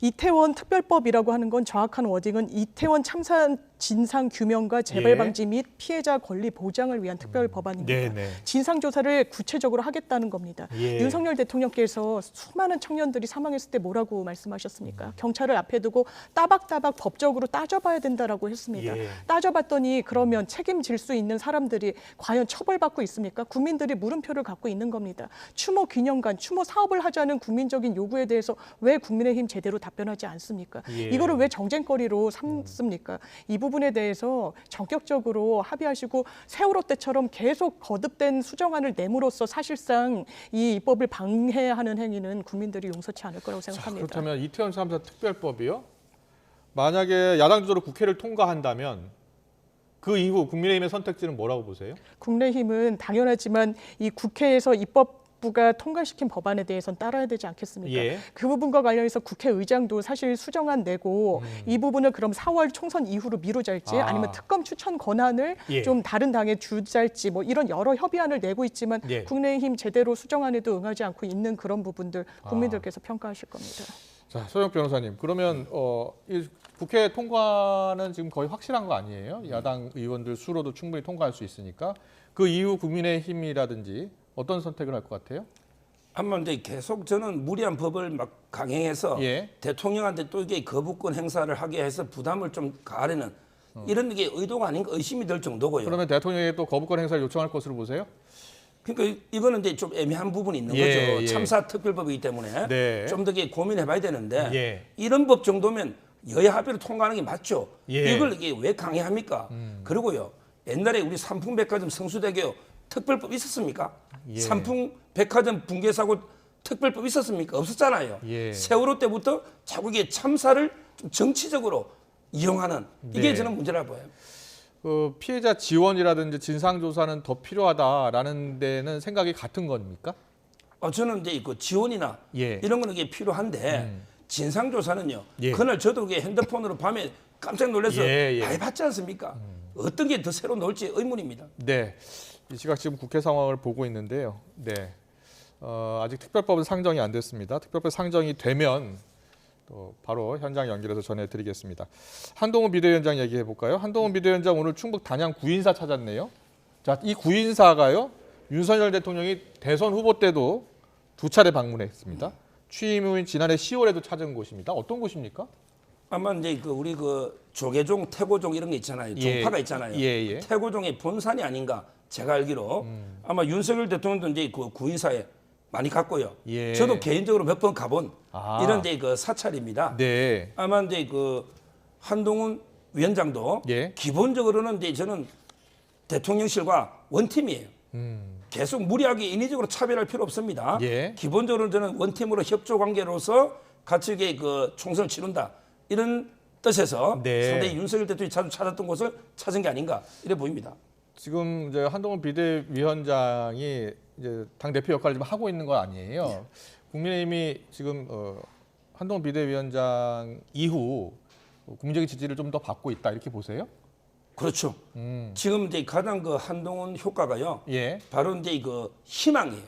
Speaker 6: 이태원 특별법이라고 하는 건 정확한 워딩은 이태원 참사 진상 규명과 재발 방지 및 피해자 권리 보장을 위한 특별 법안입니다. 진상 조사를 구체적으로 하겠다는 겁니다. 윤석열 대통령께서 수많은 청년들이 사망했을 때 뭐라고 말씀하셨습니까? 경찰을 앞에 두고 따박따박 법적으로 따져봐야 된다라고 했습니다. 따져봤더니 그러면 책임질 수 있는 사람들이 과연 처벌받고 있습니까? 국민들이 물음표를 갖고 있는 겁니다. 추모 기념관, 추모 사업을 하자는 국민적인 요구에 대해서 왜 국민의힘 제대로 답변하지 않습니까? 이거를 왜 정쟁거리로 삼습니까? 이 부분에 대해서 전격적으로 합의하시고 세월호 때처럼 계속 거듭된 수정안을 내므로써 사실상 이 입법을 방해하는 행위는 국민들이 용서치 않을 거라고 생각합니다.
Speaker 1: 그렇다면 이태원 참사 특별법이요? 만약에 야당 주도로 국회를 통과한다면 그 이후 국민의힘의 선택지는 뭐라고 보세요?
Speaker 6: 국민의힘은 당연하지만 이 국회에서 입법부가 통과시킨 법안에 대해서는 따라야 되지 않겠습니까? 그 부분과 관련해서 국회의장도 사실 수정안 내고 이 부분을 그럼 4월 총선 이후로 미루자일지 아니면 특검 추천 권한을 좀 다른 당에 주자일지 뭐 이런 여러 협의안을 내고 있지만 국민의힘 제대로 수정안에도 응하지 않고 있는 그런 부분들 국민들께서 평가하실 겁니다.
Speaker 1: 자, 소영 변호사님, 그러면 이 국회 통과는 지금 거의 확실한 거 아니에요? 야당 의원들 수로도 충분히 통과할 수 있으니까 그 이후 국민의힘이라든지 어떤 선택을 할 것 같아요?
Speaker 26: 아마 이제 계속 저는 무리한 법을 막 강행해서 대통령한테 또 이게 거부권 행사를 하게 해서 부담을 좀 가하려는 이런 게 의도가 아닌가 의심이 들 정도고요.
Speaker 1: 그러면 대통령이 또 거부권 행사를 요청할 것으로 보세요?
Speaker 26: 그러니까 이거는 이제 좀 애매한 부분이 있는 거죠. 참사 특별법이기 때문에 좀 더 고민해봐야 되는데 이런 법 정도면 여야 합의로 통과하는 게 맞죠. 이걸 이게 왜 강행합니까? 그리고요, 옛날에 우리 삼풍백화점 성수대교 특별법 있었습니까? 삼풍백화점 붕괴 사고 특별법 있었습니까? 없었잖아요. 세월호 때부터 자꾸 이게 참사를 좀 정치적으로 이용하는 이게 저는 문제라고 봐요.
Speaker 1: 그 피해자 지원이라든지 진상조사는 더 필요하다라는 데는 생각이 같은 겁니까?
Speaker 26: 저는 이제 그 지원이나 이런 거는 이게 필요한데 진상조사는요. 그날 저도 핸드폰으로 밤에 깜짝 놀라서 많이 받지 않습니까? 어떤 게 더 새로 나올지 의문입니다.
Speaker 1: 네, 이 시각 지금 국회 상황을 보고 있는데요. 아직 특별법은 상정이 안 됐습니다. 특별법 상정이 되면 또 바로 현장 연결해서 전해드리겠습니다. 한동훈 비대위원장 얘기해 볼까요? 한동훈 비대위원장 오늘 충북 단양 구인사 찾았네요. 자, 이 구인사가요, 윤석열 대통령이 대선 후보 때도 2차례 방문했습니다. 취임 후인 지난해 10월에도 찾은 곳입니다. 어떤 곳입니까?
Speaker 26: 아마 이제 우리 조계종, 태고종 이런 게 있잖아요. 종파가 있잖아요. 태고종의 본산이 아닌가 제가 알기로 아마 윤석열 대통령도 이제 그 구인사에 많이 갔고요. 저도 개인적으로 몇 번 가본 이런 이제 사찰입니다. 아마 이제 한동훈 위원장도 기본적으로는 이제 저는 대통령실과 원팀이에요. 계속 무리하게 인위적으로 차별할 필요 없습니다. 기본적으로 저는 원팀으로 협조 관계로서 같이 이게 총선을 치른다 이런 뜻에서 상당히 윤석열 대통령이 자주 찾았던 곳을 찾은 게 아닌가 이래 보입니다.
Speaker 1: 지금 이제 한동훈 비대위원장이 이제 당 대표 역할을 좀 하고 있는 거 아니에요? 국민의힘이 지금 한동훈 비대위원장 이후 국민적인 지지를 좀 더 받고 있다 이렇게 보세요?
Speaker 26: 그렇죠. 지금 이제 가장 그 한동훈 효과가요.
Speaker 1: 예.
Speaker 26: 바로 이제 그 희망이에요.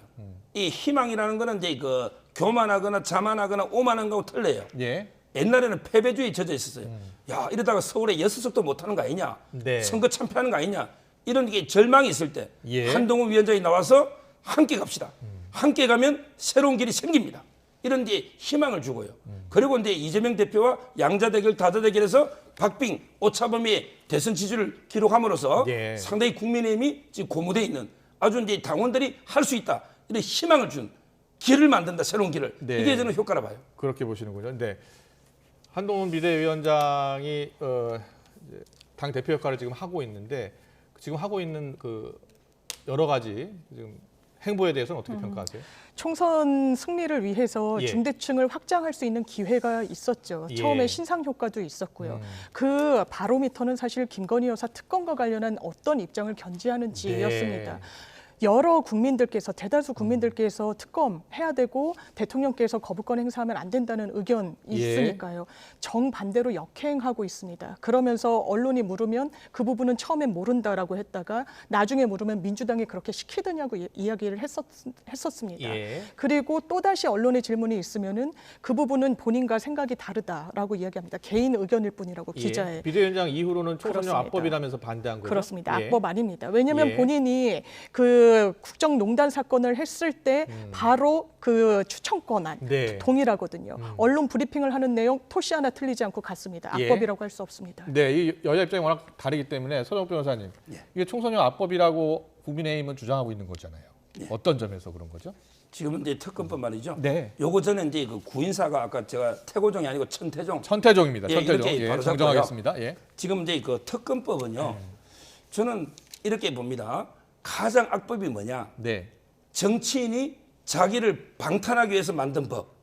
Speaker 26: 이 희망이라는 거는 이제 그 교만하거나 자만하거나 오만한 거하고 틀려요.
Speaker 1: 예.
Speaker 26: 옛날에는 패배주의에 젖어 있었어요. 야, 이러다가 서울에 6석도 못하는 거 아니냐.
Speaker 1: 네.
Speaker 26: 선거 참패하는 거 아니냐. 이런 게 절망이 있을 때
Speaker 1: 예.
Speaker 26: 한동훈 위원장이 나와서 함께 갑시다. 함께 가면 새로운 길이 생깁니다. 이런 데 희망을 주고요. 그리고 이제 이재명 대표와 양자 대결, 다자 대결에서 박빙, 오차범위의 대선 지지를 기록함으로써
Speaker 1: 예.
Speaker 26: 상당히 국민의힘이 지금 고무돼 있는 아주 이제 당원들이 할 수 있다. 이런 희망을 준 길을 만든다. 새로운 길을.
Speaker 1: 네.
Speaker 26: 이게 저는 효과라 봐요.
Speaker 1: 그렇게 보시는군요. 네. 한동훈 비대위원장이 이제 당 대표 역할을 지금 하고 있는데 지금 하고 있는 그 여러 가지 지금 행보에 대해서는 어떻게 평가하세요?
Speaker 6: 총선 승리를 위해서
Speaker 1: 예.
Speaker 6: 중대층을 확장할 수 있는 기회가 있었죠.
Speaker 1: 예.
Speaker 6: 처음에 신상 효과도 있었고요. 그 바로미터는 사실 김건희 여사 특검과 관련한 어떤 입장을 견지하는지였습니다.
Speaker 1: 네.
Speaker 6: 여러 국민들께서 대다수 국민들께서 특검 해야 되고 대통령께서 거부권 행사하면 안 된다는 의견이
Speaker 1: 예.
Speaker 6: 있으니까요. 정반대로 역행하고 있습니다. 그러면서 언론이 물으면 그 부분은 처음엔 모른다라고 했다가 나중에 물으면 민주당이 그렇게 시키더냐고 이야기를 했었습니다.
Speaker 1: 예.
Speaker 6: 그리고 또다시 언론의 질문이 있으면은 그 부분은 본인과 생각이 다르다라고 이야기합니다. 개인 의견일 뿐이라고
Speaker 1: 예.
Speaker 6: 기자의.
Speaker 1: 비대위원장 이후로는 총선용
Speaker 6: 그렇습니다.
Speaker 1: 압법이라면서 반대한 거죠?
Speaker 6: 그렇습니다.
Speaker 1: 예.
Speaker 6: 악법 아닙니다. 왜냐하면
Speaker 1: 예.
Speaker 6: 본인이 그 국정농단 사건을 했을 때 바로 그 추천권안
Speaker 1: 네.
Speaker 6: 동일하거든요. 언론 브리핑을 하는 내용 토시 하나 틀리지 않고 같습니다.
Speaker 1: 예.
Speaker 6: 악법이라고 할 수 없습니다.
Speaker 1: 네, 이 여야 입장이 워낙 다르기 때문에 서정욱 변호사님, 이게 총선용 압법이라고 국민의힘은 주장하고 있는 거잖아요. 어떤 점에서 그런 거죠?
Speaker 26: 지금은 이제 특검법 말이죠.
Speaker 1: 네.
Speaker 26: 요거 전에 이제 그 구인사가 아까 제가 태고종이 아니고 천태종.
Speaker 1: 천태종입니다.
Speaker 26: 예,
Speaker 1: 천태종.
Speaker 26: 이렇게
Speaker 1: 예,
Speaker 26: 바로
Speaker 1: 정정하겠습니다. 예.
Speaker 26: 지금 이제 그 특검법은요. 저는 이렇게 봅니다. 가장 악법이 뭐냐?
Speaker 1: 네.
Speaker 26: 정치인이 자기를 방탄하기 위해서 만든 법.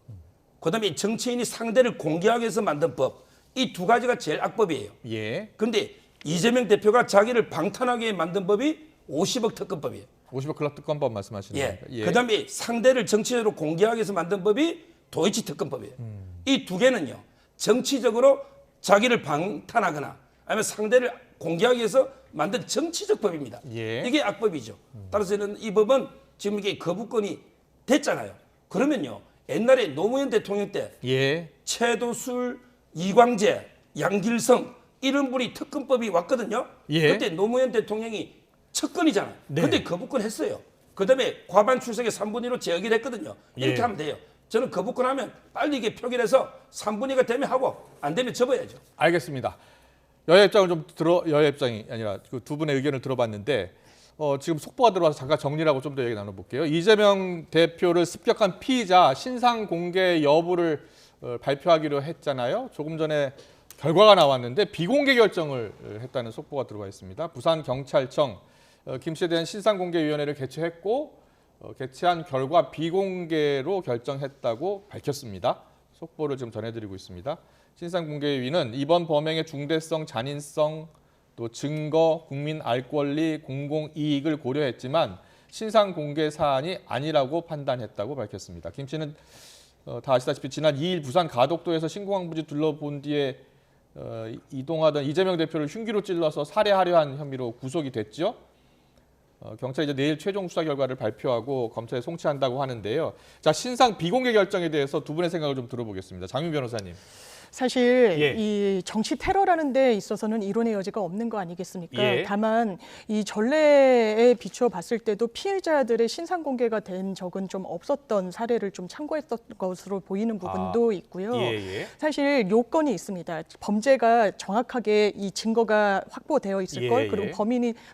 Speaker 26: 그다음에 정치인이 상대를 공개하기 위해서 만든 법. 이 두 가지가 제일 악법이에요.
Speaker 1: 예.
Speaker 26: 근데 이재명 대표가 자기를 방탄하기 위해 만든 법이 50억 특검법이에요.
Speaker 1: 50억 클럽 특검법 말씀하시는
Speaker 26: 예.
Speaker 1: 겁니까? 예.
Speaker 26: 그다음에 상대를 정치적으로 공개하기 위해서 만든 법이 도이치 특검법이에요. 이 두 개는요. 정치적으로 자기를 방탄하거나 아니면 상대를 공개하기 위해서 만든 정치적 법입니다.
Speaker 1: 예.
Speaker 26: 이게 악법이죠. 따라서는 이 법은 지금 이게 거부권이 됐잖아요. 그러면요. 옛날에 노무현 대통령 때
Speaker 1: 예.
Speaker 26: 최도술, 이광재, 양길성 이런 분이 특검법이 왔거든요.
Speaker 1: 예.
Speaker 26: 그때 노무현 대통령이 척건이잖아요.
Speaker 1: 네.
Speaker 26: 근데 거부권 했어요. 그다음에 과반 출석에 3분의 1로 제어기를 했거든요. 이렇게
Speaker 1: 예.
Speaker 26: 하면 돼요. 저는 거부권 하면 빨리 이게 표결해서 3분의 2가 되면 하고 안 되면 접어야죠.
Speaker 1: 알겠습니다. 여야 입장을 좀 여야 입장이 아니라 그 두 분의 의견을 들어봤는데 지금 속보가 들어와서 잠깐 정리를 하고 좀 더 얘기 나눠볼게요. 이재명 대표를 습격한 피의자 신상 공개 여부를 발표하기로 했잖아요. 조금 전에 결과가 나왔는데 비공개 결정을 했다는 속보가 들어와 있습니다. 부산경찰청 김 씨에 대한 신상공개위원회를 개최했고 개최한 결과 비공개로 결정했다고 밝혔습니다. 속보를 지금 전해드리고 있습니다. 신상공개위는 이번 범행의 중대성, 잔인성, 또 증거, 국민 알 권리, 공공이익을 고려했지만 신상공개 사안이 아니라고 판단했다고 밝혔습니다. 김 씨는 다 아시다시피 지난 2일 부산 가덕도에서 신공항부지 둘러본 뒤에 이동하던 이재명 대표를 흉기로 찔러서 살해하려 한 혐의로 구속이 됐죠. 경찰이 이제 내일 최종 수사 결과를 발표하고 검찰에 송치한다고 하는데요. 자, 신상 비공개 결정에 대해서 두 분의 생각을 좀 들어보겠습니다. 장윤 변호사님.
Speaker 6: 사실
Speaker 1: 예.
Speaker 6: 이 정치 테러라는 데 있어서는 이론의 여지가 없는 거 아니겠습니까?
Speaker 1: 예.
Speaker 6: 다만 이 전례에 비추어 봤을 때도 피해자들의 신상 공개가 된 적은 좀 없었던 사례를 좀 참고했던 것으로 보이는 부분도 있고요.
Speaker 1: 예.
Speaker 6: 사실 요건이 있습니다. 범죄가 정확하게 이 증거가 확보되어 있을 것,
Speaker 1: 예.
Speaker 6: 그리고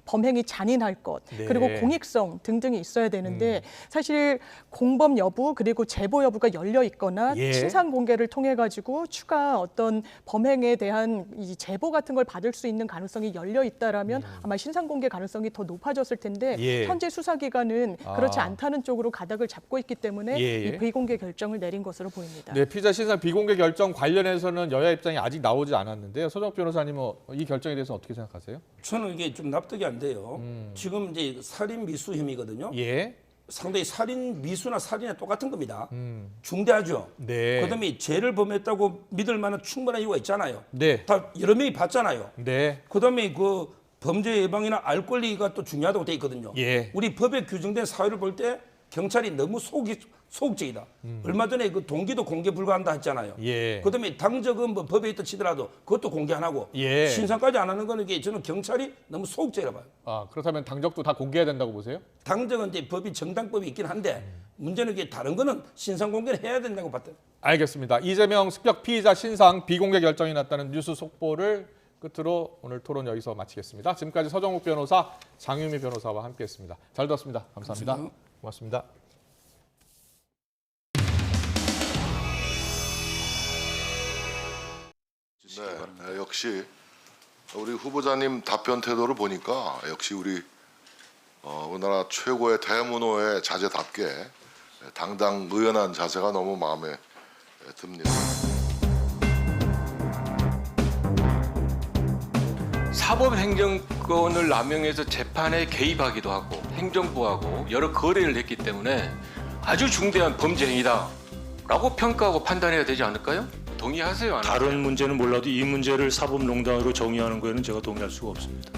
Speaker 6: 범행이 잔인할 것,
Speaker 1: 네.
Speaker 6: 그리고 공익성 등등이 있어야 되는데 사실 공범 여부 그리고 제보 여부가 열려 있거나
Speaker 1: 예.
Speaker 6: 신상 공개를 통해 가지고 추가 어떤 범행에 대한 이 제보 같은 걸 받을 수 있는 가능성이 열려 있다라면 아마 신상 공개 가능성이 더 높아졌을 텐데
Speaker 1: 예.
Speaker 6: 현재 수사기관은 그렇지 않다는 쪽으로 가닥을 잡고 있기 때문에
Speaker 1: 예.
Speaker 6: 이 비공개 결정을 내린 것으로 보입니다.
Speaker 1: 네, 피의자 신상 비공개 결정 관련해서는 여야 입장이 아직 나오지 않았는데요. 서정욱 변호사님은 이 결정에 대해서 어떻게 생각하세요?
Speaker 26: 저는 이게 좀 납득이 안 돼요. 지금 이제 살인 미수 혐의거든요.
Speaker 1: 예.
Speaker 26: 상당히 살인 미수나 살인에 똑같은 겁니다. 중대하죠.
Speaker 1: 네.
Speaker 26: 그다음에 죄를 범했다고 믿을 만한 충분한 이유가 있잖아요.
Speaker 1: 네.
Speaker 26: 다 여러 명이 봤잖아요.
Speaker 1: 네.
Speaker 26: 그다음에 그 범죄 예방이나 알 권리가 또 중요하다고 돼 있거든요.
Speaker 1: 예.
Speaker 26: 우리 법에 규정된 사회를 볼 때 경찰이 너무 소극적이다. 얼마 전에 그 동기도 공개 불가한다 했잖아요.
Speaker 1: 예.
Speaker 26: 그다음에 당적은 뭐 법에 있다 치더라도 그것도 공개 안 하고
Speaker 1: 예.
Speaker 26: 신상까지 안 하는 거는 이게 저는 경찰이 너무 소극적이라 봐요.
Speaker 1: 아, 그렇다면 당적도 다 공개해야 된다고 보세요?
Speaker 26: 당적은 이제 법이 정당법이 있긴 한데 문제는 이게 다른 거는 신상 공개를 해야 된다고 봤다.
Speaker 1: 알겠습니다. 이재명 습격 피의자 신상 비공개 결정이 났다는 뉴스 속보를 끝으로 오늘 토론 여기서 마치겠습니다. 지금까지 서정욱 변호사, 장유미 변호사와 함께했습니다. 잘 들었습니다. 감사합니다. 고맙습니다.
Speaker 10: 네, 역시 우리 후보자님 답변 태도를 보니까 역시 우리 우리나라 최고의 대문호의 자제답게 당당 의연한 자세가 너무 마음에 듭니다.
Speaker 11: 사법행정권을 남용해서 재판에 개입하기도 하고 행정부하고 여러 거래를 했기 때문에 아주 중대한 범죄 행위다라고 평가하고 판단해야 되지 않을까요? 동의하세요? 안 하세요?
Speaker 12: 다른 문제는 몰라도 이 문제를 사법농단으로 정의하는 거에는 제가 동의할 수가 없습니다.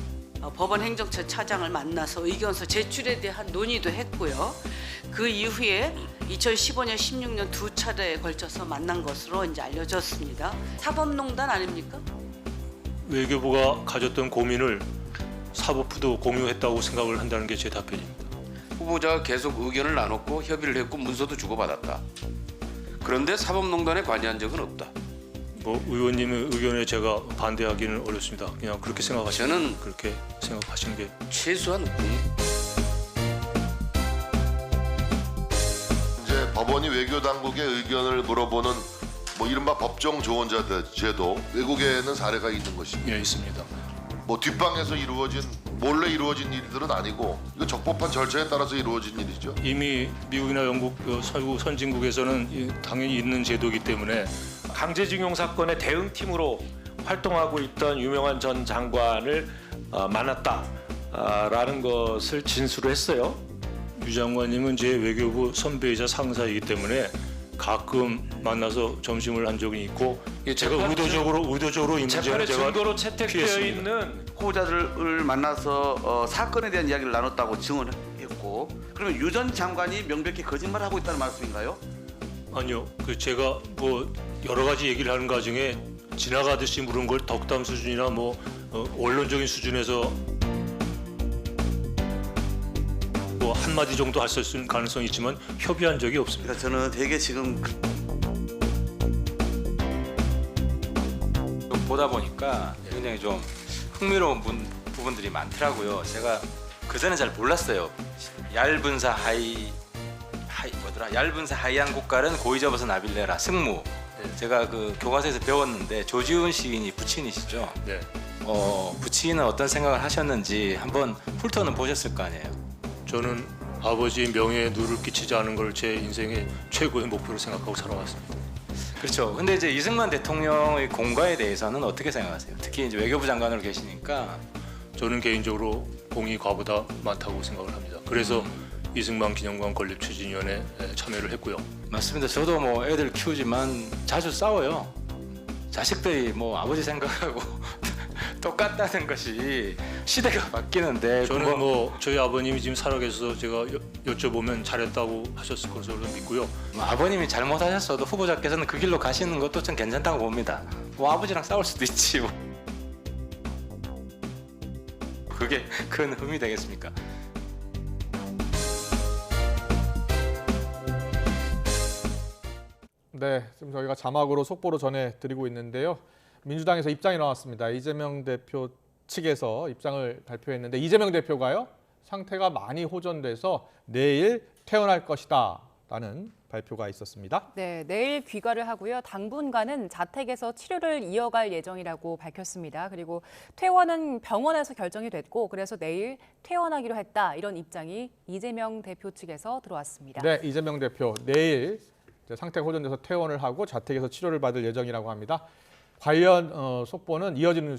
Speaker 14: 법원 행정처 차장을 만나서 의견서 제출에 대한 논의도 했고요. 그 이후에 2015년, 16년 두 차례에 걸쳐서 만난 것으로 이제 알려졌습니다. 사법농단 아닙니까?
Speaker 12: 외교부가 가졌던 고민을 사법부도 공유했다고 생각을 한다는 게 제 답변입니다.
Speaker 24: 후보자가 계속 의견을 나눴고 협의를 했고 문서도 주고받았다. 그런데 사법농단에 관여한 적은 없다.
Speaker 12: 뭐 의원님의 의견에 제가 반대하기는 어렵습니다. 그냥 그렇게 생각하시면
Speaker 24: 저는
Speaker 12: 그렇게 생각하시는 게
Speaker 24: 최소한
Speaker 10: 이제 법원이 외교 당국의 의견을 물어보는 뭐 이른바 법정 조언자 제도 외국에는 사례가 있는 것입니다.
Speaker 12: 예, 있습니다.
Speaker 10: 뭐 뒷방에서 몰래 이루어진 일들은 아니고 이거 적법한 절차에 따라서 이루어진 일이죠.
Speaker 12: 이미 미국이나 영국 서구 선진국에서는 당연히 있는 제도이기 때문에
Speaker 25: 강제징용 사건의 대응팀으로 활동하고 있던 유명한 전 장관을 만났다라는 것을 진술을 했어요.
Speaker 12: 유 장관님은 제 외교부 선배이자 상사이기 때문에 가끔 만나서 점심을 한 적이 있고 제가 의도적으로 이 문제를 제가
Speaker 25: 증거로 채택되어
Speaker 12: 피했습니다.
Speaker 25: 있는 후보자들을 만나서 사건에 대한 이야기를 나눴다고 증언했고 그러면 유 전 장관이 명백히 거짓말하고 있다는 말씀인가요?
Speaker 12: 아니요. 제가 뭐 여러 가지 얘기를 하는 과정에 지나가듯이 물은 걸 덕담 수준이나 뭐 원론적인 수준에서 뭐 한마디 정도 할 수 있는 가능성이 있지만 협의한 적이 없습니다.
Speaker 25: 그러니까 저는 되게 지금
Speaker 27: 보다 보니까 굉장히 좀 흥미로운 부분들이 많더라고요. 제가 그전에 잘 몰랐어요. 얇은 사 하이안 곡갈은 고이 접어서 나빌레라 승무. 제가 그 교과서에서 배웠는데 조지훈 시인이 부친이시죠.
Speaker 12: 네.
Speaker 27: 부친은 어떤 생각을 하셨는지 한번 훑어는 보셨을 거 아니에요.
Speaker 12: 저는 아버지의 명예에 누를 끼치지 않은 걸 제 인생의 최고의 목표로 생각하고 살아왔습니다.
Speaker 27: 그렇죠. 근데 이제 이승만 대통령의 공과에 대해서는 어떻게 생각하세요? 특히 이제 외교부 장관으로 계시니까.
Speaker 12: 저는 개인적으로 공이 과보다 많다고 생각을 합니다. 그래서 이승만 기념관 건립추진위원회에 참여를 했고요.
Speaker 27: 맞습니다. 저도 뭐 애들 키우지만 자주 싸워요. 자식들이 뭐 아버지 생각하고 똑같다는 것이 시대가 바뀌는데
Speaker 12: 저는 뭐 저희 아버님이 지금 살아계셔서 제가 여쭤보면 잘했다고 하셨을 것으로 믿고요.
Speaker 27: 아버님이 잘못하셨어도 후보자께서는 그 길로 가시는 것도 좀 괜찮다고 봅니다. 뭐 아버지랑 싸울 수도 있지 뭐. 그게 큰 흠이 되겠습니까?
Speaker 1: 네, 지금 저희가 자막으로 속보로 전해드리고 있는데요. 민주당에서 입장이 나왔습니다. 이재명 대표 측에서 입장을 발표했는데 이재명 대표가요. 상태가 많이 호전돼서 내일 퇴원할 것이다 라는 발표가 있었습니다.
Speaker 2: 네, 내일 귀가를 하고요. 당분간은 자택에서 치료를 이어갈 예정이라고 밝혔습니다. 그리고 퇴원은 병원에서 결정이 됐고 그래서 내일 퇴원하기로 했다. 이런 입장이 이재명 대표 측에서 들어왔습니다.
Speaker 1: 네, 이재명 대표 내일 상태가 호전돼서 퇴원을 하고 자택에서 치료를 받을 예정이라고 합니다. 관련 속보는 이어지는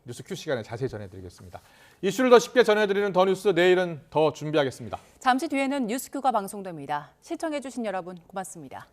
Speaker 1: 뉴스 Q 시간에 자세히 전해드리겠습니다. 이슈를 더 쉽게 전해드리는 더 뉴스 내일은 더 준비하겠습니다.
Speaker 2: 잠시 뒤에는 뉴스큐가 방송됩니다. 시청해주신 여러분 고맙습니다.